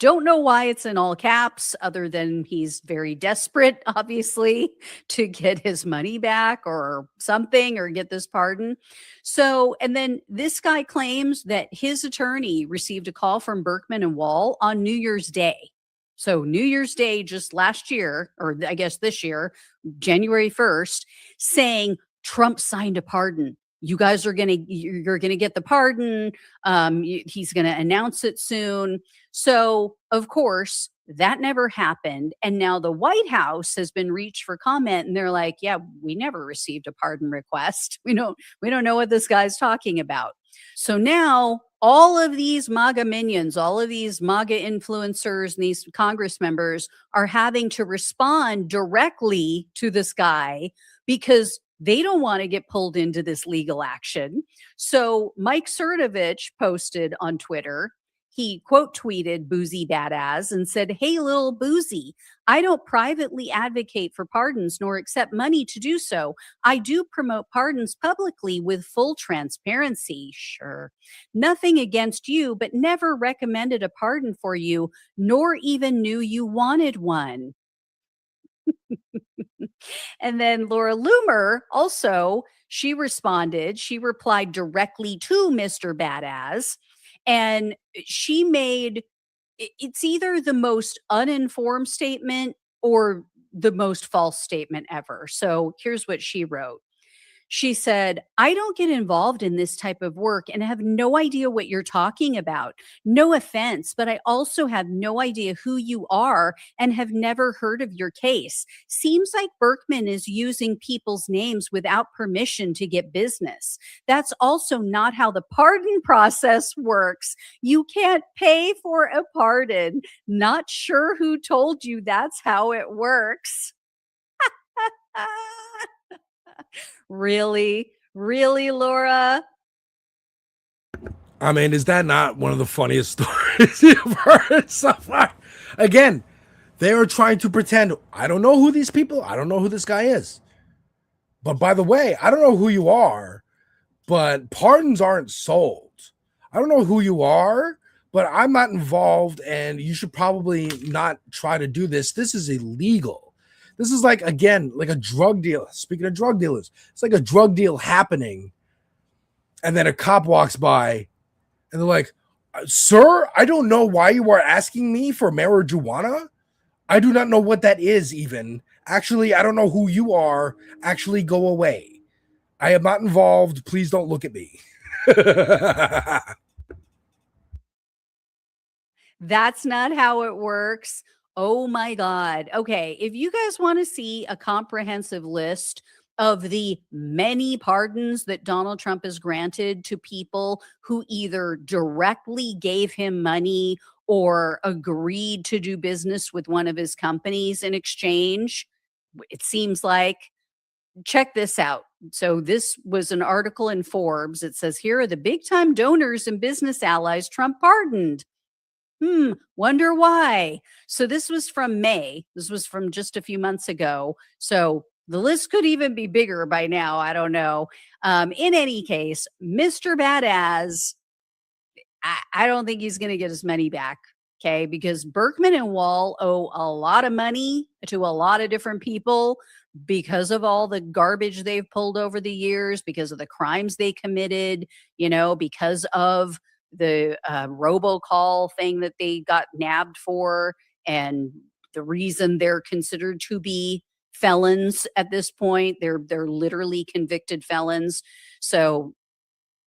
Q: Don't know why it's in all caps, other than he's very desperate, obviously, to get his money back or something, or get this pardon. So, and then this guy claims that his attorney received a call from Berkman and Wall on New Year's Day. So New Year's Day just last year, or I guess this year, January 1st, saying Trump signed a pardon. You guys are you're gonna get the pardon. He's gonna announce it soon. So of course that never happened. And now the White House has been reached for comment, and they're like, yeah, we never received a pardon request. We don't know what this guy's talking about. So now all of these MAGA minions, all of these MAGA influencers and these Congress members are having to respond directly to this guy because they don't want to get pulled into this legal action. So Mike Cernovich posted on Twitter, he quote tweeted Boozy Badass and said, hey, little Boozy, I don't privately advocate for pardons nor accept money to do so. I do promote pardons publicly with full transparency. Sure. Nothing against you, but never recommended a pardon for you, nor even knew you wanted one. And then Laura Loomer also, she replied directly to Mr. Badass, and she made, it's either the most uninformed statement or the most false statement ever. So here's what she wrote. She said, I don't get involved in this type of work and have no idea what you're talking about. No offense, but I also have no idea who you are and have never heard of your case. Seems like Berkman is using people's names without permission to get business. That's also not how the pardon process works. You can't pay for a pardon. Not sure who told you that's how it works. Really, Laura?
A: I mean, is that not one of the funniest stories you've heard so far? Again, they are trying to pretend, I don't know who these people, I don't know who this guy is. But by the way, I don't know who you are, but pardons aren't sold. I don't know who you are, but I'm not involved, and you should probably not try to do this. This is illegal. This is like, again, like a drug deal. Speaking of drug dealers, it's like a drug deal happening. And then a cop walks by and they're like, sir, I don't know why you are asking me for marijuana. I do not know what that is even. Actually, I don't know who you are. Actually, go away. I am not involved. Please don't look at me.
Q: That's not how it works. Oh my God. Okay. If you guys want to see a comprehensive list of the many pardons that Donald Trump has granted to people who either directly gave him money or agreed to do business with one of his companies in exchange, it seems like, check this out. So this was an article in Forbes. It says, here are the big time donors and business allies Trump pardoned. Wonder why. So this was from May. This was from just a few months ago. So the list could even be bigger by now. I don't know. In any case, Mr. Badass, I don't think he's going to get his money back. Okay. Because Berkman and Wall owe a lot of money to a lot of different people because of all the garbage they've pulled over the years, because of the crimes they committed, because of the robocall thing that they got nabbed for, and the reason they're considered to be felons at this point. They're literally convicted felons. So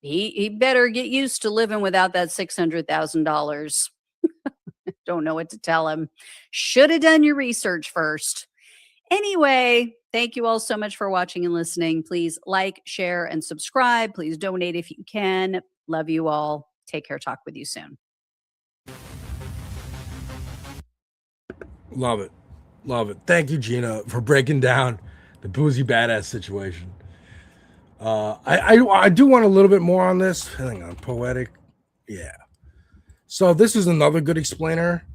Q: he better get used to living without that $600,000. Don't know what to tell him. Should have done your research first. Anyway, thank you all so much for watching and listening. Please like, share, and subscribe. Please donate if you can. Love you all. Take care. Talk with you soon.
A: Love it. Love it. Thank you, Gina, for breaking down the Boozy Badass situation. I do want a little bit more on this. Hang on. Poetic. Yeah. So this is another good explainer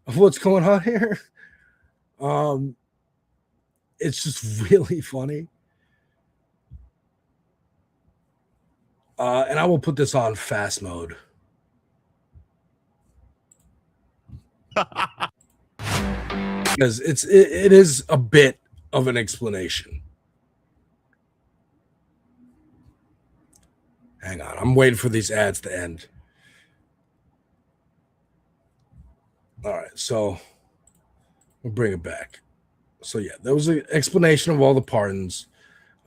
A: of what's going on here. It's just really funny. And I will put this on fast mode. Because it is a bit of an explanation. Hang on, I'm waiting for these ads to end. All right, so we'll bring it back. So yeah, there was an explanation of all the pardons.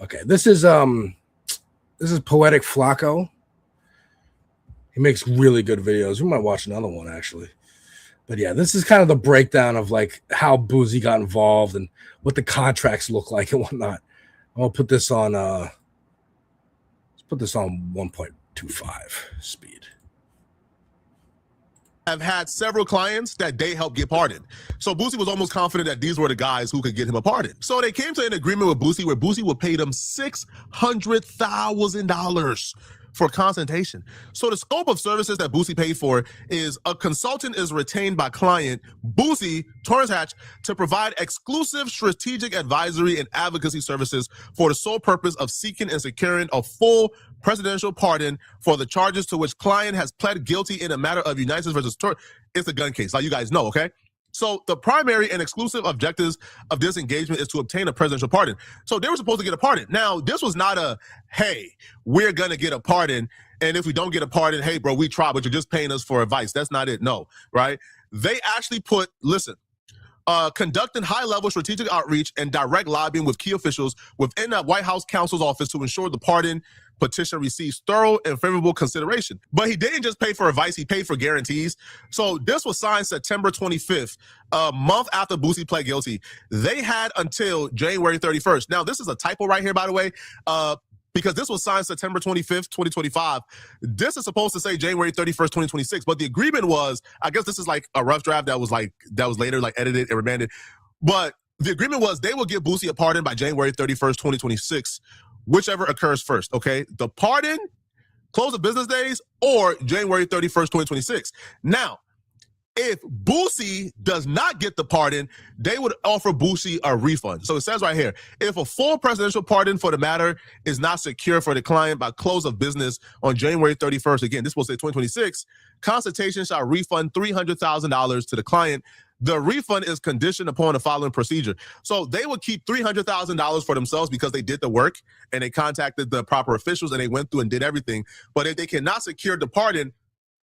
A: Okay, this is Poetic Flacco. He makes really good videos. We might watch another one actually. But yeah, this is kind of the breakdown of like how Boozy got involved and what the contracts look like and whatnot. I'm gonna put this on let's put this on 1.25 speed.
T: Have had several clients that they helped get pardoned. So Boosie was almost confident that these were the guys who could get him a pardon. So they came to an agreement with Boosie where Boosie would pay them $600,000 for consultation. So the scope of services that Boosie paid for is a consultant is retained by client Boosie, Torrance Hatch, to provide exclusive strategic advisory and advocacy services for the sole purpose of seeking and securing a full presidential pardon for the charges to which client has pled guilty in a matter of United States versus Torrance. It's a gun case, like you guys know, okay? So the primary and exclusive objectives of this engagement is to obtain a presidential pardon. So they were supposed to get a pardon. Now, this was not a, hey, we're going to get a pardon, and if we don't get a pardon, hey, bro, we tried, but you're just paying us for advice. That's not it. No, right? They actually put, listen, conducting high-level strategic outreach and direct lobbying with key officials within the White House counsel's office to ensure the pardon petition receives thorough and favorable consideration. But he didn't just pay for advice, he paid for guarantees. So this was signed September 25th, a month after Boosie pled guilty. They had until January 31st. Now, this is a typo right here, by the way, because this was signed September 25th, 2025. This is supposed to say January 31st, 2026. But the agreement was, I guess this is like a rough draft that was later like edited and remanded. But the agreement was they will give Boosie a pardon by January 31st, 2026, whichever occurs first, okay? The pardon, close of business days, or January 31st, 2026. Now, if Boosie does not get the pardon, they would offer Boosie a refund. So it says right here, if a full presidential pardon for the matter is not secure for the client by close of business on January 31st, again, this will say 2026, consultation shall refund $300,000 to the client. The refund is conditioned upon the following procedure. So they would keep $300,000 for themselves because they did the work and they contacted the proper officials and they went through and did everything. But if they cannot secure the pardon,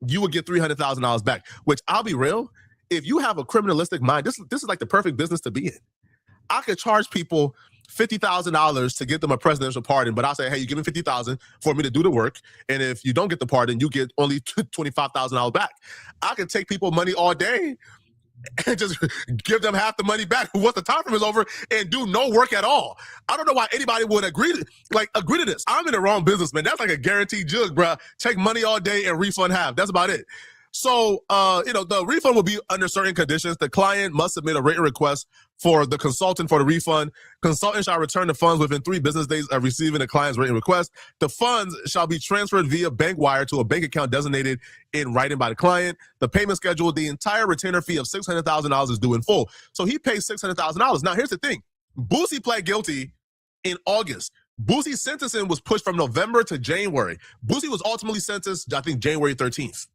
T: you would get $300,000 back, which I'll be real. If you have a criminalistic mind, this is like the perfect business to be in. I could charge people $50,000 to get them a presidential pardon, but I'll say, hey, you give me $50,000 for me to do the work. And if you don't get the pardon, you get only $25,000 back. I could take people money all day and just give them half the money back once the time frame is over and do no work at all. I don't know why anybody would agree to this. I'm in the wrong business, man. That's like a guaranteed jug, bro. Take money all day and refund half. That's about it. So, the refund will be under certain conditions. The client must submit a written request for the consultant for the refund. Consultant shall return the funds within 3 business days of receiving the client's written request. The funds shall be transferred via bank wire to a bank account designated in writing by the client. The payment schedule, the entire retainer fee of $600,000 is due in full. So he pays $600,000. Now, here's the thing. Boosie pled guilty in August. Boosie's sentencing was pushed from November to January. Boosie was ultimately sentenced, I think, January 13th.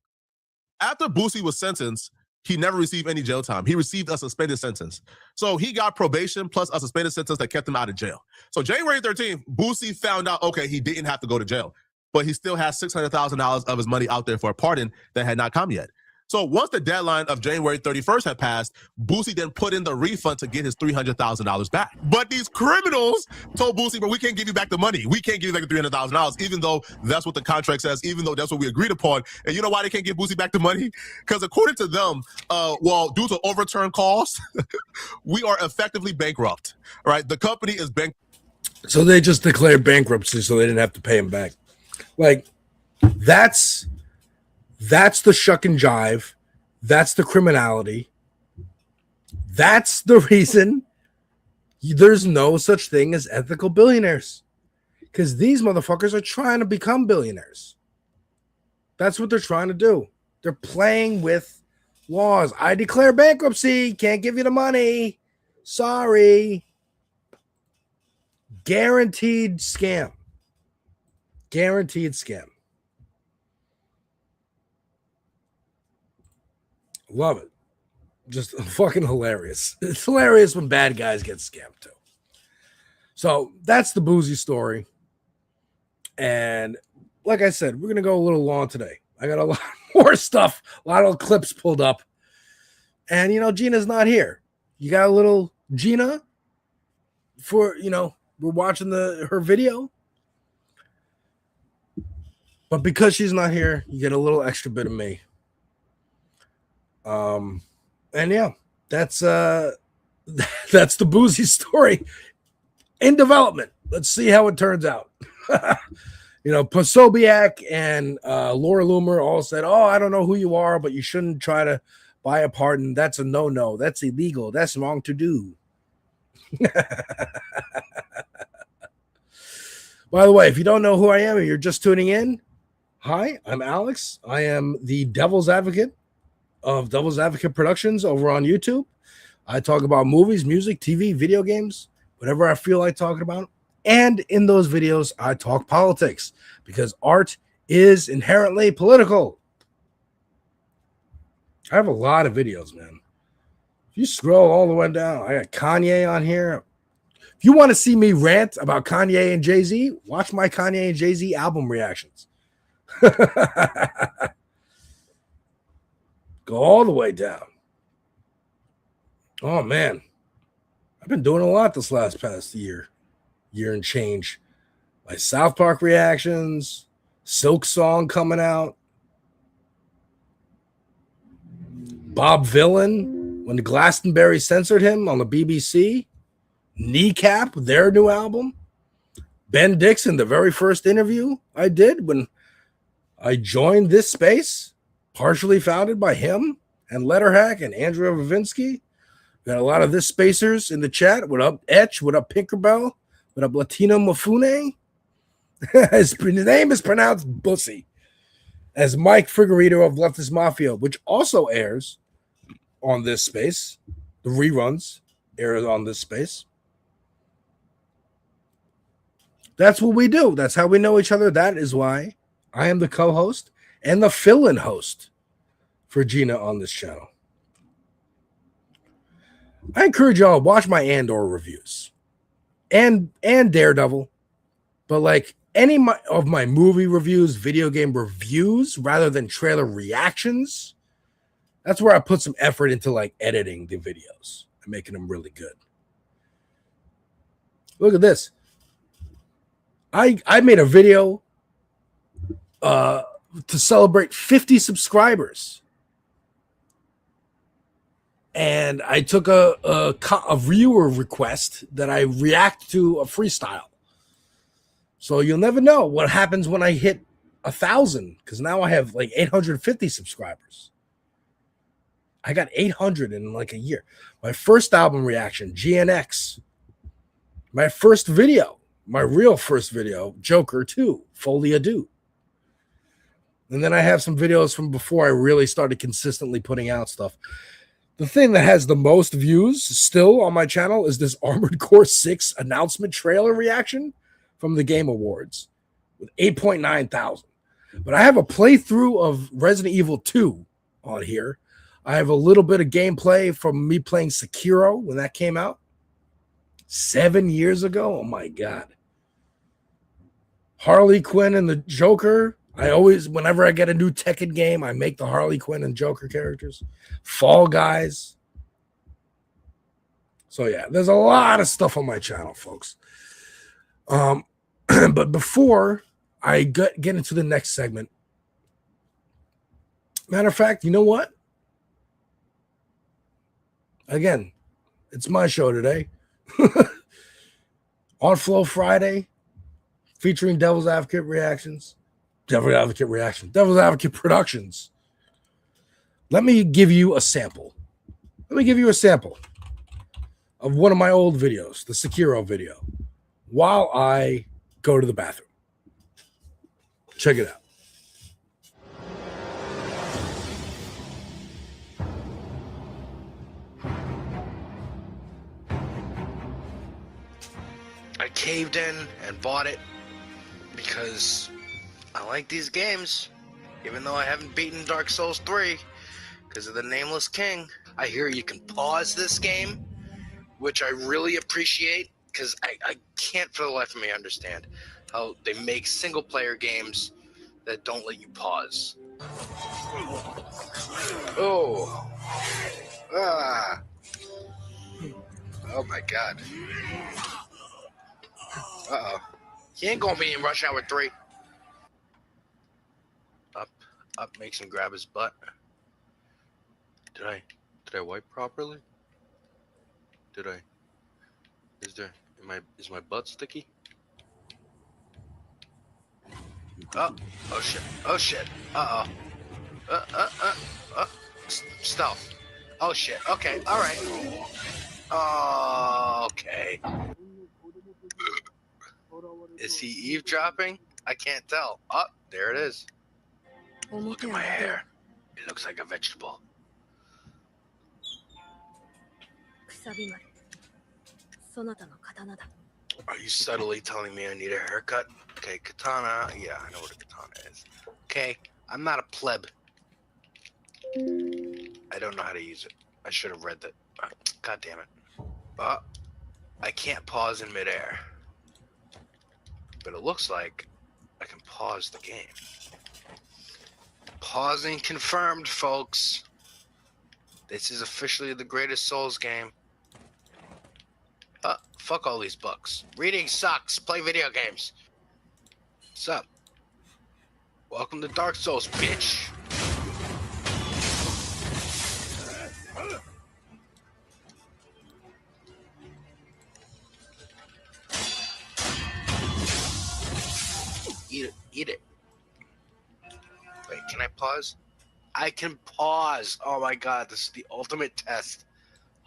T: After Boosie was sentenced, he never received any jail time. He received a suspended sentence. So he got probation plus a suspended sentence that kept him out of jail. So January 13th, Boosie found out, okay, he didn't have to go to jail, but he still has $600,000 of his money out there for a pardon that had not come yet. So once the deadline of January 31st had passed, Boosie then put in the refund to get his $300,000 back. But these criminals told Boosie, but we can't give you back the money. We can't give you back the $300,000, even though that's what the contract says, even though that's what we agreed upon. And you know why they can't give Boosie back the money? Because according to them, due to overturned costs, we are effectively bankrupt, right? The company is bankrupt.
A: So they just declared bankruptcy so they didn't have to pay him back. Like, that's the shuck and jive. That's the criminality. That's the reason there's no such thing as ethical billionaires. Because these motherfuckers are trying to become billionaires. That's what they're trying to do. They're playing with laws. I declare bankruptcy. Can't give you the money. Sorry. Guaranteed scam. Guaranteed scam. Love it. Just fucking hilarious. It's hilarious when bad guys get scammed too. So that's the Boosie story. And like I said, we're going to go a little long today. I got a lot more stuff, a lot of clips pulled up. And, Gina's not here. You got a little Gina for, we're watching her video. But because she's not here, you get a little extra bit of me. And yeah, that's the Boosie story in development. Let's see how it turns out. Posobiec and Laura Loomer all said, "Oh, I don't know who you are, but you shouldn't try to buy a pardon. That's a no-no. That's illegal. That's wrong to do." By the way, if you don't know who I am and you're just tuning in, hi, I'm Alex. I am the Devil's Advocate of Devil's Advocate Productions over on YouTube. I talk about movies, music, TV, video games, whatever I feel like talking about. And in those videos, I talk politics because art is inherently political. I have a lot of videos, man. If you scroll all the way down, I got Kanye on here. If you want to see me rant about Kanye and Jay-Z, watch my Kanye and Jay-Z album reactions. Go all the way down. Oh, man. I've been doing a lot this past year and change. My South Park reactions, Silk Song coming out, Bob Vylan, when Glastonbury censored him on the BBC, Kneecap, their new album, Ben Dixon, the very first interview I did when I joined this space, partially founded by him and Letterhack and Andrea Ravinsky. Got a lot of this spacers in the chat. What up, Etch? What up, Pinkerbell? What up, Latino Mafune? His name is pronounced Bussy. As Mike Figueredo of Leftist Mafia, which also airs on this space. The reruns air on this space. That's what we do. That's how we know each other. That is why I am the co-host and the fill-in host for Gina on this channel. I encourage y'all to watch my Andor reviews and Daredevil, but like any of my movie reviews, video game reviews, rather than trailer reactions, that's where I put some effort into like editing the videos and making them really good. Look at this. I made a video to celebrate 50 subscribers. And I took a viewer request that I react to a freestyle. So you'll never know what happens when I hit 1,000, because now I have like 850 subscribers. I got 800 in like a year. My first album reaction, GNX. My first video, my real first video, Joker 2, Folie à Deux. And then I have some videos from before I really started consistently putting out stuff. The thing that has the most views still on my channel is this Armored Core 6 announcement trailer reaction from the Game Awards with 8.9 thousand. But I have a playthrough of Resident Evil 2 on here. I have a little bit of gameplay from me playing Sekiro when that came out 7 years ago. Oh my God. Harley Quinn and the Joker. I always, whenever I get a new Tekken game, I make the Harley Quinn and Joker characters. Fall Guys. So yeah, there's a lot of stuff on my channel, folks. But before I get into the next segment, matter of fact, you know what? Again, it's my show today. On Flow Friday, featuring Devil's Advocate reactions. Devil's Advocate Productions. Let me give you a sample. Let me give you a sample of one of my old videos, the Sekiro video, while I go to the bathroom. Check it out.
U: I caved in and bought it because I like these games, even though I haven't beaten Dark Souls 3 because of the Nameless King. I hear you can pause this game, which I really appreciate because I can't for the life of me understand how they make single-player games that don't let you pause. Oh. Ah. Oh my God. Uh-oh. He ain't gonna be in Rush Hour 3. Up makes him grab his butt. Did I wipe properly? Did I? Is my butt sticky? Oh shit. Oh shit. Uh-oh. Stealth. Oh shit. Okay, alright. Okay. Is he eavesdropping? I can't tell. Oh, there it is. Look at my hair. It looks like a vegetable. Are you subtly telling me I need a haircut? Okay, katana. Yeah, I know what a katana is. Okay, I'm not a pleb. I don't know how to use it. I should have read that. God damn it. I can't pause in midair. But it looks like I can pause the game. Pausing confirmed, folks. This is officially the greatest Souls game. Fuck all these books. Reading sucks. Play video games. What's up? Welcome to Dark Souls, bitch. Eat it. Eat it. Wait, can I pause? I can pause. Oh my God, this is the ultimate test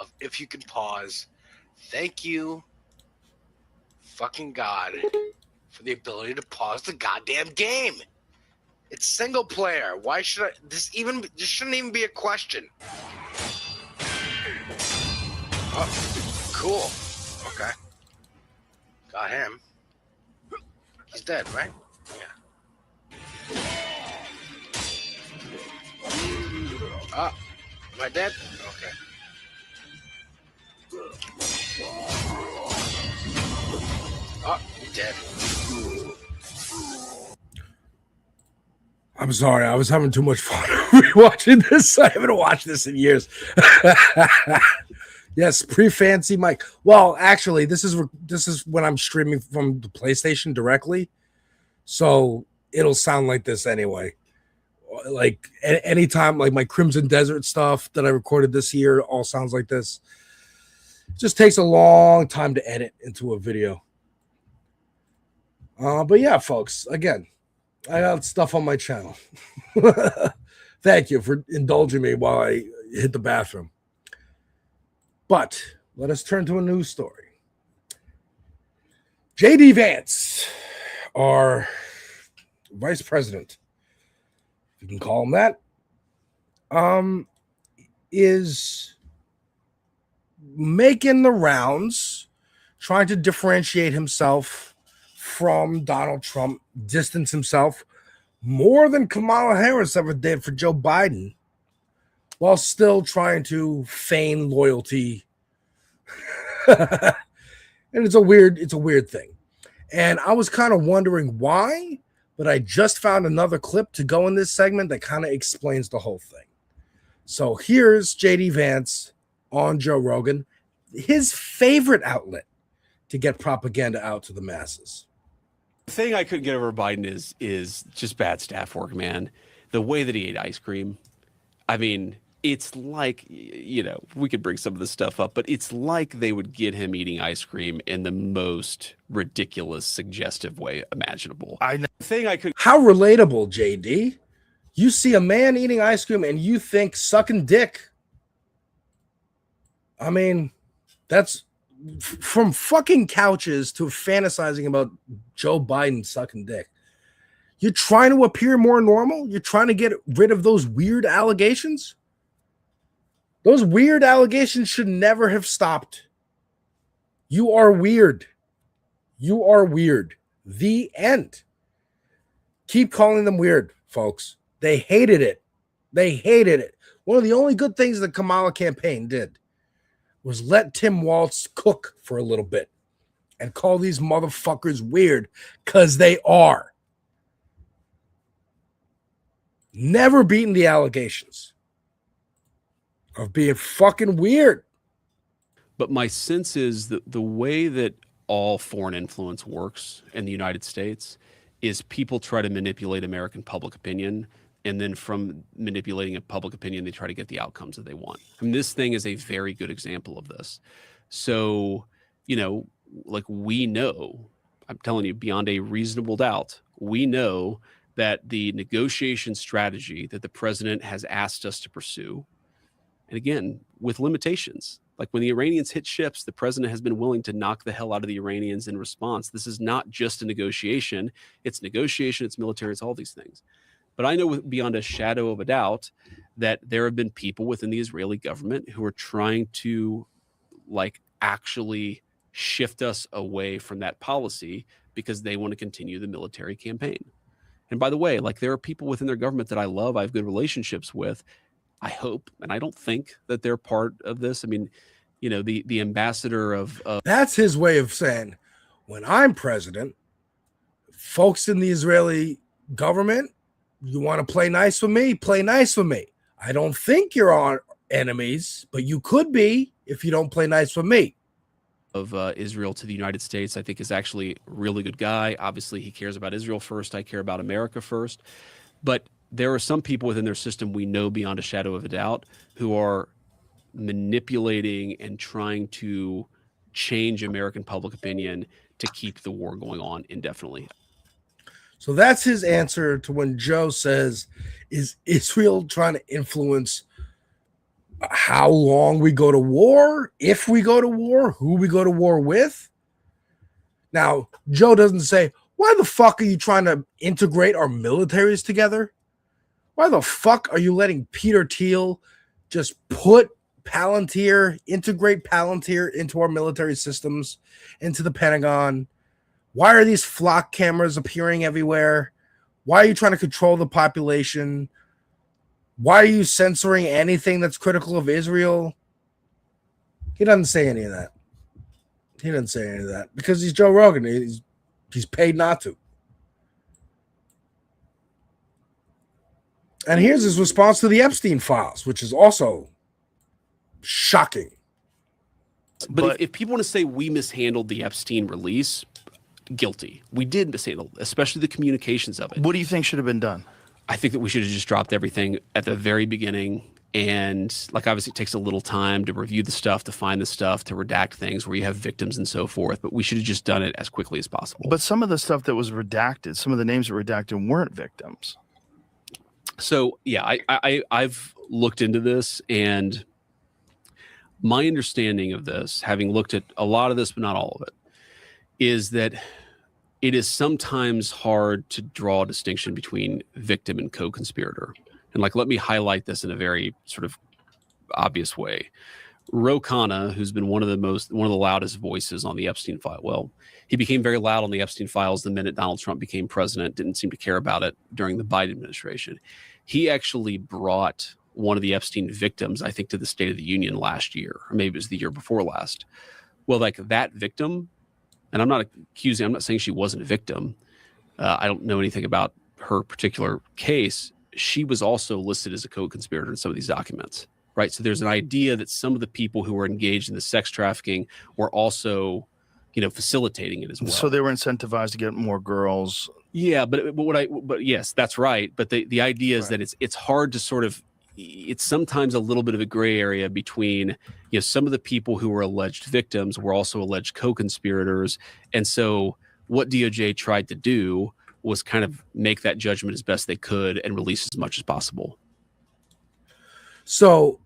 U: of if you can pause. Thank you, fucking God, for the ability to pause the goddamn game. It's single player. Why should I? This shouldn't even be a question. Oh, cool. Okay. Got him. He's dead, right? Yeah. Am I dead? Okay. Dead.
A: I'm sorry, I was having too much fun rewatching this. I haven't watched this in years. Yes, pre-fancy mic. Well, actually, this is when I'm streaming from the PlayStation directly, so it'll sound like this anyway. Like anytime, like my Crimson Desert stuff that I recorded this year, all sounds like this. It just takes a long time to edit into a video. But yeah, folks, again, I got stuff on my channel. Thank you for indulging me while I hit the bathroom. But let us turn to a news story. J.D. Vance, our vice president, if you can call him that, is making the rounds, trying to differentiate himself from Donald Trump, distance himself more than Kamala Harris ever did for Joe Biden, while still trying to feign loyalty. And it's a weird thing. And I was kind of wondering why, but I just found another clip to go in this segment that kind of explains the whole thing. So here's J.D. Vance on Joe Rogan, his favorite outlet to get propaganda out to the masses.
B: The thing I couldn't get over Biden is just bad staff work, man. The way that he ate ice cream. I mean, it's like, you know, we could bring some of this stuff up, but it's like they would get him eating ice cream in the most ridiculous, suggestive way imaginable. How
A: relatable, JD. You see a man eating ice cream and you think sucking dick. I mean, that's from fucking couches to fantasizing about Joe Biden sucking dick. You're trying to appear more normal? You're trying to get rid of those weird allegations? Those weird allegations should never have stopped. You are weird. You are weird. The end. Keep calling them weird, folks. They hated it. They hated it. One of the only good things the Kamala campaign did was let Tim Walz cook for a little bit and call these motherfuckers weird, because they are. Never beaten the allegations of being fucking weird.
B: But my sense is that the way that all foreign influence works in the United States is people try to manipulate American public opinion, and then from manipulating a public opinion, they try to get the outcomes that they want. I mean, this thing is a very good example of this. So, you know, like, we know, I'm telling you, beyond a reasonable doubt, we know that the negotiation strategy that the president has asked us to pursue, and again, with limitations, like when the Iranians hit ships, the president has been willing to knock the hell out of the Iranians in response. This is not just a negotiation. It's negotiation, it's military, it's all these things. But I know beyond a shadow of a doubt that there have been people within the Israeli government who are trying to, like, actually shift us away from that policy because they want to continue the military campaign. And by the way, like, there are people within their government that I love, I have good relationships with. I hope, and I don't think that they're part of this. I mean, you know, the ambassador of
A: that's his way of saying, when I'm president, folks in the Israeli government, you want to play nice with me? Play nice with me. I don't think you're our enemies, but you could be if you don't play nice with me.
B: Of Israel to the United States, I think is actually a really good guy. Obviously, he cares about Israel first. I care about America first. But there are some people within their system we know beyond a shadow of a doubt who are manipulating and trying to change American public opinion to keep the war going on indefinitely.
A: So that's his answer to when Joe says, is Israel trying to influence how long we go to war, if we go to war, who we go to war with? Now, Joe doesn't say, why the fuck are you trying to integrate our militaries together? Why the fuck are you letting Peter Thiel just put Palantir, integrate Palantir into our military systems, into the Pentagon? Why are these flock cameras appearing everywhere? Why are you trying to control the population? Why are you censoring anything that's critical of Israel? He doesn't say any of that. He doesn't say any of that because he's Joe Rogan. He's paid not to. And here's his response to the Epstein files, which is also shocking.
B: But if people want to say we mishandled the Epstein release, guilty. We did mishandle, especially the communications of it.
V: What do you think should have been done?
B: I think that we should have just dropped everything at the very beginning. And, like, obviously it takes a little time to review the stuff, to find the stuff, to redact things where you have victims and so forth. But we should have just done it as quickly as possible.
V: But some of the stuff that was redacted, some of the names that were redacted weren't victims.
B: So, yeah, I've looked into this, and my understanding of this, having looked at a lot of this, but not all of it, is that it is sometimes hard to draw a distinction between victim and co-conspirator. And like, let me highlight this in a very sort of obvious way. Ro Khanna, who's been one of the loudest voices on the Epstein file. Well, he became very loud on the Epstein files the minute Donald Trump became president, didn't seem to care about it during the Biden administration. He actually brought one of the Epstein victims, I think, to the State of the Union last year, or maybe it was the year before last. Well, like that victim, and I'm not saying she wasn't a victim. I don't know anything about her particular case. She was also listed as a co-conspirator in some of these documents, right? So there's an idea that some of the people who were engaged in the sex trafficking were also, facilitating it as well.
V: So they were incentivized to get more girls.
B: Yeah, but yes, that's right. But the idea is that it's hard to sort of, it's sometimes a little bit of a gray area between, some of the people who were alleged victims were also alleged co-conspirators. And so what DOJ tried to do was kind of make that judgment as best they could and release as much as possible.
A: So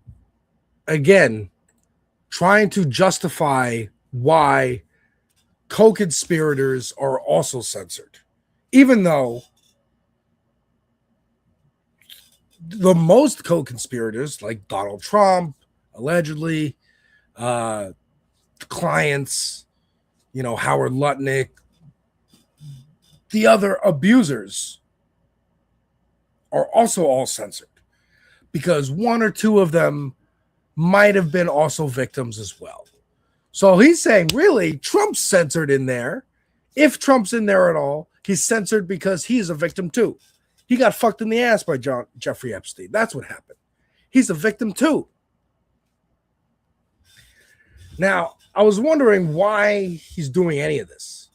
A: again, trying to justify why co-conspirators are also censored, even though the most co-conspirators, like Donald Trump, allegedly, clients, Howard Lutnick, the other abusers are also all censored because one or two of them might have been also victims as well. So he's saying, really, Trump's censored in there. If Trump's in there at all, he's censored because he's a victim too. He got fucked in the ass by Jeffrey Epstein. That's what happened. He's a victim too. Now, I was wondering why he's doing any of this.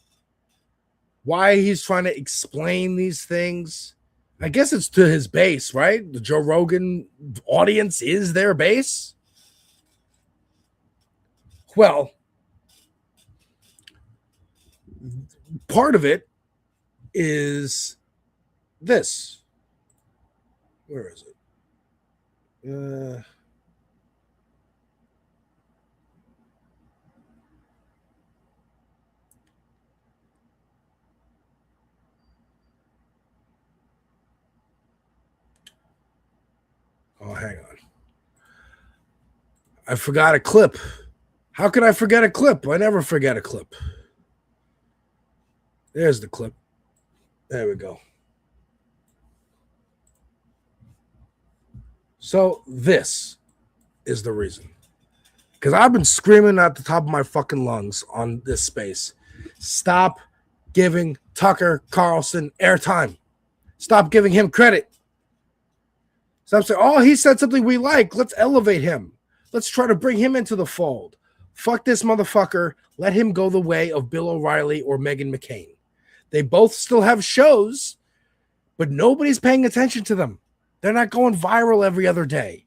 A: Why he's trying to explain these things. I guess it's to his base, right? The Joe Rogan audience is their base. Well, part of it is this. Where is it? Oh, hang on. I forgot a clip. How could I forget a clip? I never forget a clip. There's the clip. There we go. So this is the reason. Because I've been screaming at the top of my fucking lungs on this space. Stop giving Tucker Carlson airtime. Stop giving him credit. Stop saying, oh, he said something we like. Let's elevate him. Let's try to bring him into the fold. Fuck this motherfucker. Let him go the way of Bill O'Reilly or Meghan McCain. They both still have shows, but nobody's paying attention to them. They're not going viral every other day.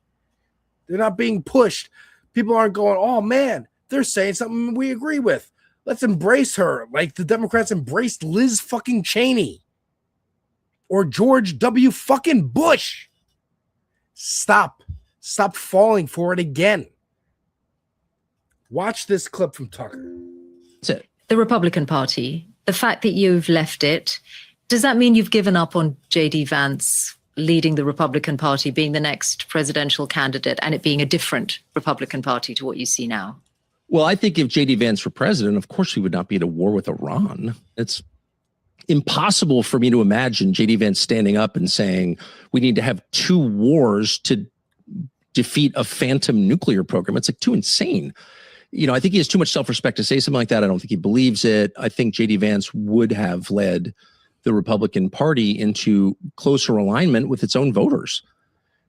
A: They're not being pushed. People aren't going, oh, man, they're saying something we agree with. Let's embrace her like the Democrats embraced Liz fucking Cheney or George W. fucking Bush. Stop. Stop falling for it again. Watch this clip from Tucker.
C: So the Republican Party, the fact that you've left it, does that mean you've given up on J.D. Vance leading the Republican Party, being the next presidential candidate, and it being a different Republican Party to what you see now?
D: Well, I think if J.D. Vance were president, of course we would not be at a war with Iran. It's impossible for me to imagine J.D. Vance standing up and saying we need to have two wars to defeat a phantom nuclear program. It's like too insane. I think he has too much self-respect to say something like that. I don't think he believes it. I think J.D. Vance would have led the Republican Party into closer alignment with its own voters.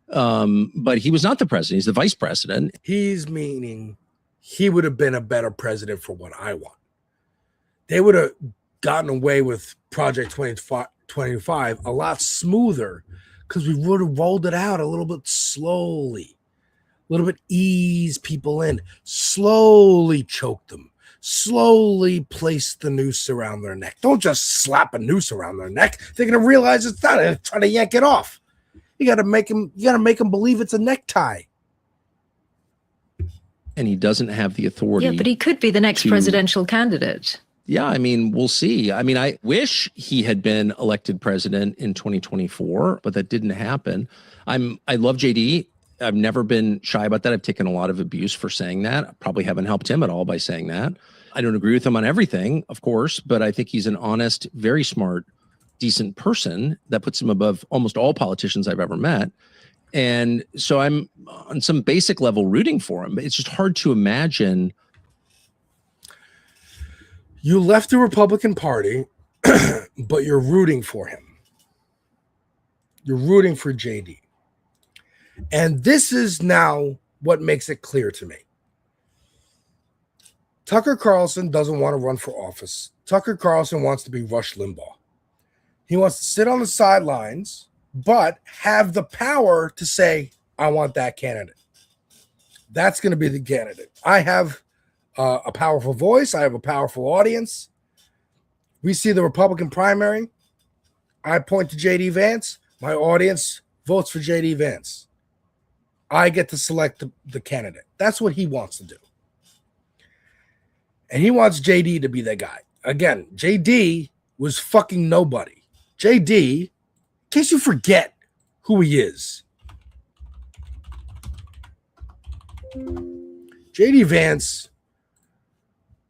D: But he was not the president. He's the vice president.
A: He's meaning he would have been a better president for what I want. They would have gotten away with Project 2025 a lot smoother because we would have rolled it out a little bit slowly. A little bit ease people in, slowly choke them, slowly place the noose around their neck. Don't just slap a noose around their neck. They're going to realize it's not and try to yank it off. You got to make him believe it's a necktie.
D: And he doesn't have the authority.
C: Yeah, but he could be the next presidential candidate.
D: Yeah, I mean, we'll see. I mean, I wish he had been elected president in 2024, but that didn't happen. I love JD. I've never been shy about that. I've taken a lot of abuse for saying that. I probably haven't helped him at all by saying that. I don't agree with him on everything, of course, but I think he's an honest, very smart, decent person that puts him above almost all politicians I've ever met. And so I'm on some basic level rooting for him, but it's just hard to imagine.
A: You left the Republican Party, but you're rooting for him. You're rooting for JD. And this is now what makes it clear to me. Tucker Carlson doesn't want to run for office. Tucker Carlson wants to be Rush Limbaugh. He wants to sit on the sidelines, but have the power to say, I want that candidate. That's going to be the candidate. I have a powerful voice. I have a powerful audience. We see the Republican primary. I point to J.D. Vance. My audience votes for J.D. Vance. I get to select the candidate. That's what he wants to do. And he wants JD to be that guy. Again, JD was fucking nobody. JD, in case you forget who he is, JD Vance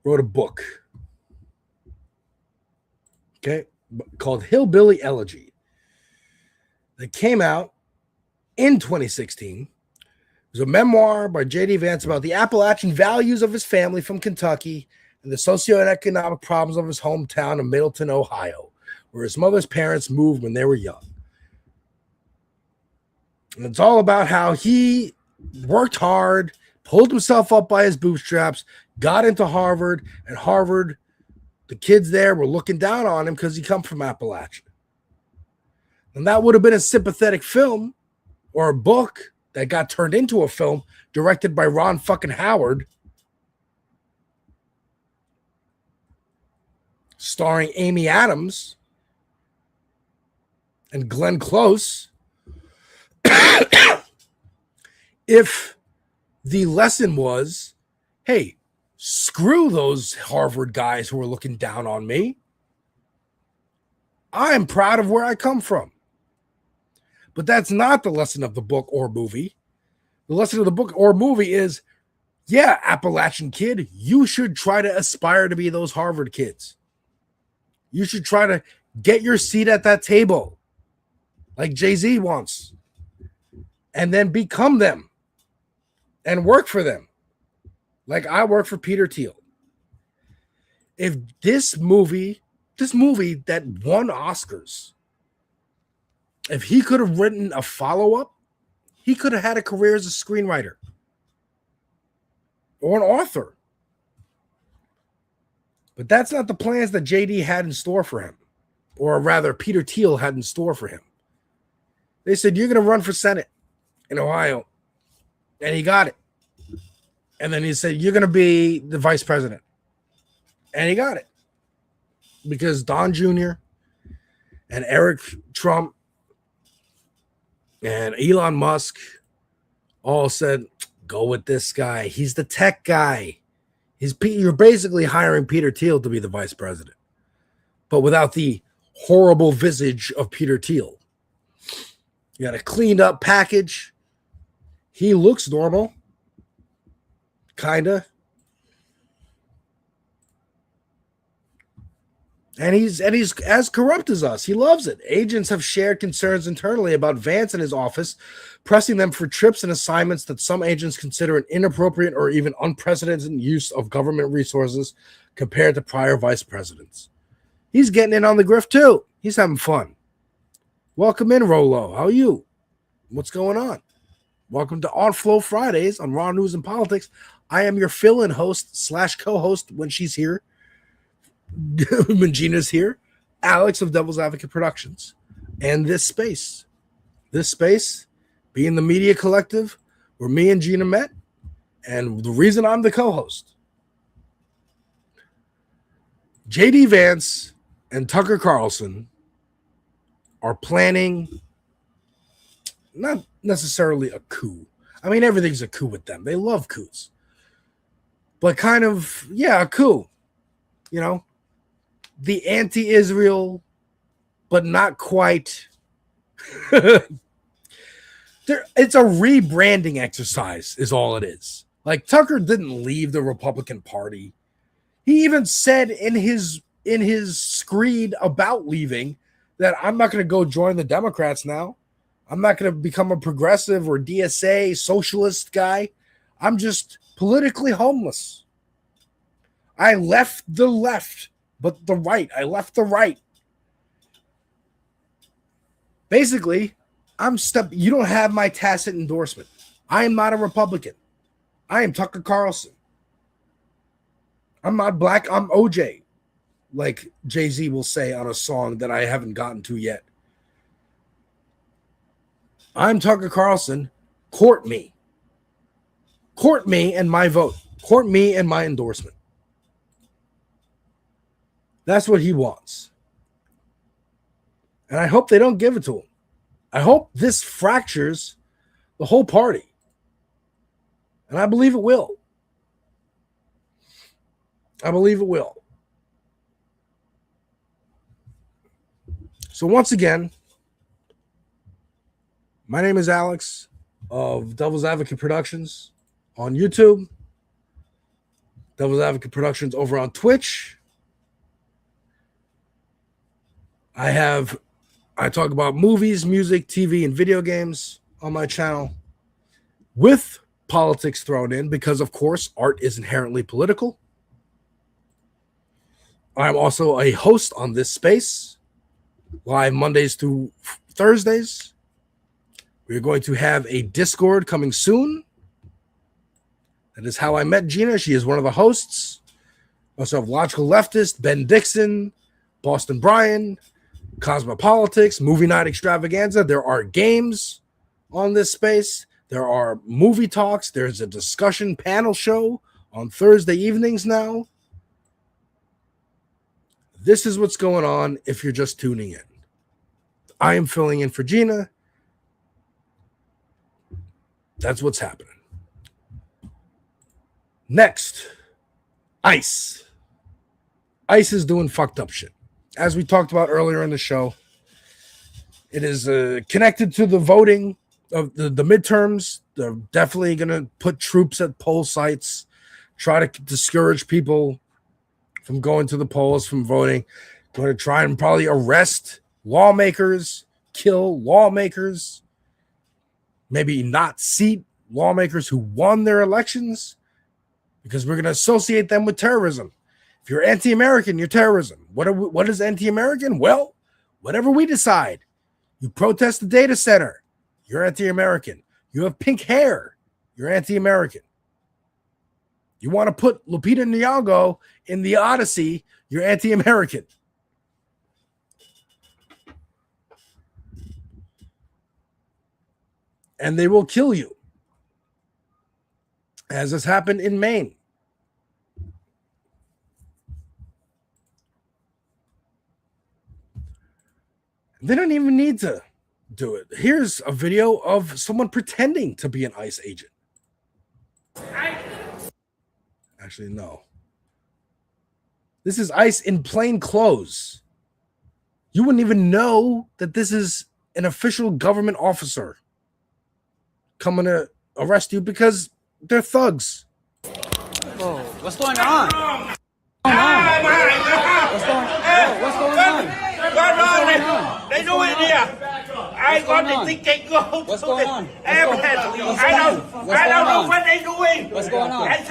A: wrote a book, okay, called Hillbilly Elegy that came out in 2016. It was a memoir by J.D. Vance about the Appalachian values of his family from Kentucky and the socioeconomic problems of his hometown of Middleton, Ohio, where his mother's parents moved when they were young. And it's all about how he worked hard, pulled himself up by his bootstraps, got into Harvard, and Harvard, the kids there were looking down on him because he come from Appalachia. And that would have been a sympathetic film or a book that got turned into a film directed by Ron fucking Howard, starring Amy Adams and Glenn Close. If the lesson was, hey, screw those Harvard guys who are looking down on me. I'm proud of where I come from. But that's not the lesson of the book or movie. The lesson of the book or movie is, yeah, Appalachian kid, you should try to aspire to be those Harvard kids. You should try to get your seat at that table like Jay-Z wants, and then become them and work for them like I work for Peter Thiel. If this movie that won Oscars, if he could have written a follow-up, he could have had a career as a screenwriter or an author. But that's not the plans that JD had in store for him, or rather Peter Thiel had in store for him. They said, you're going to run for Senate in Ohio. And he got it. And then he said, you're going to be the vice president. And he got it. Because Don Jr. and Eric Trump and Elon Musk all said, go with this guy. He's the tech guy. You're basically hiring Peter Thiel to be the vice president, but without the horrible visage of Peter Thiel. You got a cleaned up package. He looks normal. Kinda. And he's as corrupt as us. He loves it. Agents have shared concerns internally about Vance and his office, pressing them for trips and assignments that some agents consider an inappropriate or even unprecedented use of government resources compared to prior vice presidents. He's getting in on the grift too. He's having fun. Welcome in, Rolo. How are you? What's going on? Welcome to On Flow Fridays on Raw News and Politics. I am your fill-in host / co-host when she's here. When Gina's here, Alex of Devil's Advocate Productions, and this space being the media collective where me and Gina met, and the reason I'm the co-host. JD Vance and Tucker Carlson are planning not necessarily a coup. I mean, everything's a coup with them. They love coups. But kind of, yeah, a coup. You know, the anti-Israel, but not quite. It's a rebranding exercise is all it is. Like, Tucker didn't leave the Republican Party. He even said in his screed about leaving that I'm not going to go join the Democrats now. I'm not going to become a progressive or DSA socialist guy. I'm just politically homeless. I left the left, but the right. I left the right. Basically, you don't have my tacit endorsement. I am not a Republican. I am Tucker Carlson. I'm not black. I'm OJ, like Jay-Z will say on a song that I haven't gotten to yet. I'm Tucker Carlson. Court me. Court me and my vote. Court me and my endorsement. That's what he wants. And I hope they don't give it to him. I hope this fractures the whole party. And I believe it will. I believe it will. So once again, my name is Alex of Devil's Advocate Productions on YouTube. Devil's Advocate Productions over on Twitch. I talk about movies, music, TV, and video games on my channel with politics thrown in because, of course, art is inherently political. I'm also a host on this space, live Mondays through Thursdays. We're going to have a Discord coming soon. That is how I met Gina. She is one of the hosts. Also have Logical Leftist, Ben Dixon, Boston Brian, Cosmopolitics, Movie Night Extravaganza. There are games on this space. There are movie talks. There's a discussion panel show on Thursday evenings now. This is what's going on if you're just tuning in. I am filling in for Gina. That's what's happening. Next, ICE. ICE is doing fucked up shit. As we talked about earlier in the show, it is connected to the voting of the midterms. They're definitely going to put troops at poll sites, try to discourage people from going to the polls, from voting. Going to try and probably arrest lawmakers, kill lawmakers, maybe not seat lawmakers who won their elections, because we're going to associate them with terrorism. If you're anti-American, you're terrorism. What is anti-American? Well, whatever we decide. You protest the data center, you're anti-American. You have pink hair, you're anti-American. You want to put Lupita Nyong'o in the Odyssey, you're anti-American. And they will kill you, as has happened in Maine. They don't even need to do it. Here's a video of someone pretending to be an ICE agent. Actually, no. This is ICE in plain clothes. You wouldn't even know that this is an official government officer coming to arrest you because they're thugs.
E: Whoa, what's going on? What's going on?
F: They do it here. I got to think they go
E: What's
F: to
E: going
F: the
E: on?
F: ambulance. I don't know what they're doing.
E: What's going on?
F: I don't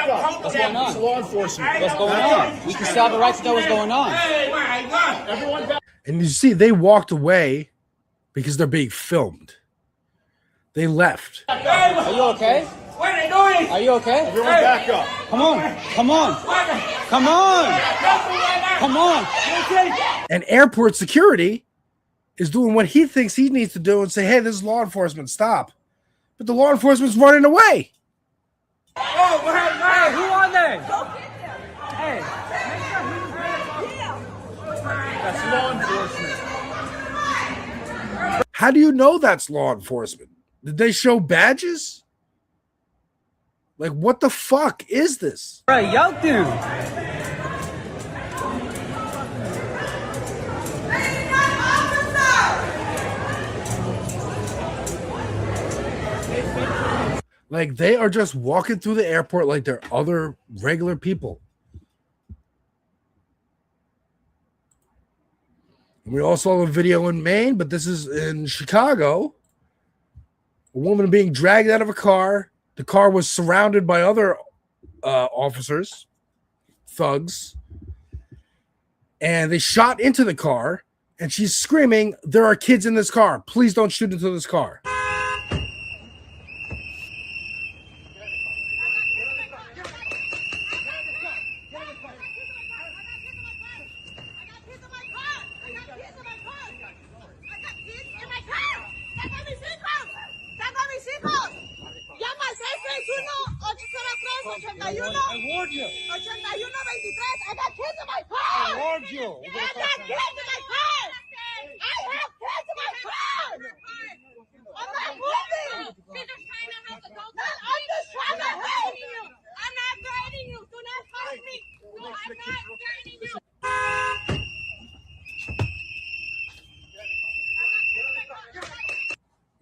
F: talk
E: What's
F: to them.
E: going on?
F: Law enforcement.
E: What's going on? We can still have the right to know what's going on.
F: Hey, my God. Everyone back.
A: And you see, they walked away because they're being filmed. They left.
E: Are you okay?
F: What are they doing?
E: Are you okay?
F: Everyone back up.
E: Come on. Come on. Come on. Come on.
A: And airport security is doing what he thinks he needs to do and say, hey, this is law enforcement, stop. But the law enforcement's running away.
F: Oh,
E: hey, who are they? Hey.
F: That's law enforcement.
A: How do you know that's law enforcement? Did they show badges? Like, what the fuck is this?
E: Right, y'all do.
A: Like, they are just walking through the airport like they're other regular people. We also have a video in Maine, but this is in Chicago. A woman being dragged out of a car. The car was surrounded by other officers, thugs, and they shot into the car, and she's screaming, "There are kids in this car. Please don't shoot into this car."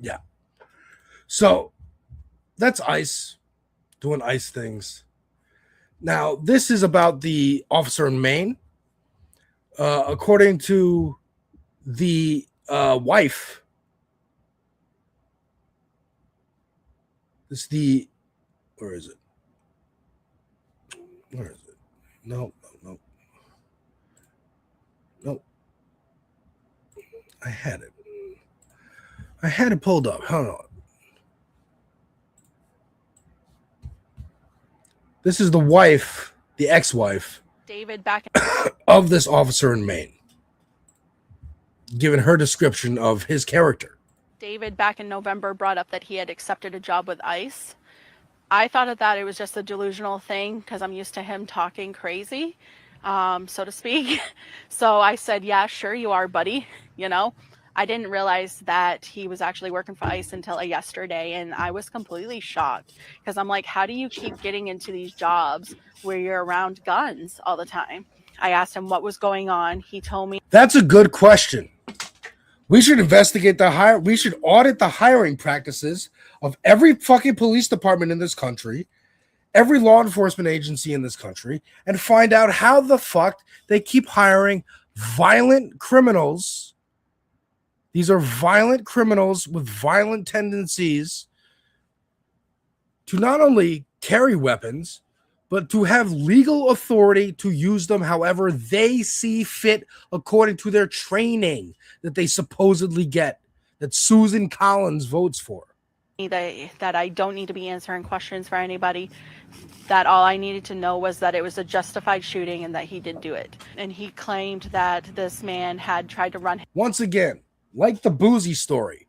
A: Yeah. So that's ICE doing ICE things. Now, this is about the officer in Maine. According to the wife, where is it? Where is it? No. I had it pulled up. Hold on. This is the wife, the ex-wife,
H: David back
A: of this officer in Maine, giving her description of his character.
H: David back in November brought up that he had accepted a job with ICE. I thought that it was just a delusional thing because I'm used to him talking crazy, so to speak. So I said, yeah, sure you are, buddy. You know, I didn't realize that he was actually working for ICE until yesterday, and I was completely shocked because I'm like, how do you keep getting into these jobs where you're around guns all the time? I asked him what was going on. He told me.
A: That's a good question. We should investigate we should audit the hiring practices of every fucking police department in this country, every law enforcement agency in this country, and find out how the fuck they keep hiring violent criminals. These are violent criminals with violent tendencies to not only carry weapons, but to have legal authority to use them however they see fit according to their training that they supposedly get, that Susan Collins votes for.
H: That I don't need to be answering questions for anybody, that all I needed to know was that it was a justified shooting and that he did do it. And he claimed that this man had tried to run.
A: Once again, like the Boozy story,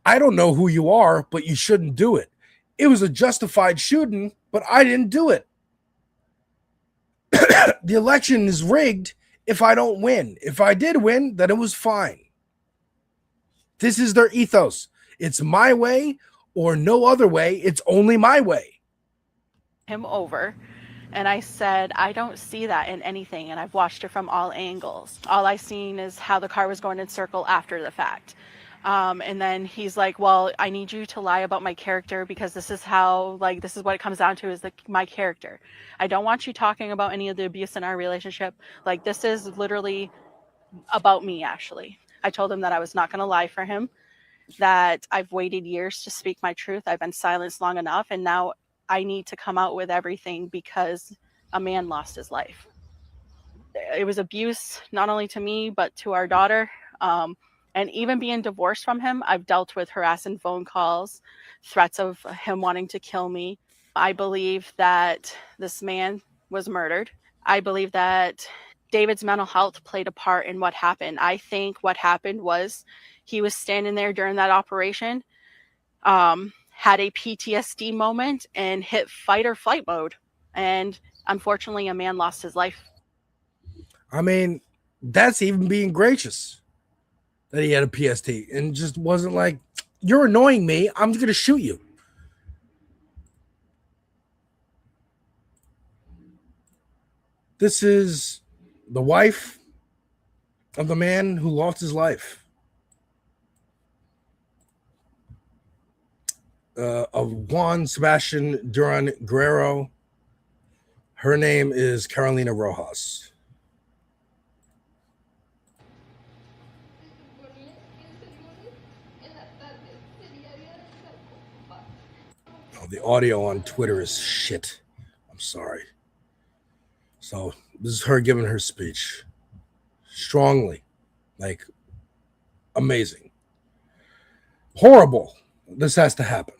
A: I don't know who you are, but you shouldn't do it. It was a justified shooting, but I didn't do it. The election is rigged if I don't win. If I did win, then it was fine. This is their ethos. It's my way or no other way. It's only my way.
H: Him over. And I said, I don't see that in anything. And I've watched it from all angles. All I seen is how the car was going in circle after the fact. And then he's like, well, I need you to lie about my character because this is how, like, this is what it comes down to is my character. I don't want you talking about any of the abuse in our relationship. Like, this is literally about me, actually. I told him that I was not going to lie for him, that I've waited years to speak my truth. I've been silenced long enough. And now I need to come out with everything because a man lost his life. It was abuse, not only to me, but to our daughter. And even being divorced from him, I've dealt with harassing phone calls, threats of him wanting to kill me. I believe that this man was murdered. I believe that David's mental health played a part in what happened. I think what happened was he was standing there during that operation, had a PTSD moment and hit fight or flight mode. And unfortunately, a man lost his life.
A: I mean, that's even being gracious. that he had a PST and just wasn't like, you're annoying me, I'm going to shoot you. This is the wife of the man who lost his life. Of Juan Sebastian Duran Guerrero. Her name is Carolina Rojas. Oh, the audio on Twitter is shit. I'm sorry. So this is her giving her speech. Strongly. Like, amazing. Horrible. This has to happen.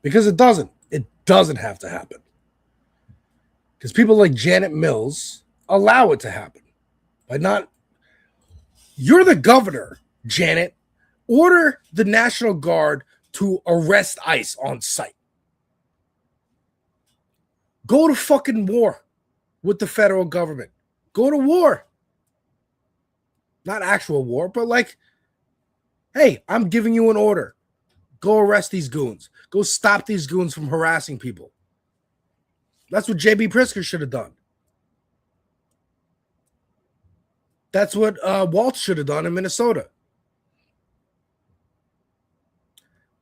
A: Because it doesn't. It doesn't have to happen. Because people like Janet Mills allow it to happen. By not... You're the governor, Janet. Order the National Guard to arrest ICE on site. Go to fucking war with the federal government. Go to war. Not actual war, but like, hey, I'm giving you an order. Go arrest these goons. Go stop these goons from harassing people. That's what J.B. Pritzker should have done. That's what Waltz should have done in Minnesota.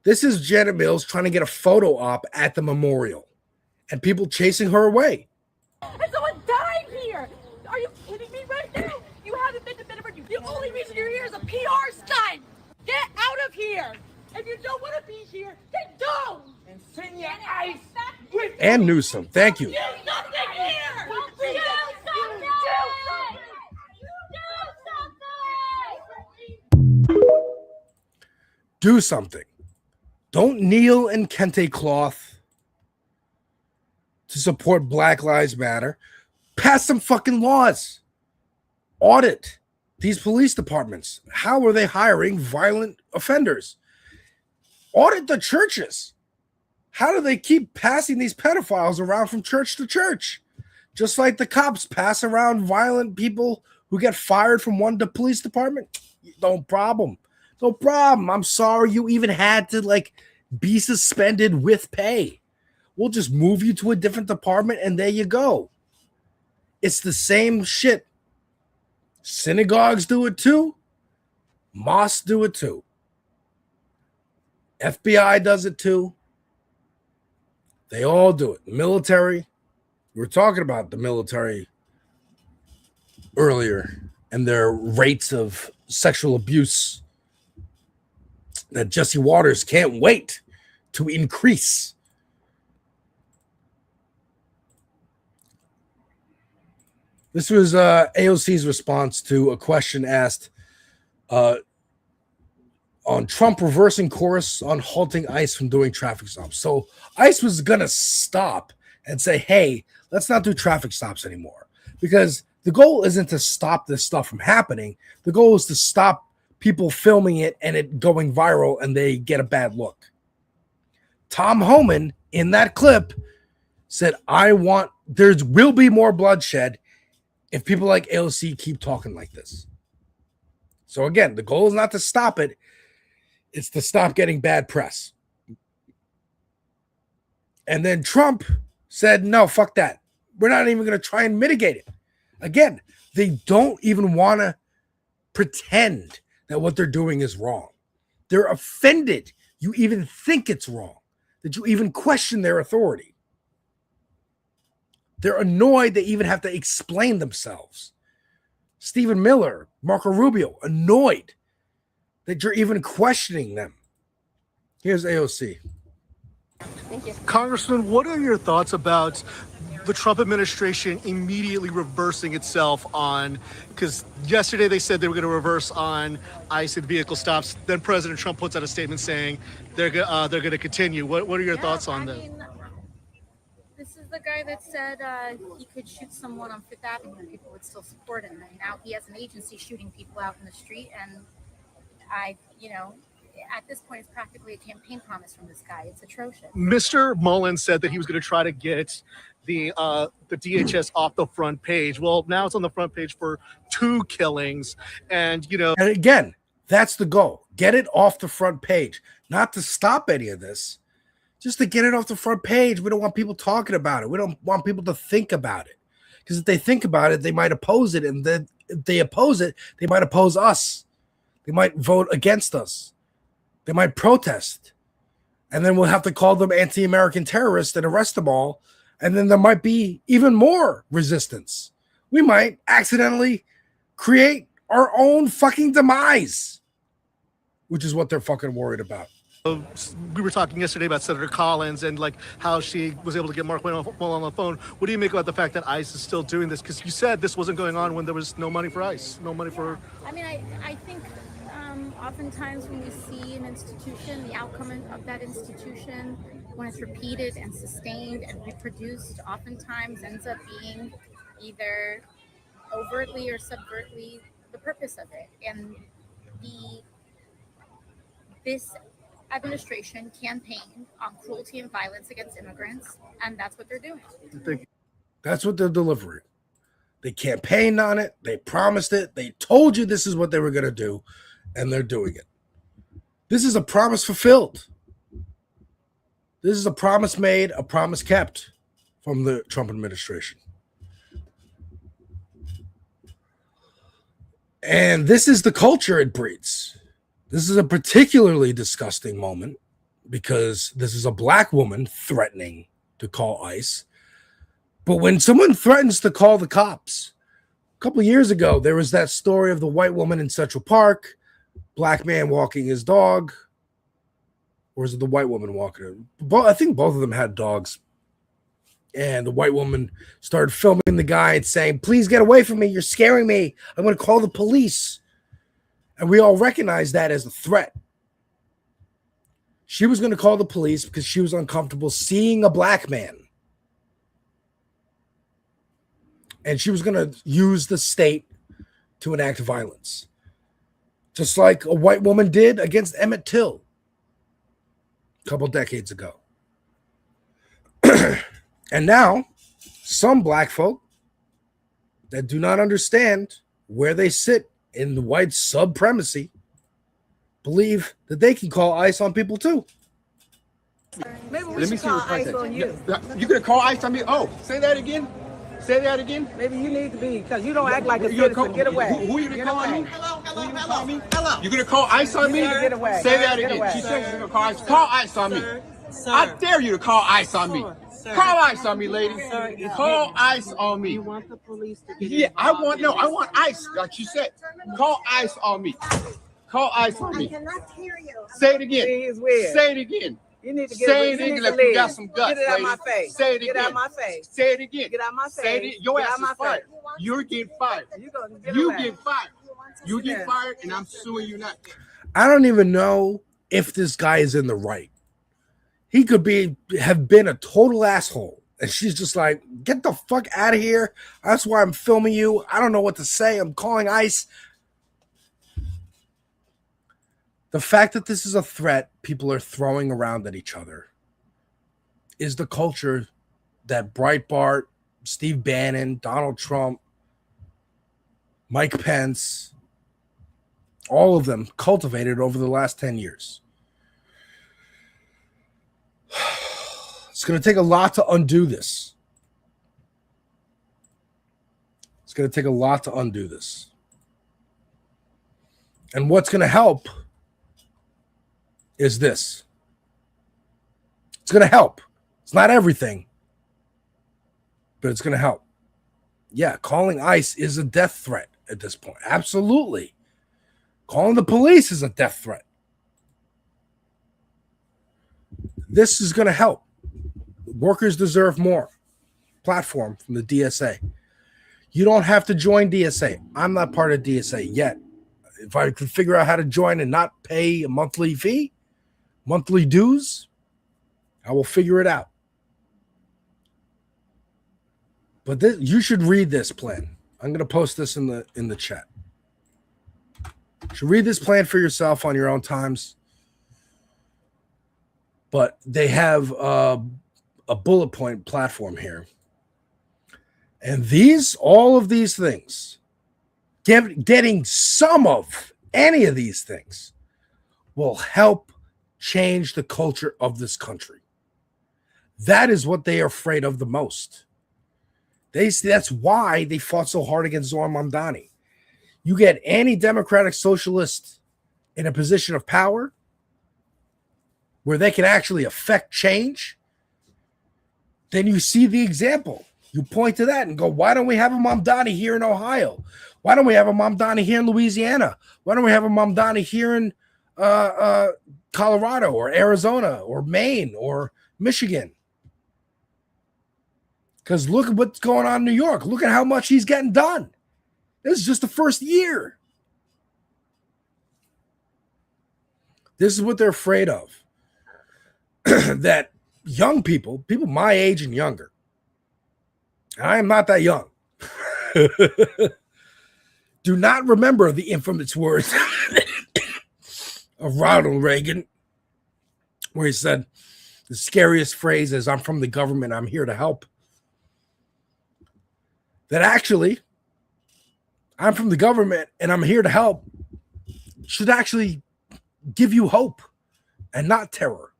A: This is Janet Mills trying to get a photo op at the memorial and people chasing her away.
I: And someone died here. Are you kidding me right now? You haven't been to Bitterford. The only reason you're here is a PR stunt. Get out of here. If you don't want to be here, then don't. And send your ice with
A: And Newsom, thank you.
I: Do something here. Do something.
A: Do something. Don't kneel in kente cloth to support Black Lives Matter. Pass some fucking laws. Audit these police departments. How are they hiring violent offenders? Audit the churches. How do they keep passing these pedophiles around from church to church? Just like the cops pass around violent people who get fired from one police department. No problem. No problem. I'm sorry you even had to like be suspended with pay. We'll just move you to a different department and there you go. It's the same shit. Synagogues do it too. Mosques do it too. FBI does it too. They all do it. The military. We were talking about the military earlier and their rates of sexual abuse that Jesse Waters can't wait to increase. This was AOC's response to a question asked on Trump reversing course on halting ICE from doing traffic stops. So ICE was going to stop and say, hey, let's not do traffic stops anymore. Because the goal isn't to stop this stuff from happening. The goal is to stop people filming it and it going viral and they get a bad look. Tom Homan in that clip said, there will be more bloodshed if people like AOC keep talking like this. So again, the goal is not to stop it. It's to stop getting bad press. And then Trump said, no, fuck that. We're not even going to try and mitigate it. Again, they don't even want to pretend that what they're doing is wrong. They're offended you even think it's wrong, that you even question their authority. They're annoyed they even have to explain themselves. Stephen Miller, Marco Rubio, annoyed that you're even questioning them. Here's AOC.
J: Thank you. Congressman, what are your thoughts about the Trump administration immediately reversing itself on, because yesterday they said they were going to reverse on ICE and vehicle stops. Then President Trump puts out a statement saying they're going to continue. What are your thoughts on that?
W: This is the guy that said he could shoot someone on Fifth Avenue and people would still support him. And now he has an agency shooting people out in the street. And at this point, it's practically a campaign promise from this guy. It's atrocious.
J: Mr. Mullen said that he was going to try to get the DHS off the front page. Well, now it's on the front page for 2 killings, and
A: And again, that's the goal. Get it off the front page, not to stop any of this, just to get it off the front page. We don't want people talking about it. We don't want people to think about it, because if they think about it, they might oppose it, and then if they oppose it, they might oppose us. They might vote against us. They might protest, and then we'll have to call them anti-American terrorists and arrest them all, and then there might be even more resistance. We might accidentally create our own fucking demise, which is what they're fucking worried about.
J: We were talking yesterday about Senator Collins and like how she was able to get Mark Wayne on the phone. What do you make about the fact that ICE is still doing this? Because you said this wasn't going on when there was no money for ICE, no money for...
W: I mean, I think oftentimes when we see an institution, the outcome of that institution, when it's repeated and sustained and reproduced, oftentimes ends up being either overtly or subvertly the purpose of it. And this administration campaigned on cruelty and violence against immigrants, and that's what they're doing.
A: That's what they're delivering. They campaigned on it. They promised it. They told you this is what they were going to do, and they're doing it. This is a promise fulfilled. This is a promise made, a promise kept from the Trump administration. And this is the culture it breeds. This is a particularly disgusting moment because this is a black woman threatening to call ICE. But when someone threatens to call the cops, a couple of years ago, there was that story of the white woman in Central Park, black man walking his dog. Or is it the white woman walking it? I think both of them had dogs. And the white woman started filming the guy and saying, "Please get away from me. You're scaring me. I'm going to call the police." And we all recognize that as a threat. She was going to call the police because she was uncomfortable seeing a black man. And she was going to use the state to enact violence. Just like a white woman did against Emmett Till a couple decades ago. And now, some black folk that do not understand where they sit in the white supremacy believe that they can call ICE on people too.
G: Maybe we should call ICE on you. You're gonna call ICE on me? Oh, say that again. Say that again. Maybe you need to be, because you don't act like a citizen. Get away. Who are you gonna call on me? Hello. You're gonna call ICE on me? Get away. Say that again. She said she's gonna call ICE. Call ICE on me. I dare you to call ICE on me. Call ICE on me, lady. Call ICE on me. You want the police to get involved? I want ICE, like you said. Call ICE on me. Call ICE on me. I cannot hear you. Say it again. Say it again. You need to get say it again if you got some guts, get it out my face. Say it again. Get out my face. Say it again. Get out my face. Say it. Your ass is fired. You're getting fired. You get fired. You get fired, and I'm suing you now.
A: I don't even know if this guy is in the right. He could have been a total asshole. And she's just like, get the fuck out of here. That's why I'm filming you. I don't know what to say. I'm calling ICE. The fact that this is a threat people are throwing around at each other is the culture that Breitbart, Steve Bannon, Donald Trump, Mike Pence, all of them cultivated over the last 10 years. It's going to take a lot to undo this. It's going to take a lot to undo this. And what's going to help is this. It's going to help. It's not everything, but it's going to help. Yeah, calling ICE is a death threat at this point. Absolutely. Calling the police is a death threat. This is going to help. Workers deserve more. Platform from the DSA. You don't have to join DSA. I'm not part of DSA yet. If I could figure out how to join and not pay a monthly fee, monthly dues, I will figure it out. But you should read this plan. I'm going to post this in the chat. You should read this plan for yourself on your own times. but they have a bullet point platform here. And all of these things, getting some of any of these things will help change the culture of this country. That is what they are afraid of the most. That's why they fought so hard against Zohar Mamdani. You get any democratic socialist in a position of power where they can actually affect change, then you see the example. You point to that and go, why don't we have a Mamdani here in Ohio? Why don't we have a Mamdani here in Louisiana? Why don't we have a Mamdani here in Colorado or Arizona or Maine or Michigan? Because look at what's going on in New York. Look at how much he's getting done. This is just the first year. This is what they're afraid of. That young people my age and younger, I am not that young, do not remember the infamous words of Ronald Reagan, where he said the scariest phrase is, "I'm from the government, I'm here to help." That actually, "I'm from the government and I'm here to help" should actually give you hope and not terror.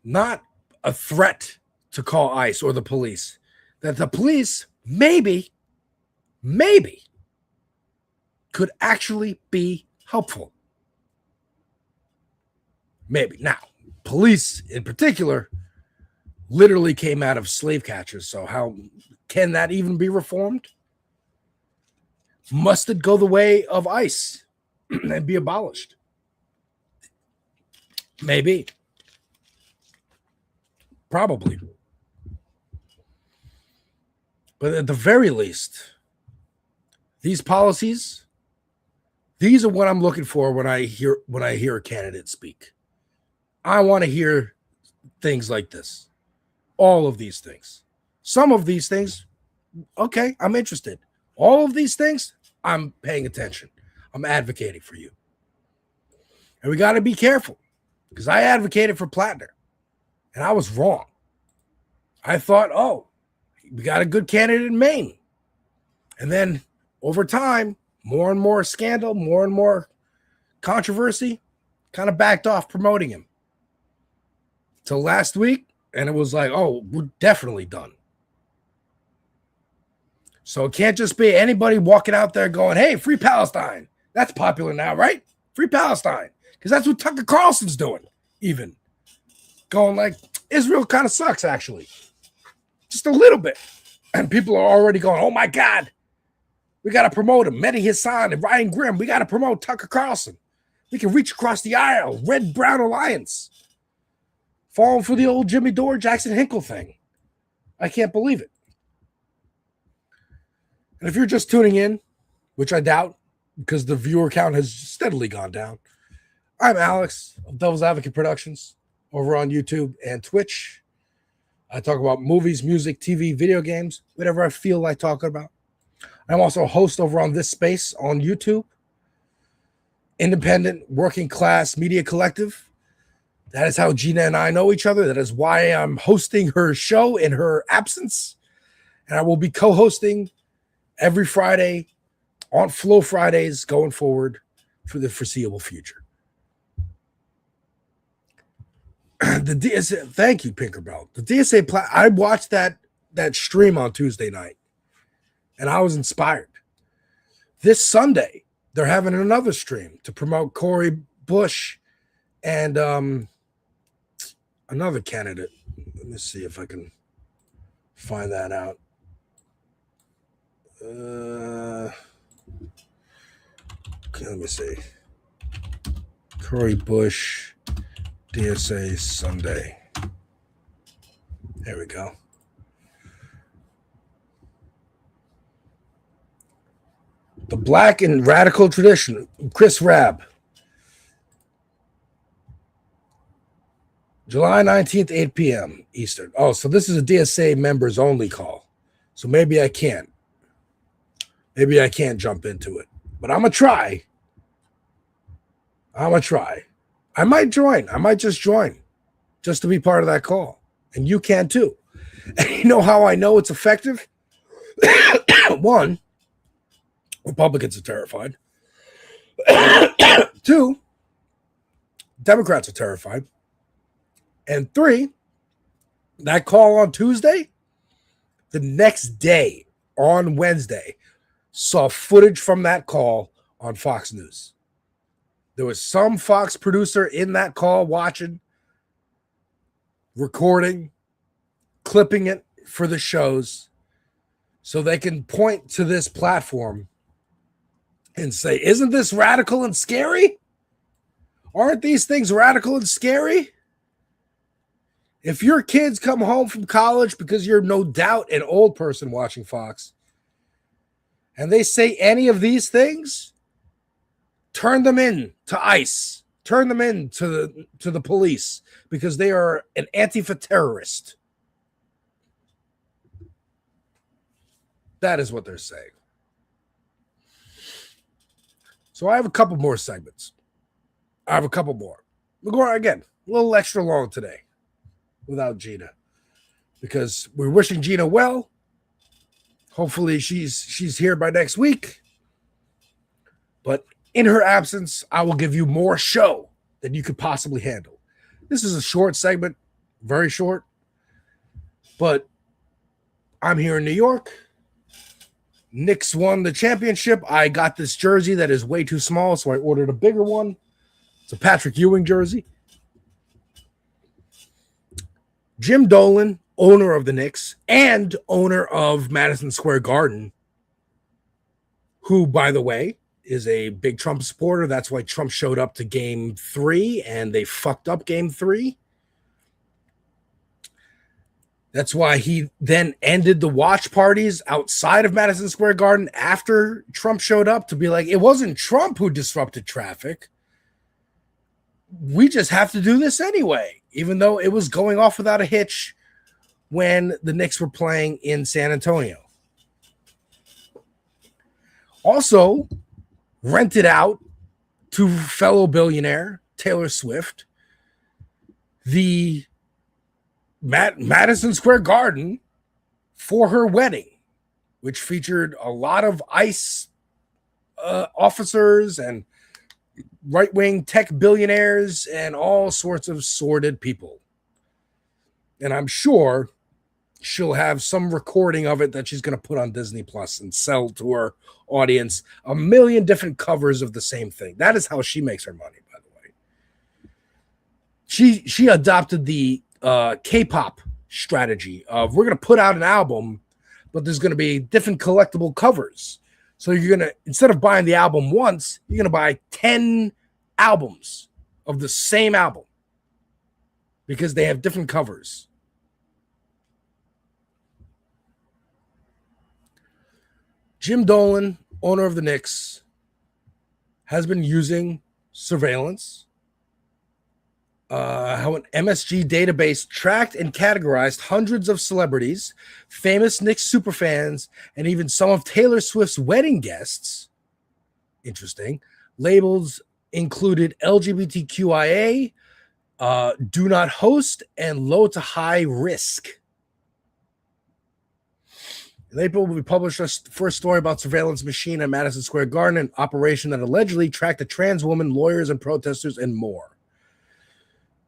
A: Not a threat to call ICE or the police. That the police maybe could actually be helpful. Maybe. Now, police in particular literally came out of slave catchers. So how can that even be reformed? Must it go the way of ICE and be abolished? Maybe. Probably. But at the very least, these policies, these are what I'm looking for when I hear a candidate speak. I want to hear things like this. All of these things. Some of these things, okay, I'm interested. All of these things, I'm paying attention. I'm advocating for you. And we got to be careful, because I advocated for Plattner and I was wrong. I thought, oh, we got a good candidate in Maine. And then over time, more and more scandal, more and more controversy, kind of backed off promoting him. Till last week, and it was like, oh, we're definitely done. So it can't just be anybody walking out there going, hey, free Palestine. That's popular now, right? Free Palestine. Because that's what Tucker Carlson's doing, even. Going like, Israel kind of sucks, actually. Just a little bit. And people are already going, oh, my God. We got to promote him. Mehdi Hassan and Ryan Grimm. We got to promote Tucker Carlson. We can reach across the aisle. Red-Brown Alliance. Falling for the old Jimmy Dore, Jackson Hinkle thing. I can't believe it. And if you're just tuning in, which I doubt, because the viewer count has steadily gone down, I'm Alex of Devil's Advocate Productions over on YouTube and Twitch. I talk about movies, music, TV, video games, whatever I feel like talking about. I'm also a host over on this space on YouTube. Independent Working Class Media Collective. That is how Gina and I know each other. That is why I'm hosting her show in her absence. And I will be co-hosting every Friday on Flow Fridays going forward for the foreseeable future. The DSA, thank you, Pinkerbell. The DSA, I watched that stream on Tuesday night, and I was inspired. This Sunday, they're having another stream to promote Cori Bush and another candidate. Let me see if I can find that out. Okay, let me see. Cori Bush, DSA Sunday. There we go. The Black and Radical Tradition, Chris Rabb. July 19th, 8 p.m. Eastern. Oh, so this is a DSA members only call. So maybe I can't. Maybe I can't jump into it. But I'm going to try. I'm going to try. I might join. I might just join just to be part of that call. And you can too. And you know how I know it's effective? One, Republicans are terrified. Two, Democrats are terrified. And three, that call on Tuesday, the next day on Wednesday, saw footage from that call on Fox News. There was some Fox producer in that call watching, recording, clipping it for the shows so they can point to this platform and say, isn't this radical and scary? Aren't these things radical and scary? If your kids come home from college, because you're no doubt an old person watching Fox, and they say any of these things, turn them in to ICE. Turn them in to the police because they are an Antifa terrorist. That is what they're saying. So I have a couple more segments. We're going again, a little extra long today without Gina because we're wishing Gina well. Hopefully she's here by next week. But in her absence, I will give you more show than you could possibly handle. This is a short segment, very short. But I'm here in New York. Knicks won the championship. I got this jersey that is way too small, so I ordered a bigger one. It's a Patrick Ewing jersey. Jim Dolan, owner of the Knicks and owner of Madison Square Garden, who, by the way, is a big Trump supporter. That's why Trump showed up to Game 3 and they fucked up Game 3. That's why he then ended the watch parties outside of Madison Square Garden after Trump showed up to be like, it wasn't Trump who disrupted traffic. We just have to do this anyway, even though it was going off without a hitch when the Knicks were playing in San Antonio. Also, rented out to fellow billionaire Taylor Swift the Madison Square Garden for her wedding, which featured a lot of ICE officers and right-wing tech billionaires and all sorts of sordid people. And I'm sure she'll have some recording of it that she's going to put on Disney Plus and sell to her audience a million different covers of the same thing. That is how she makes her money, by the way. She adopted the K-pop strategy of we're going to put out an album, but there's going to be different collectible covers. So you're going to, instead of buying the album once, you're going to buy 10 albums of the same album because they have different covers. Jim Dolan, owner of the Knicks, has been using surveillance, how an MSG database tracked and categorized hundreds of celebrities, famous Knicks superfans, and even some of Taylor Swift's wedding guests. Interesting. Labels included LGBTQIA, do not host, and low to high risk. In April, we published our first story about surveillance machine at Madison Square Garden, an operation that allegedly tracked a trans woman, lawyers, and protesters, and more.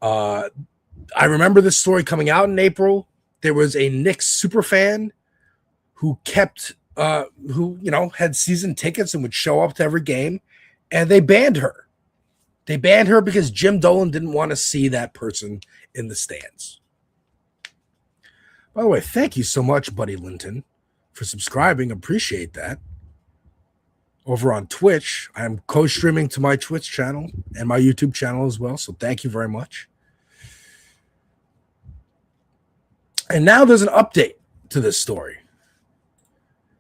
A: I remember this story coming out in April. There was a Knicks superfan who kept, had season tickets and would show up to every game, and they banned her. They banned her because Jim Dolan didn't want to see that person in the stands. By the way, thank you so much, Buddy Linton, for subscribing. Appreciate that. Over on Twitch, I'm co-streaming to my Twitch channel and my YouTube channel as well, so thank you very much. And now there's an update to this story.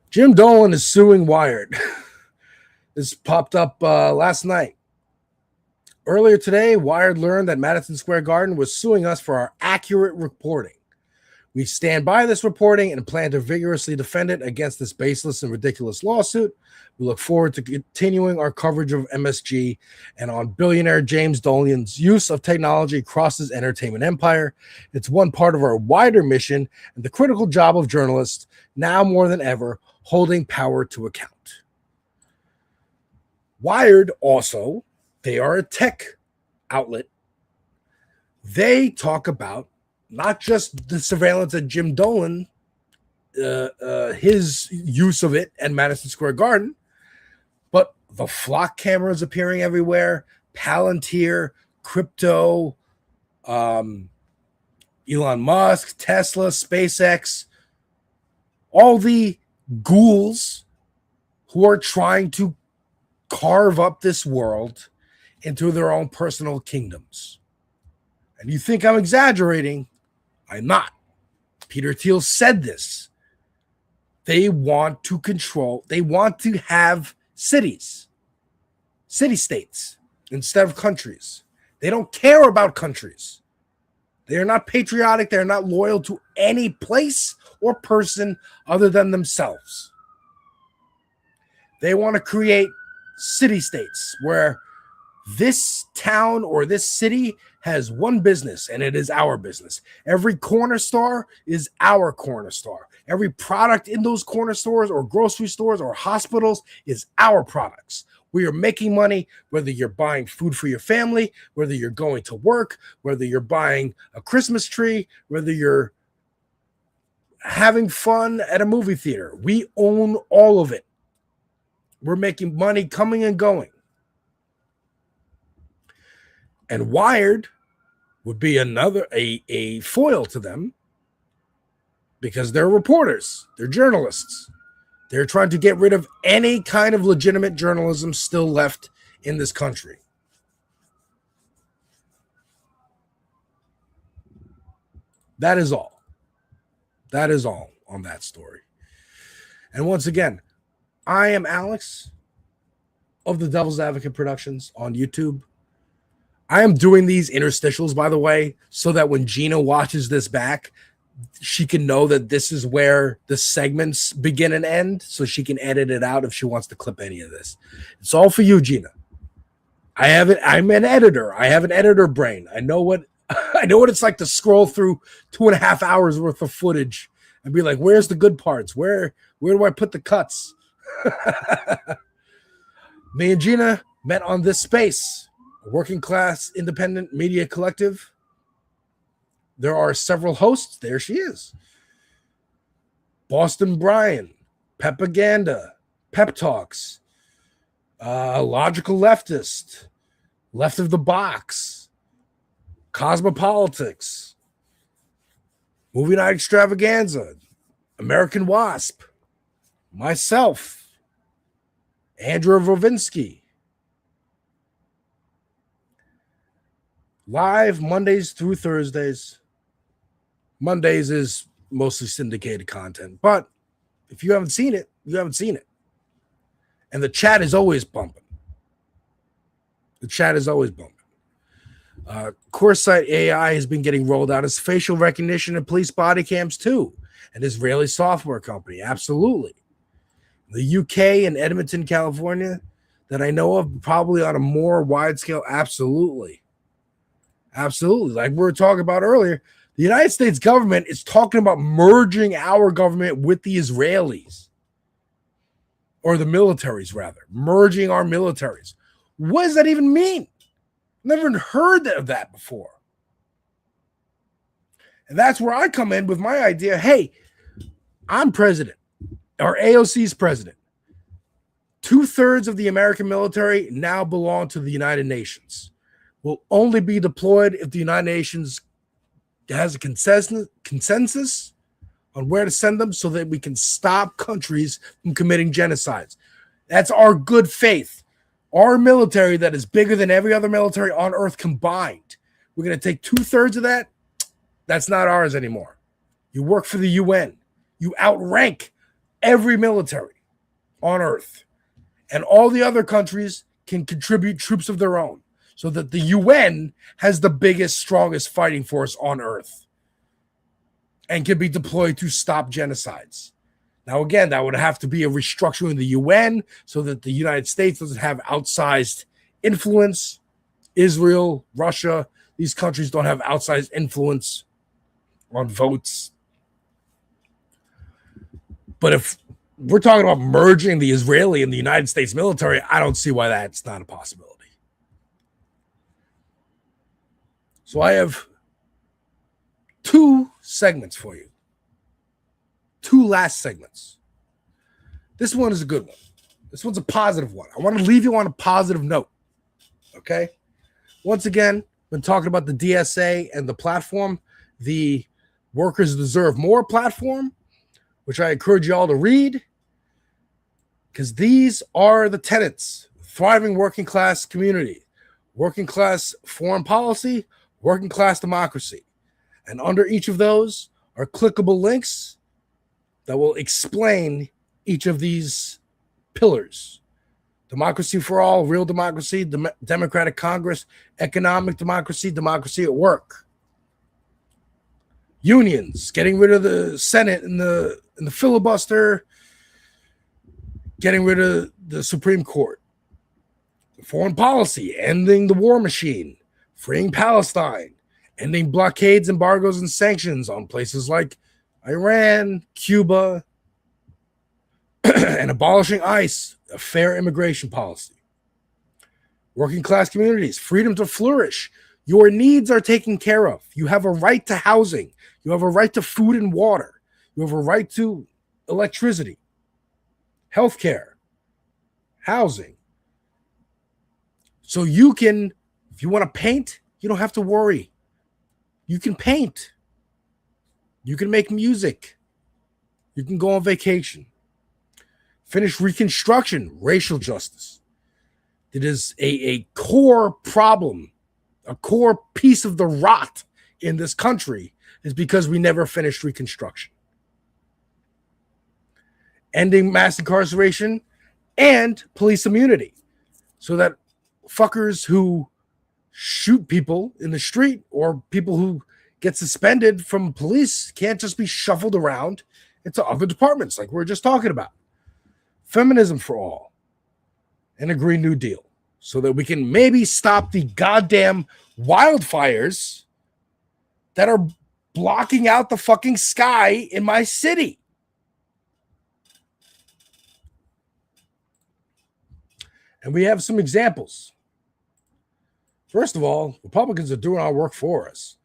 A: Jim Dolan is suing Wired. This popped up last night. Earlier today, Wired learned that Madison Square Garden was suing us for our accurate reporting. We stand by this reporting and plan to vigorously defend it against this baseless and ridiculous lawsuit. We look forward to continuing our coverage of MSG and on billionaire James Dolan's use of technology across his entertainment empire. It's one part of our wider mission and the critical job of journalists, now more than ever, holding power to account. Wired also, they are a tech outlet. They talk about not just the surveillance at Jim Dolan, his use of it at Madison Square Garden, but the flock cameras appearing everywhere, Palantir, crypto, Elon Musk, Tesla, SpaceX, all the ghouls who are trying to carve up this world into their own personal kingdoms. And you think I'm exaggerating? I'm not. Peter Thiel said this. They want to control, they want to have cities, city-states, instead of countries. They don't care about countries. They are not patriotic. They are not loyal to any place or person other than themselves. They want to create city-states where this town or this city has one business, and it is our business. Every corner store is our corner store. Every product in those corner stores or grocery stores or hospitals is our products. We are making money, whether you're buying food for your family, whether you're going to work, whether you're buying a Christmas tree, whether you're having fun at a movie theater. We own all of it. We're making money coming and going. And Wired would be another a foil to them because they're reporters, they're journalists. They're trying to get rid of any kind of legitimate journalism still left in this country. That is all. That is all on that story. And once again, I am Alex of the Devil's Advocate Productions on YouTube. I am doing these interstitials, by the way, so that when Gina watches this back, she can know that this is where the segments begin and end, so she can edit it out if she wants to clip any of this. It's all for you, Gina. I'm an editor. I have an editor brain. I know what it's like to scroll through 2.5 hours worth of footage and be like, where's the good parts? Where do I put the cuts? Me and Gina met on this space, a working class independent media collective. There are several hosts. There she is. Boston Brian, Pepaganda, Pep Talks, Logical Leftist, Left of the Box, Cosmopolitics, Movie Night Extravaganza, American Wasp, myself, Andrew Rovinsky. Live Mondays through Thursdays. Mondays is mostly syndicated content, but if you haven't seen it, you haven't seen it. And the chat is always bumping. The chat is always bumping. CoreSight AI has been getting rolled out as facial recognition and police body cams too. An Israeli software company, absolutely. The UK and Edmonton, California, that I know of, probably on a more wide scale, absolutely. Absolutely. Like we were talking about earlier, the United States government is talking about merging our government with the Israelis, or the militaries, rather, merging our militaries. What does that even mean? Never heard of that before. And that's where I come in with my idea. Hey, I'm president, or AOC's president. 2/3 of the American military now belong to the United Nations. Will only be deployed if the United Nations has a consensus on where to send them so that we can stop countries from committing genocides. That's our good faith. Our military that is bigger than every other military on earth combined. We're going to take 2/3 of that. That's not ours anymore. You work for the UN. You outrank every military on earth. And all the other countries can contribute troops of their own, so that the UN has the biggest, strongest fighting force on earth. and can be deployed to stop genocides. Now, again, that would have to be a restructuring of the UN so that the United States doesn't have outsized influence. Israel, Russia, these countries don't have outsized influence on votes. But if we're talking about merging the Israeli and the United States military, I don't see why that's not a possibility. So I have 2 segments for you. 2 last segments. This one is a good one. This one's a positive one. I want to leave you on a positive note. Okay? Once again, been talking about the DSA and the platform, the Workers Deserve More platform, which I encourage you all to read, because these are the tenets: thriving working class community, working class foreign policy, working class democracy. And under each of those are clickable links that will explain each of these pillars: democracy for all, real democracy, democratic Congress, economic democracy, democracy at work, unions, getting rid of the Senate and the filibuster, getting rid of the Supreme Court, foreign policy, ending the war machine, freeing Palestine, ending blockades, embargoes, and sanctions on places like Iran, Cuba, and abolishing ICE, a fair immigration policy. Working class communities, freedom to flourish. Your needs are taken care of. You have a right to housing. You have a right to food and water. You have a right to electricity, healthcare, housing. So you can, if you want to paint, you don't have to worry. You can paint. You can make music. You can go on vacation. Finish Reconstruction, racial justice. It is a core problem, a core piece of the rot in this country is because we never finished Reconstruction. Ending mass incarceration and police immunity so that fuckers who shoot people in the street or people who get suspended from police can't just be shuffled around into other departments like we're just talking about. Feminism for all and a Green New Deal so that we can maybe stop the goddamn wildfires that are blocking out the fucking sky in my city. And we have some examples. First of all, Republicans are doing our work for us.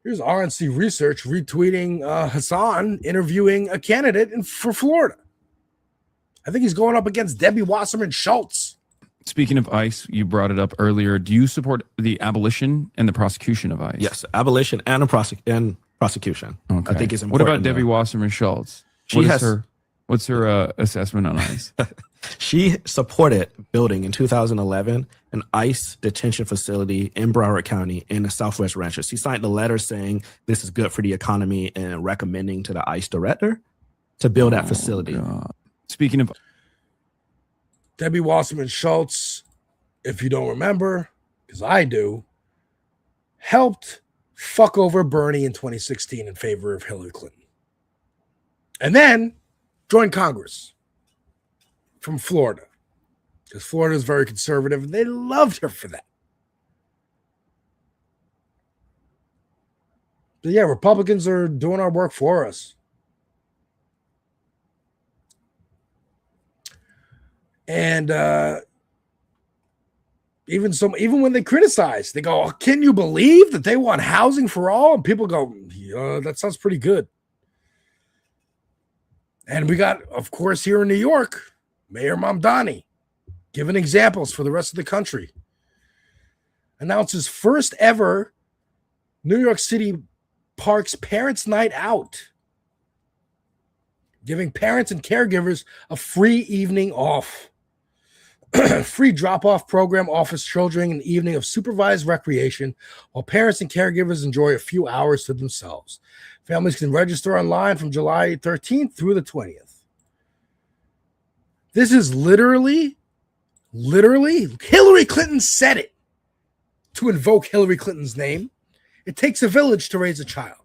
A: Here's RNC Research retweeting Hassan interviewing a candidate for Florida. I think he's going up against Debbie Wasserman Schultz.
K: Speaking of ICE, you brought it up earlier. Do you support the abolition and the prosecution of ICE?
L: Yes, abolition and prosecution.
K: Okay.
L: I think it's important.
K: What about Debbie Wasserman Schultz? What's her assessment on ICE?
L: She supported building in 2011 an ICE detention facility in Broward County in the Southwest Ranches. She signed a letter saying this is good for the economy and recommending to the ICE director to build that facility.
K: God. Speaking of
A: Debbie Wasserman Schultz, if you don't remember, because I do, helped fuck over Bernie in 2016 in favor of Hillary Clinton. And then joined Congress from Florida, because Florida is very conservative, and they loved her for that. But yeah, Republicans are doing our work for us. And even when they criticize, they go, oh, can you believe that they want housing for all? And people go, yeah, that sounds pretty good. And we got, of course, here in New York, Mayor Mamdani giving examples for the rest of the country. Announces first ever New York City Parks Parents' Night Out, giving parents and caregivers a free evening off. Free drop-off program offers children an evening of supervised recreation while parents and caregivers enjoy a few hours to themselves. Families can register online from July 13th through the 20th. This is literally, Hillary Clinton said it to invoke Hillary Clinton's name. It takes a village to raise a child,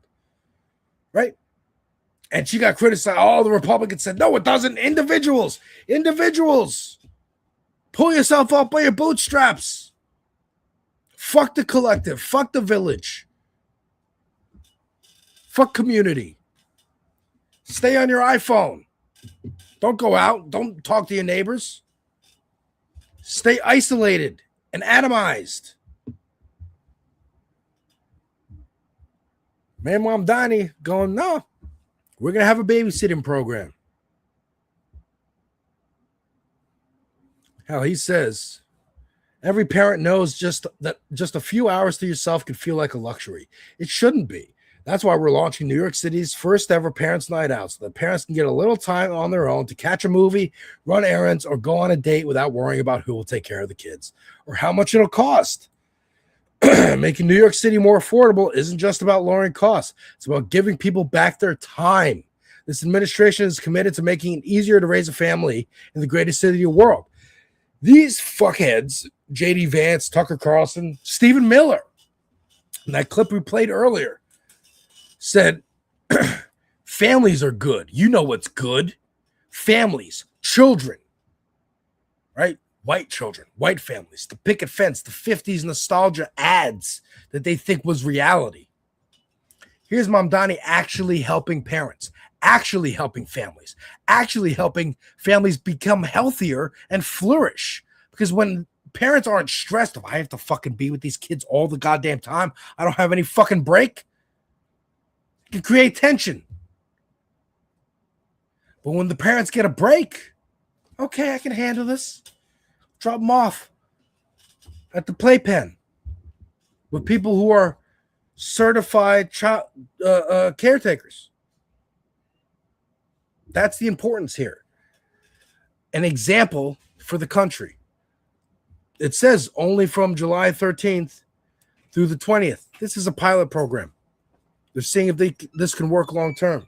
A: right? And she got criticized. All the Republicans said, no, it doesn't. Individuals. Pull yourself up by your bootstraps. Fuck the collective. Fuck the village. Fuck community. Stay on your iPhone. Don't go out. Don't talk to your neighbors. Stay isolated and atomized. Man, Mom Donnie going, no, we're going to have a babysitting program. Hell, he says, every parent knows that just a few hours to yourself can feel like a luxury. It shouldn't be. That's why we're launching New York City's first ever Parents' Night Out, so that parents can get a little time on their own to catch a movie, run errands, or go on a date without worrying about who will take care of the kids or how much it'll cost. Making New York City more affordable isn't just about lowering costs. It's about giving people back their time. This administration is committed to making it easier to raise a family in the greatest city in the world. These fuckheads, J.D. Vance, Tucker Carlson, Stephen Miller, in that clip we played earlier, said families are good. You know what's good. Families, children, right? White children, white families, the picket fence, the 50s nostalgia ads that they think was reality. Here's Mamdani actually helping parents, actually helping families, actually helping families become healthier and flourish. Because when parents aren't stressed, if I have to fucking be with these kids all the goddamn time, I don't have any fucking break, it can create tension. But when the parents get a break, okay, I can handle this. Drop them off at the playpen with people who are certified child caretakers. That's the importance here. An example for the country. It says only from July 13th through the 20th. This is a pilot program. They're seeing if this can work long term.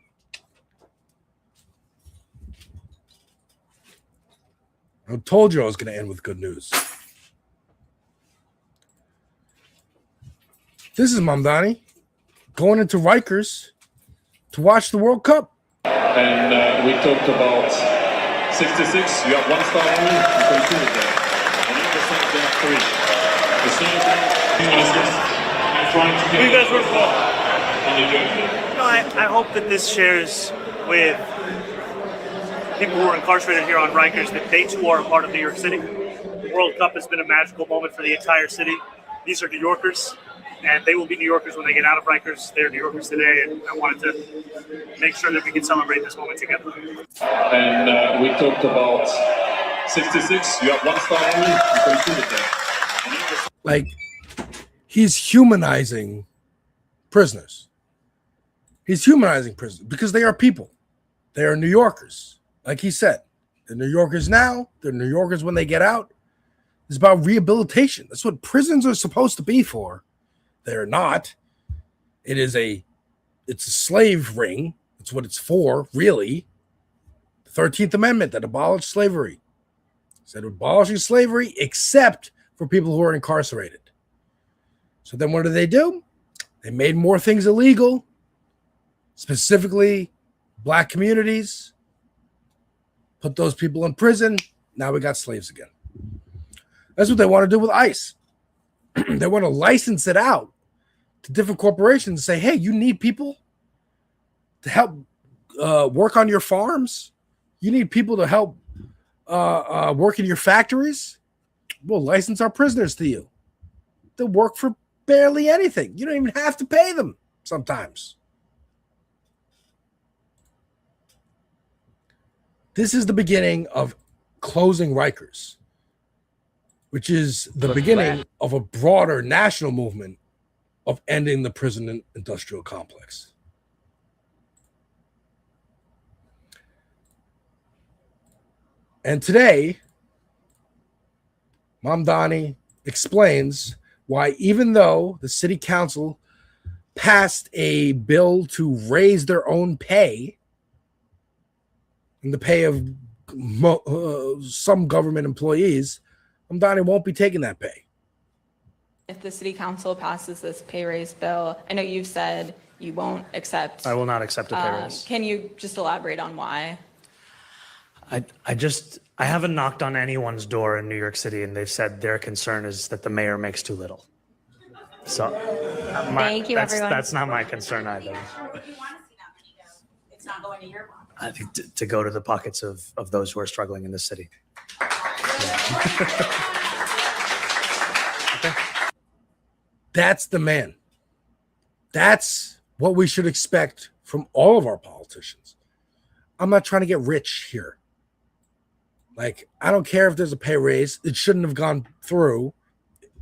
A: I told you I was going to end with good news. This is Mamdani going into Rikers to watch the World Cup.
P: And we talked about 66. You have 1 star only. You can see it there. And in the center, there are 3. The same thing. I'm trying to get.
M: You guys were for.
P: And you do it.
M: I hope that this shares with people who are incarcerated here on Rikers that they too are a part of New York City. The World Cup has been a magical moment for the entire city. These are New Yorkers, and they will be New Yorkers when they get out of Rikers. They're New Yorkers today, and I wanted to make sure that we can celebrate this moment together.
P: And we talked about 66. You have 1 star only. You can see it there.
A: Like, he's humanizing prisoners. He's humanizing prisoners because they are people. They are New Yorkers. Like he said, they're New Yorkers now. They're New Yorkers when they get out. It's about rehabilitation. That's what prisons are supposed to be for. They're not. It's a slave ring. That's what it's for, really. The 13th Amendment that abolished slavery. It said abolishing slavery except for people who are incarcerated. So then what do? They made more things illegal, specifically Black communities. Put those people in prison. Now we got slaves again. That's what they want to do with ICE. They want to license it out to different corporations and say, hey, you need people to help work on your farms? You need people to help work in your factories? We'll license our prisoners to you. They'll work for barely anything. You don't even have to pay them sometimes. This is the beginning of closing Rikers, which is the beginning of a broader national movement of ending the prison industrial complex. And today, Mamdani explains why, even though the city council passed a bill to raise their own pay, and the pay of some government employees, Mamdani won't be taking that pay.
N: If the city council passes this pay raise bill, I know you've said You won't accept.
O: I will not accept a pay raise.
N: Can you just elaborate on why?
O: I haven't knocked on anyone's door in New York City, and they've said their concern is that the mayor makes too little. So,
N: Thank you, everyone.
O: That's not my concern either.
I: It's not going to your pocket.
O: I think to go to the pockets of those who are struggling in this city.
A: That's the man. That's what we should expect from all of our politicians. I'm not trying to get rich here. Like, I don't care if there's a pay raise. It shouldn't have gone through.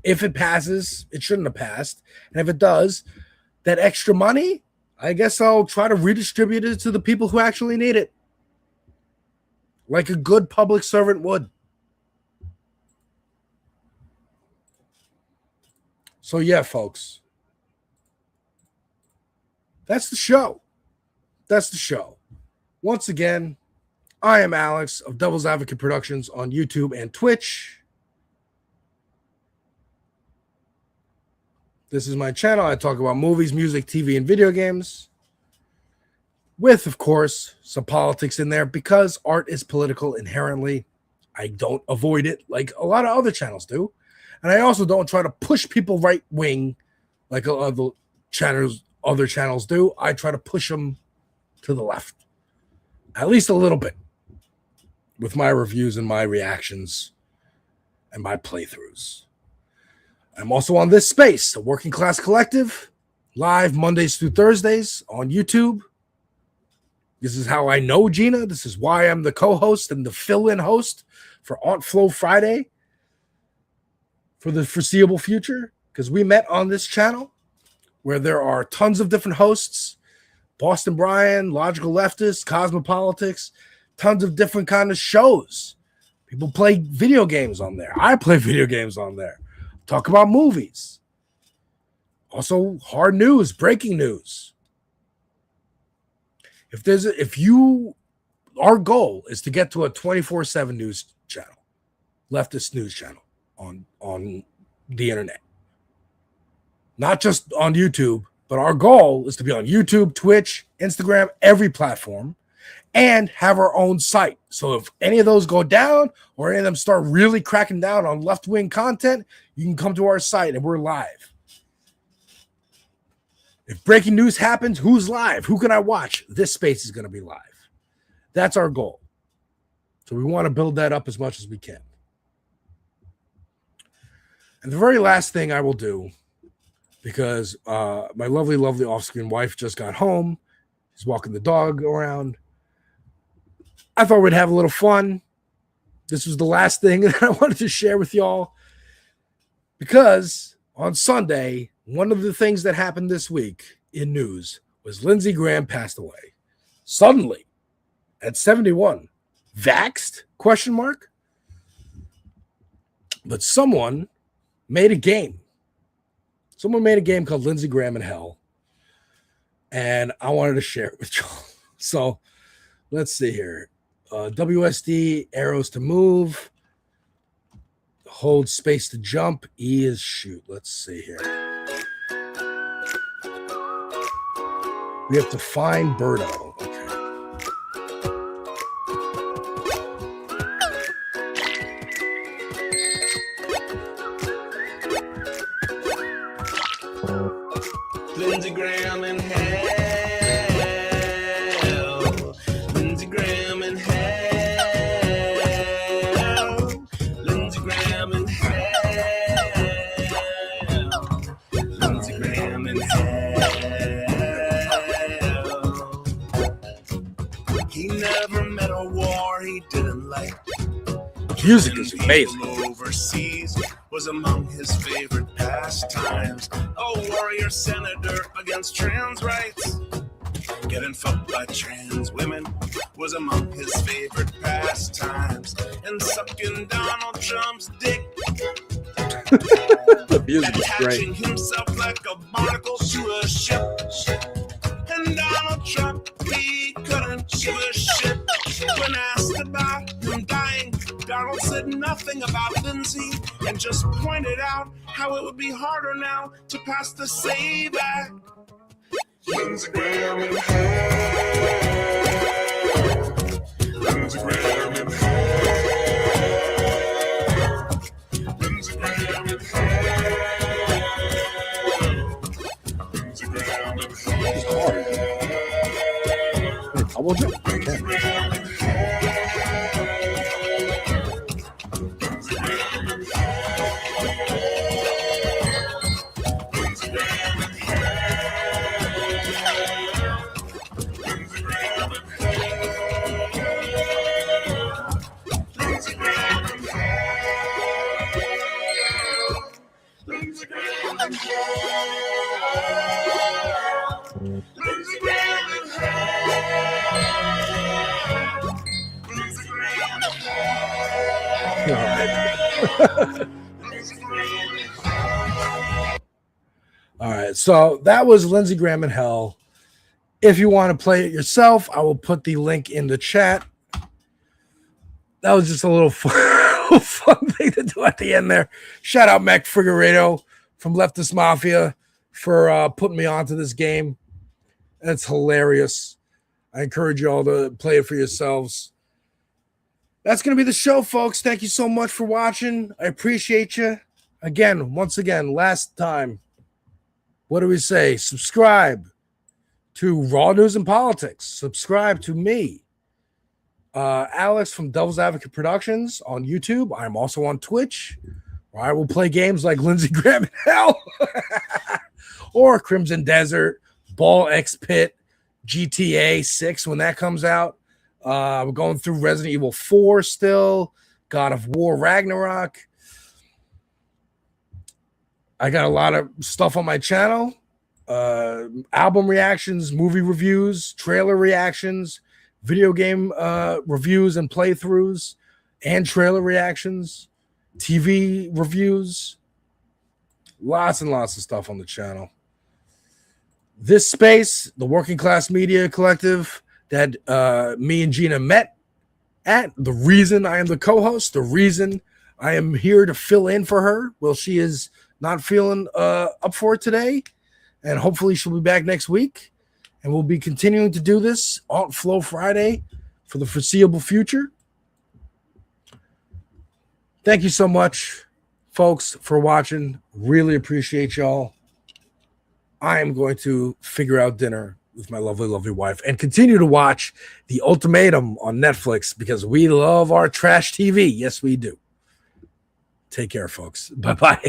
A: If it passes, it shouldn't have passed. And if it does, that extra money, I guess I'll try to redistribute it to the people who actually need it. Like a good public servant would. So yeah, folks. That's the show. That's the show. Once again, I am Alex of Devil's Advocate Productions on YouTube and Twitch. This is my channel. I talk about movies, music, TV, and video games. With, of course, some politics in there because art is political inherently. I don't avoid it like a lot of other channels do. And I also don't try to push people right wing like other channels do. I try to push them to the left. At least a little bit. With my reviews and my reactions and my playthroughs. I'm also on this space, a Working Class Collective, live Mondays through Thursdays on YouTube. This is how I know Gina. This is why I'm the co-host and the fill-in host for Aunt Flo Friday for the foreseeable future, because we met on this channel where there are tons of different hosts, Boston Brian, Logical Leftist, Cosmopolitics, tons of different kind of shows. People play video games on there. I play video games on there. Talk about movies. Also, hard news, breaking news. Our goal is to get to a 24/7 news channel, leftist news channel on the internet. Not just on YouTube, but our goal is to be on YouTube, Twitch, Instagram, every platform, and have our own site. So if any of those go down or any of them start really cracking down on left-wing content, you can come to our site and we're live. If breaking news happens, who's live? Who can I watch? This space is going to be live. That's our goal. So we want to build that up as much as we can. And the very last thing I will do, because my lovely, lovely off-screen wife just got home, she's walking the dog around. I thought we'd have a little fun. This was the last thing that I wanted to share with y'all, because on Sunday, one of the things that happened this week in news was Lindsey Graham passed away. Suddenly, at 71. Vaxxed? Question mark. But someone made a game. Someone made a game called Lindsey Graham in Hell. And I wanted to share it with y'all. So let's see here. WSD, arrows to move. Hold space to jump. E is shoot. Let's see here. We have to find Birdo.
S: Lindsey Graham in hell. Lindsey Graham in hell. Lindsey Graham in hell. Lindsey Graham in hell. He never met a war he didn't like.
A: Music is amazing.
S: Overseas was among his favorite pastimes. A warrior senator against trans rights. Getting fucked by trans women was among his favorite pastimes. And sucking Donald Trump's dick.
A: The music is
S: Attaching
A: great.
S: himself like a barnacle to a ship. And Donald Trump, he couldn't give a shit. When asked about him dying, Donald said nothing about Lindsey and just pointed out how it would be harder now to pass the SAVE Act. Lindsey Graham in hell. Lindsey Graham in hell. Lindsey Graham in hell. Lindsey Graham in hell.
A: Double jump. Okay. All right, so that was Lindsey Graham in hell. If you want to play it yourself, I will put the link in the chat. That was just a little fun thing to do at the end there. Shout out Mac Figueredo from Leftist Mafia for putting me onto this game. It's hilarious. I encourage you all to play it for yourselves. That's going to be the show, folks. Thank you so much for watching. I appreciate you. Again, once again, last time, what do we say? Subscribe to Raw News and Politics. Subscribe to me, Alex from Devil's Advocate Productions on YouTube. I'm also on Twitch, where I will play games like Lindsey Graham in Hell or Crimson Desert, Ball X Pit, GTA 6 when that comes out. We're going through Resident Evil 4 still, God of War Ragnarok. I got a lot of stuff on my channel. Album reactions, movie reviews, trailer reactions, video game reviews and playthroughs, and trailer reactions, TV reviews. Lots and lots of stuff on the channel. This space, the Working Class Media Collective that me and Gina met at, the reason I am the co-host, the reason I am here to fill in for her. Well, she is not feeling up for it today, and hopefully she'll be back next week, and we'll be continuing to do this on Flow Friday for the foreseeable future. Thank you so much, folks, for watching. Really appreciate y'all. I am going to figure out dinner with my lovely, lovely wife and continue to watch The Ultimatum on Netflix because we love our trash TV. Yes, we do. Take care, folks. Bye-bye.